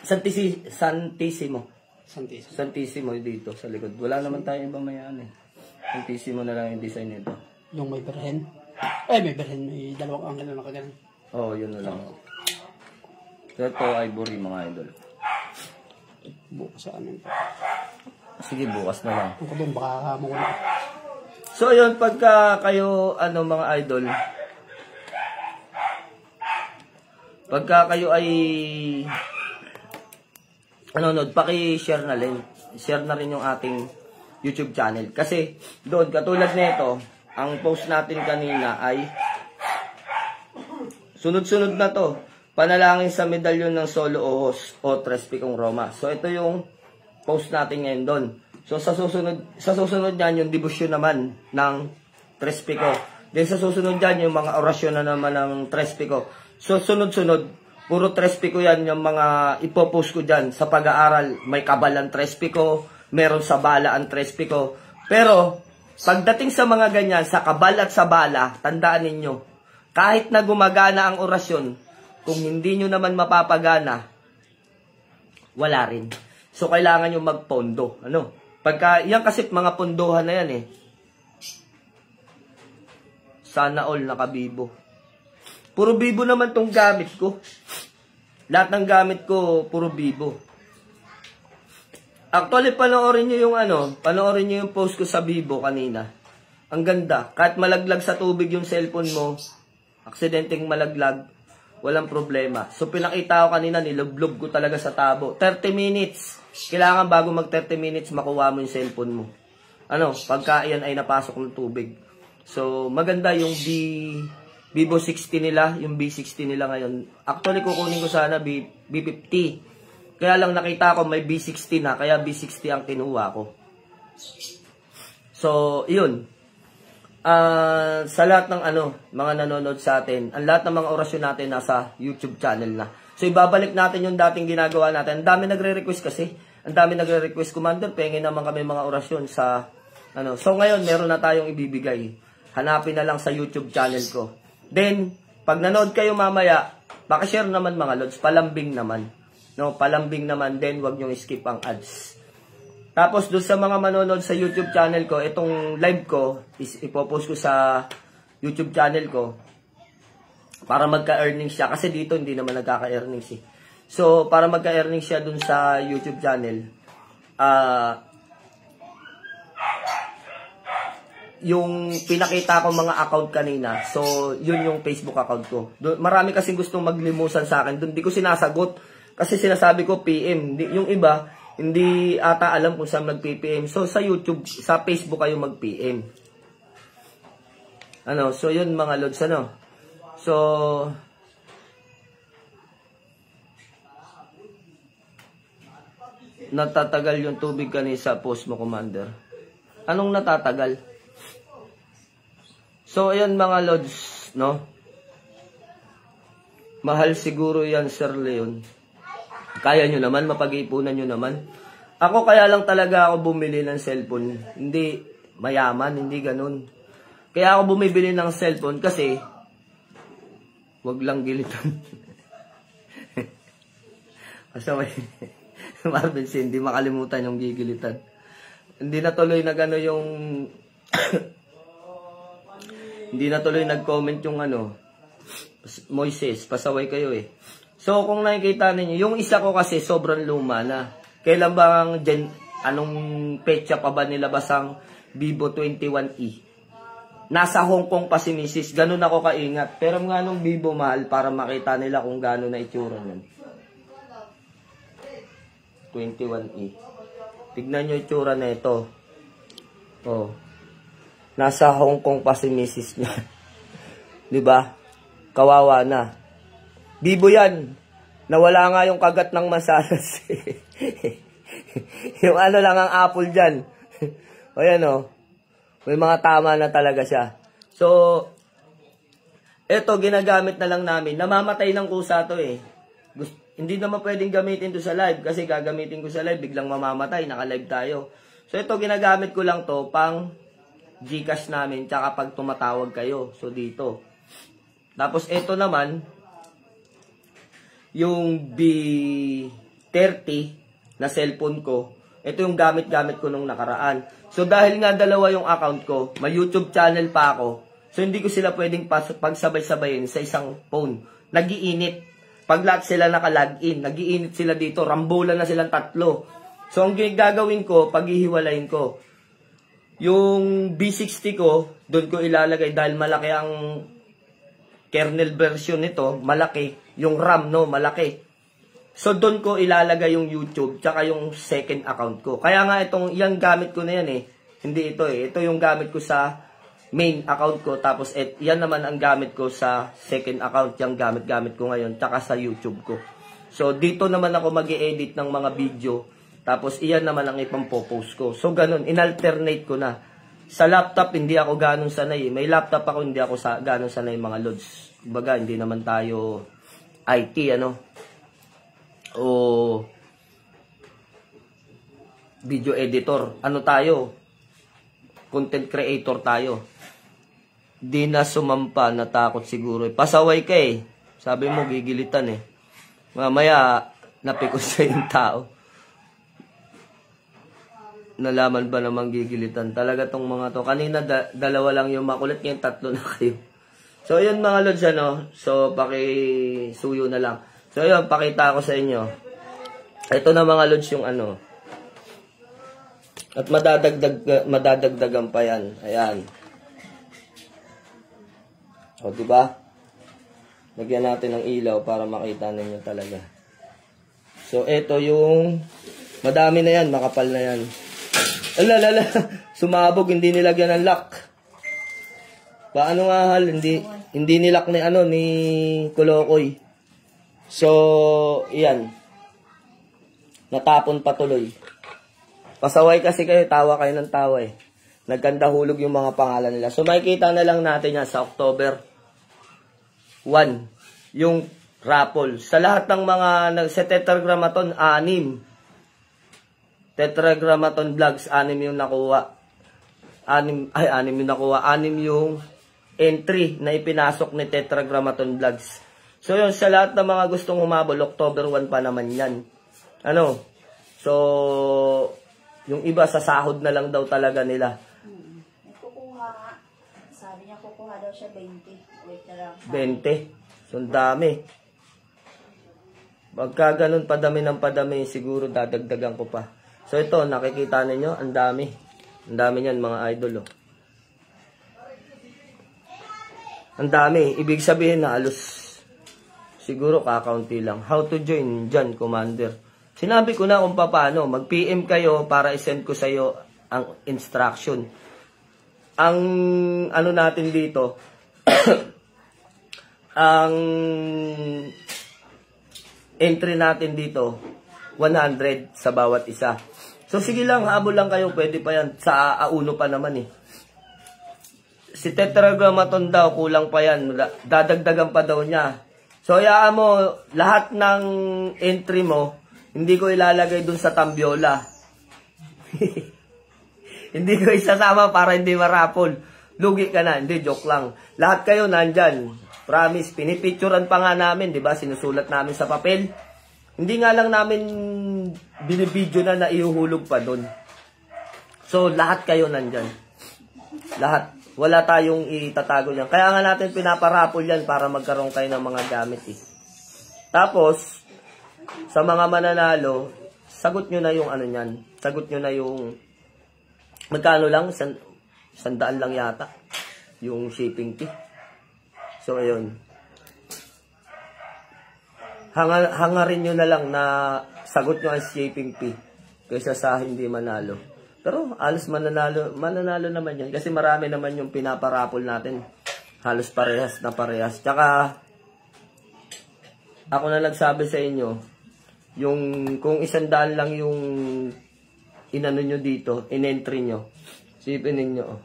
Santissimo. Santissimo dito sa likod. Wala naman tayong ibang mayaan eh. Santissimo na lang yung design nito. Yung may berhen. May berhen. May dalawang angle na nakaganan. Oo, yun na lang. So, ito ivory, mga idol. Bukas sa ano ito. Sige, bukas na lang. Kung ka doon, baka mawala. So, yun, pagka kayo, ano, mga idol, pagka kayo ay nanonood, paki-share na rin. Share na rin yung ating YouTube channel. Kasi, doon, katulad nito, ang post natin kanina ay sunod-sunod na to. Panalangin sa medalyon ng Solo Ojos o Tres Picong Roma. So, ito yung post natin ngayon doon. So, sa susunod yan, yung debosyon naman ng Tres Pico. Then, sa susunod yan, yung mga orasyon na naman ng Tres Pico. So, sunod-sunod, puro Tres Pico yan, yung mga ipopost ko dyan sa pag-aaral. May kabalan Tres Pico, meron sa bala ang Tres Pico. Pero, pagdating sa mga ganyan, sa kabal at sa bala, tandaan ninyo, kahit na gumagana ang orasyon, kung hindi nyo naman mapapagana, wala rin. So, kailangan nyo magpondo. Ano? Pagka, yan kasi mga pondohan na yan eh. Sana all nakabibo. Puro bibo naman tong gamit ko. Lahat ng gamit ko, puro bibo. Actually, panoorin nyo yung panoorin nyo yung post ko sa bibo kanina. Ang ganda. Kahit malaglag sa tubig yung cellphone mo, aksidenteng malaglag, walang problema. So, pinakita ko kanina, nilublob ko talaga sa tabo. 30 minutes. Kailangan bago mag 30 minutes, makuha mo yung cellphone mo. Pagka yan ay napasok ng tubig. So, maganda yung Vivo 60 nila, yung B60 nila ngayon. Actually, kukunin ko sana B50. Kaya lang nakita ko may B60 na, kaya B60 ang kinuha ko. So, yun. Sa lahat ng mga nanonood sa atin, ang lahat ng mga orasyon natin nasa YouTube channel na. So, ibabalik natin yung dating ginagawa natin. Ang dami nagre-request kasi. Ang dami nagre-request, Commander, pengin naman kami mga orasyon sa, So, ngayon, meron na tayong ibibigay. Hanapin na lang sa YouTube channel ko. Then, pag nanood kayo mamaya, pakishare naman mga lods. Palambing naman. No, palambing naman. Then, wag nyo skip ang ads. Tapos, doon sa mga manonood sa YouTube channel ko, itong live ko, ipopost ko sa YouTube channel ko para magka-earnings siya. Kasi dito, hindi naman nagkaka-earnings eh. So, para magka-earnings siya doon sa YouTube channel, yung pinakita ko mga account kanina, so, yun yung Facebook account ko. Marami kasing gustong maglimusan sa akin. Doon, di ko sinasagot. Kasi sinasabi ko PM. Yung iba, hindi ata alam kung saan mag-PPM. So, sa YouTube, sa Facebook kayo mag-PM. So, yun mga lods, So, natatagal yung tubig kanina sa post mo, Commander. Anong natatagal? So, ayan mga lods, Mahal siguro yan, Sir Leon. Kaya nyo naman, mapag-iipunan nyo naman. Ako kaya lang talaga ako bumili ng cellphone. Hindi mayaman, hindi ganun. Kaya ako bumibili ng cellphone kasi wag lang gilitan. Kasi may Marvin C, hindi makalimutan yung gigilitan. Hindi na tuloy na gano yung hindi na tuloy nag-comment yung ano, Moises, pasaway kayo eh. So kung nakikita ninyo, yung isa ko kasi sobrang luma na. Kailan bang anong petsa pa ba nilabas ang Vivo 21e? Nasa Hong Kong pa si Mrs. Ganun ako kaingat. Pero nga nung Vivo mahal para makita nila kung gano'n na itsura nun. 21e. Tignan nyo itsura na ito. Oh. Nasa Hong Kong pa si Mrs. niya. Diba? Kawawa na. Vivo yan. Nawala nga yung kagat ng masalas. Yung ano lang ang apple dyan. O yan o. May mga tama na talaga siya. So, eto ginagamit na lang namin. Namamatay ng kusa to eh. Hindi naman pwedeng gamitin to sa live. Kasi gagamitin ko sa live, biglang mamamatay. Naka-live tayo. So, ito ginagamit ko lang to pang Gcash namin. Tsaka pag tumatawag kayo. So, dito. Tapos, ito naman, yung B30 na cellphone ko. Ito yung gamit-gamit ko nung nakaraan. So, dahil nga dalawa yung account ko, may YouTube channel pa ako. So, hindi ko sila pwedeng pagsabay-sabayin sa isang phone. Nag-iinit. Pag lahat sila naka-login, nag-iinit sila dito. Rambola na silang tatlo. So, ang gagawin ko, paghihiwalayin ko, yung B60 ko, doon ko ilalagay dahil malaki ang kernel version nito, malaki. Yung RAM, no, malaki. So, doon ko ilalagay yung YouTube, tsaka yung second account ko. Kaya nga, yung gamit ko na yan eh. Hindi ito eh. Ito yung gamit ko sa main account ko. Tapos, yan naman ang gamit ko sa second account. Yung gamit-gamit ko ngayon, tsaka sa YouTube ko. So, dito naman ako mag-i-edit ng mga video. Tapos, iyan naman ang ipampopost ko. So, ganun. In-alternate ko na. Sa laptop, hindi ako ganun sanay. May laptop ako, hindi ako ganun sanay mga lods. Kumbaga, hindi naman tayo IT, ano? O video editor. Ano tayo? Content creator tayo. Di na sumampa, natakot siguro. Pasaway ka eh. Sabi mo, gigilitan eh. Mamaya, napikos sa yung tao. Nalaman ba namang gigilitan? Talaga tong mga to. Kanina, dalawa lang yung makulit. Ngayon, tatlo na kayo. So, yun mga lods, ano? So, pakisuyo na lang. So, yun, pakita ko sa inyo. Ito na mga lods yung ano. At madadagdagan pa yan. Ayan. O, diba? Lagyan natin ng ilaw para makita ninyo talaga. So, ito yung madami na yan, makapal na yan. Alalala, sumabog, hindi nilagyan ng lock. Paano nga hal, hindi nilock ni ano, ni Kulokoy. So, iyan. Natapon patuloy. Pasaway kasi kayo, tawa kayo ng tawa eh. Nagkanda hulog yung mga pangalan nila. So, makikita na lang natin yan sa October 1. Yung raffle. Sa lahat ng mga, sa Tetragrammaton, 6. Tetragrammaton Vlogs, 6 yung nakuha. 6 yung nakuha. 6 yung entry na ipinasok ni Tetragrammaton Vlogs. So, yun, sa lahat ng mga gustong humabol, October 1 pa naman yan. Ano? So, yung iba sa sahod na lang daw talaga nila. Kukuha nga. Sabi niya kukuha daw siya 20. Wait na lang. 20. So, ang dami. Pagka ganun, padami ng padami, siguro dadagdagan ko pa. So, ito, nakikita ninyo, ang dami. Ang dami niyan, mga idol, oh. Ang dami. Ibig sabihin na halos siguro kakaunti lang. How to join dyan, Commander. Sinabi ko na kung paano. Mag-PM kayo para isend ko sa iyo ang instruction. Ang ano natin dito, ang entry natin dito, 100 sa bawat isa. So sige lang, habol lang kayo. Pwede pa yan. Sa A1 pa naman eh. Si Tetragrammaton daw, kulang pa yan. Dadagdagan pa daw niya. So, hayaan mo, lahat ng entry mo, hindi ko ilalagay dun sa Tambiola. Hindi ko isasama para hindi marapol. Lugi ka na. Hindi, joke lang. Lahat kayo nandyan. Promise, pinipicturean pa nga namin, di ba? Sinusulat namin sa papel. Hindi nga lang namin binibidyo na ihuhulog pa doon. So, lahat kayo nandyan. Lahat. Wala tayong itatago yan. Kaya nga natin pinaparapol yan para magkaroon kayo ng mga gamit eh. Tapos, sa mga mananalo, sagot nyo na yung ano nyan. Sagot nyo na yung magkano lang? 100 lang yata. Yung shipping fee. So, ayun. Hangarin nyo na lang na sagot nyo ang shipping fee kaysa sa hindi manalo. Pero halos mananalo naman yan. Kasi marami naman yung pinaparapol natin. Halos parehas na parehas. Tsaka, ako na nagsabi sa inyo, yung kung 100 lang yung inano nyo dito, in-entry nyo. Sipin ninyo. Oh.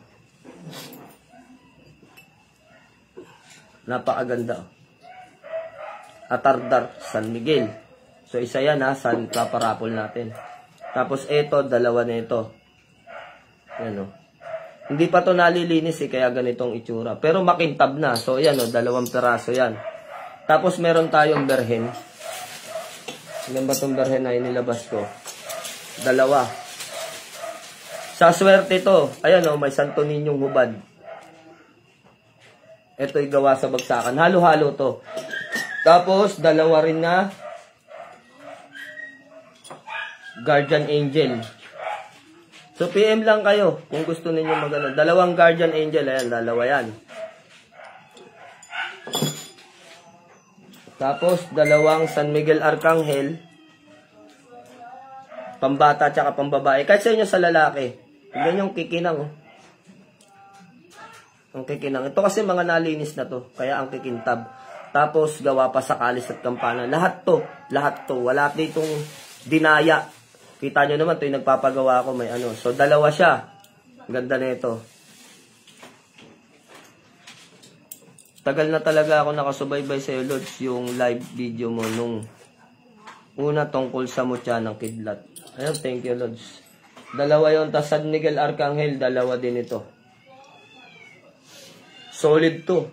Napakaganda. Atardar, San Miguel. So, isa yan ha, sa paparapol natin. Tapos, eto, dalawa na ito. Yan o. Hindi pa to nalilinis eh, kaya ganitong itsura. Pero makintab na. So, yan o, 2 peraso yan. Tapos, meron tayong berhen. Ilan ba itong berhen na inilabas ko? 2. Sa swerte to. Ayan o, may Santo Niñong hubad. Ito'y gawa sa bagsakan. Halo-halo to. Tapos, 2 rin na Guardian Angel. So, PM lang kayo kung gusto ninyo magano. 2 Guardian Angel. Ayan, 2 yan. Tapos, 2 San Miguel Arcangel. Pambata tsaka pambabae. Kahit sa inyo sa lalaki. Tignan yung kikinang. Oh. Ang kikinang. Ito kasi mga nalinis na to. Kaya ang kikintab. Tapos, gawa pa sa kalis at kampana. Lahat to. Lahat to. Wala ditong dinaya. Kita nyo naman, ito yung nagpapagawa ako, may ano. So, 2 siya. Ganda na ito. Tagal na talaga ako nakasubaybay sa'yo, Lods, yung live video mo nung una tungkol sa mutya ng kidlat. Ayun, thank you, Lods. 2 yun, tas San Miguel Arcangel, 2 din ito. Solid to.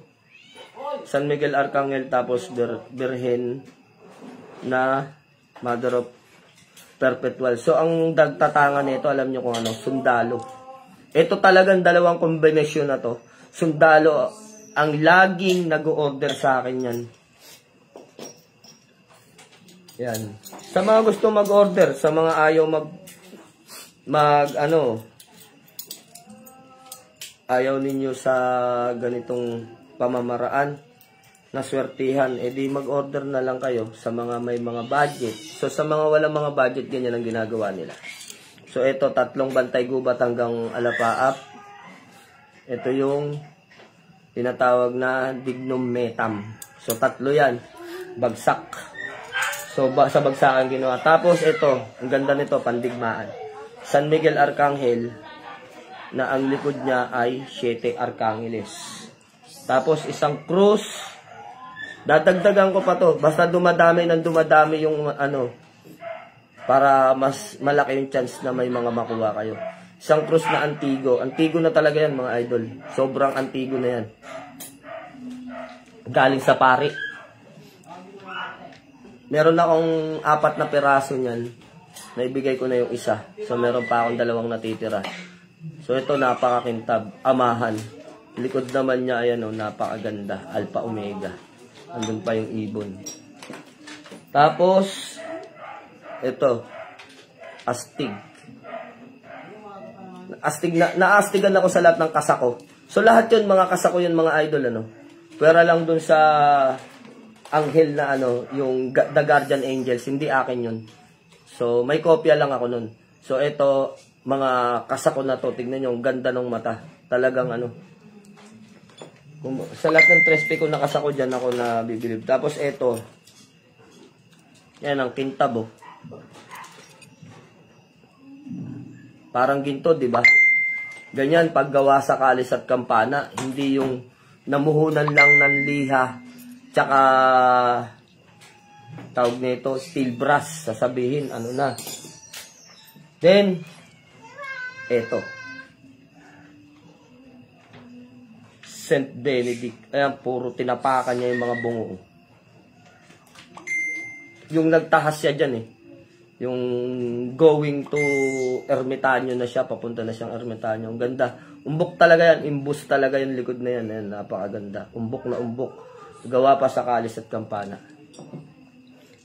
San Miguel Arcangel, tapos Birhen na Mother of Perpetual. So, ang dagtatangan nito, alam nyo kung ano, sundalo. Ito talagang 2 kombinasyon na to. Sundalo, ang laging nag-order sa akin yan. Yan. Sa mga gusto mag-order, sa mga ayaw ayaw ninyo sa ganitong pamamaraan, naswertihan, edi mag-order na lang kayo sa mga may mga budget. So, sa mga walang mga budget, ganyan ang ginagawa nila. So, ito, 3 bantay gubat hanggang alapaap. Ito yung tinatawag na dignum metam. So, 3 yan. Bagsak. So, sa bagsakan ginawa. Tapos, ito, ang ganda nito, pandigmaan. San Miguel Arcangel, na ang likod niya ay 7 Arcangeles. Tapos, isang krus. Dadagdagan ko pa to. Basta dumadami yung ano, para mas malaki yung chance na may mga makuha kayo. Isang krus na antigo. Antigo na talaga yan, mga idol. Sobrang antigo na yan. Galing sa pari. Meron akong 4 na peraso niyan. Naibigay ko na yung isa. So, meron pa akong 2 natitira. So, ito napakakintab. Amahan. Likod naman niya, ayan o, napakaganda. Alpha Omega. Andun pa yung ibon. Tapos, ito, astig. Astig naastigan ako sa lahat ng kasako. So, lahat yun, mga kasako yun, mga idol, ano. Pwera lang dun sa anghel na, ano, yung The Guardian Angels, hindi akin yun. So, may kopya lang ako nun. So, ito, mga kasako na to, tignan nyo, ang ganda ng mata. Talagang, ano, sa lahat ng trespe ko nakasako dyan ako na bibilib. Tapos eto. Yan ang kintab oh. Parang ginto, di ba? Ganyan paggawa sa kalis at kampana, hindi yung namuhunan lang ng liha. Tsaka tawag nito steel brass, sasabihin ano na. Then Eto. Saint Benedict. Ayan, puro tinapakan niya yung mga bungo. Yung nagtahas siya dyan eh. Yung going to Ermitanyo na siya, papunta na siyang Ermitanyo. Ang ganda. Umbok talaga yan. Imbus talaga yung likod na yan. Ayan, napakaganda. Umbok na umbok. Gawa pa sa kalis at kampana.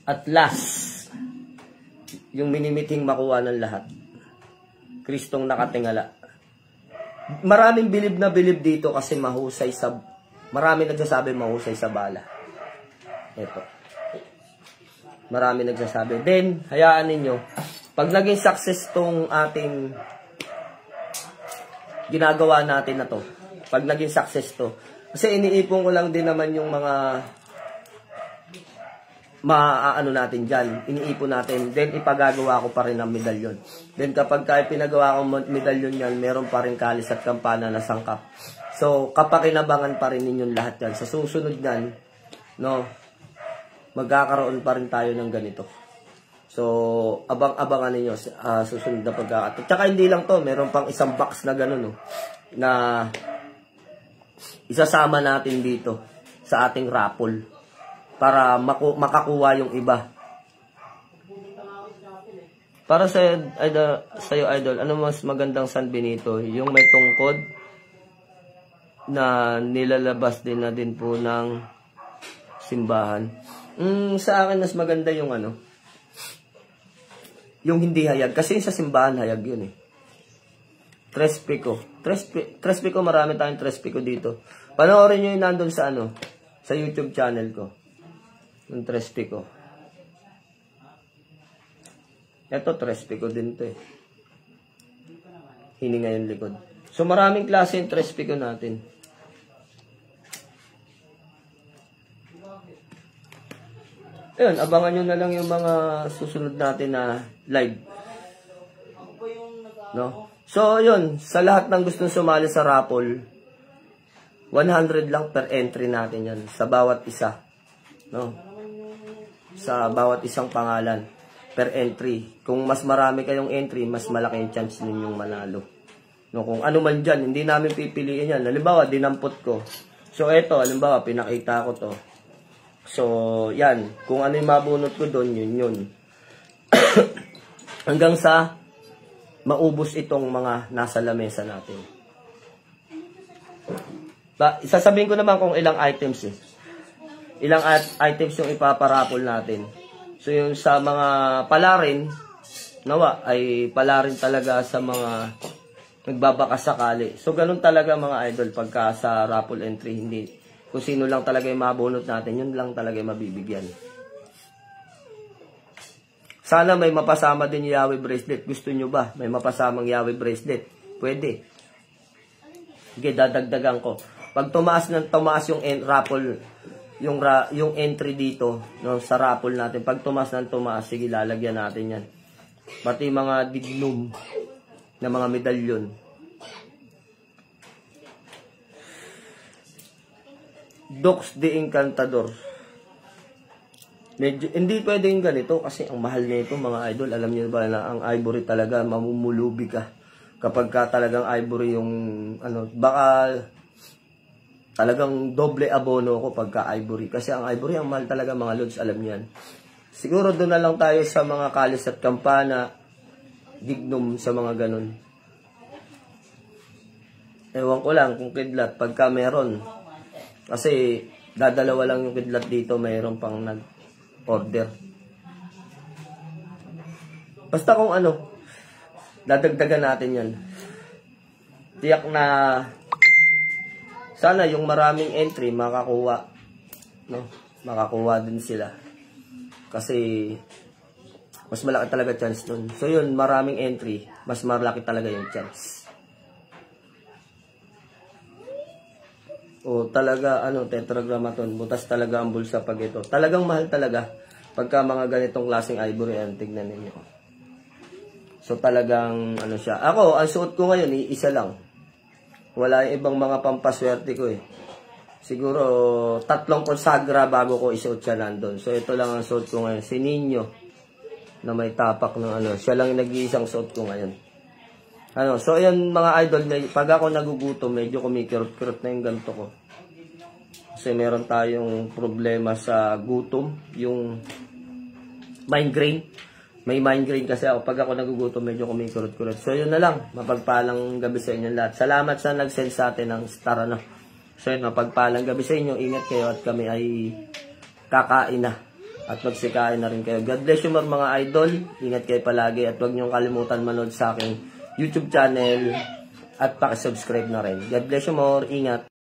At last, yung minimiting makuha ng lahat. Kristong nakatingala. Maraming bilib na bilib dito kasi mahusay sa... Maraming nagsasabi mahusay sa bala. Ito. Marami nagsasabi. Then, hayaan ninyo, pag naging success tong ating ginagawa natin na to, pag naging success to, kasi iniipon ko lang din naman yung mga maaano natin dyan, iniipon natin, then ipagagawa ko pa rin ng medalyon. Then kapag pinagawa ko medalyon yan, meron pa rin kalis at kampana na sangkap. So, kapakinabangan pa rin ninyong lahat yan. Sa susunod yan, no, magkakaroon pa rin tayo ng ganito. So, abang-abangan ninyo susunod na pagkakataon. Tsaka hindi lang to, meron pang isang box na gano'n, no, na isasama natin dito sa ating raffle para makakuha yung iba. Para sa sa'yo, idol, ano mas magandang San Benito? Yung may tungkod na nilalabas din na din po ng simbahan. Sa akin, mas maganda yung ano, yung hindi hayag. Kasi sa simbahan, hayag yun eh. Tres Pico. Tres Pico, marami tayong Tres Pico dito. Panoorin nyo yung nandun sa ano, sa YouTube channel ko. Yung Tres Pico. Ito, Tres Pico din to eh. Hininga yung likod. So, maraming klase yung Tres Pico natin. Ayun, abangan nyo na lang yung mga susunod natin na live. No? So, yun. Sa lahat ng gustong sumali sa raffle, 100 lang per entry natin yan. Sa bawat isa. No? Sa bawat isang pangalan. Per entry. Kung mas marami kayong entry, mas malaki yung chance ninyong manalo. No? Kung ano man dyan, hindi namin pipiliin yan. Halimbawa, dinampot ko. So, eto, halimbawa, pinakita ko to. So, yan. Kung ano yung mabunot ko doon, yun. Hanggang sa maubos itong mga nasa lamesa natin. Sasabihin ko naman kung ilang items eh. Ilang items yung ipaparapol natin. So, yung sa mga palarin, nawa, ay palarin talaga sa mga nagbabakasakali. So, ganun talaga mga idol pagka sa raffle entry, hindi. Kung sino lang talaga yung mabunot natin, yun lang talaga yung mabibigyan. Sana may mapasama din yung Yahweh bracelet. Gusto nyo ba? May mapasamang Yahweh bracelet? Pwede. Okay, dadagdagan ko. Pag tumaas yung raffle, yung entry dito, no, sa raffle natin, pag tumaas, sige, lalagyan natin yan. Pati mga dignum na mga medalyon. Dox de Encantador. Medyo, hindi pwedeng ganito kasi ang mahal nito mga idol. Alam niyo ba na ang ivory talaga mamumulubi ka. Kapag ka talagang ivory yung ano, baka talagang doble abono ko pagka ivory. Kasi ang ivory ang mahal talaga mga lods, alam niyo yan. Siguro doon na lang tayo sa mga kalis at kampana, dignum, sa mga ganun. Ewan ko lang kung kidlat pagka meron. Kasi dadalawa lang yung kidlat dito, mayroon pang nag-order. Basta kung ano, dadagdagan natin yan. Tiyak na sana yung maraming entry makakuha, no? Makakuha din sila. Kasi mas malaki talaga chance nun. So yun, maraming entry, mas malaki talaga yung chance. O talaga, tetragrammaton, butas talaga ang bulsa pag ito. Talagang mahal talaga pagka mga ganitong klaseng ivory, tignan ninyo. So talagang, siya. Ako, ang suot ko ngayon, isa lang. Wala yung ibang mga pampaswerte ko eh. Siguro, 3 konsagra bago ko isuot siya nandun. So ito lang ang suot ko ngayon. Si Nino, na may tapak ng siya lang yung nag-iisang suot ko ngayon. So ayan mga idol, pag ako nagugutom, medyo kumikirot-kirot na yung ganito ko. Kasi meron tayong problema sa gutom, yung migraine. May migraine kasi ako. Pag ako nagugutom, medyo kumikirot-kirot. So yun na lang. Mapagpalang gabi sa inyo lahat. Salamat sa nag-send sa atin ng star, ano. So yun, mapagpalang gabi sa inyo. Ingat kayo at kami ay kakain na. At magsikain na rin kayo. God bless you mga idol. Ingat kayo palagi. At huwag niyong kalimutan manood sa aking YouTube channel. At pakisubscribe na rin. God bless you more. Ingat.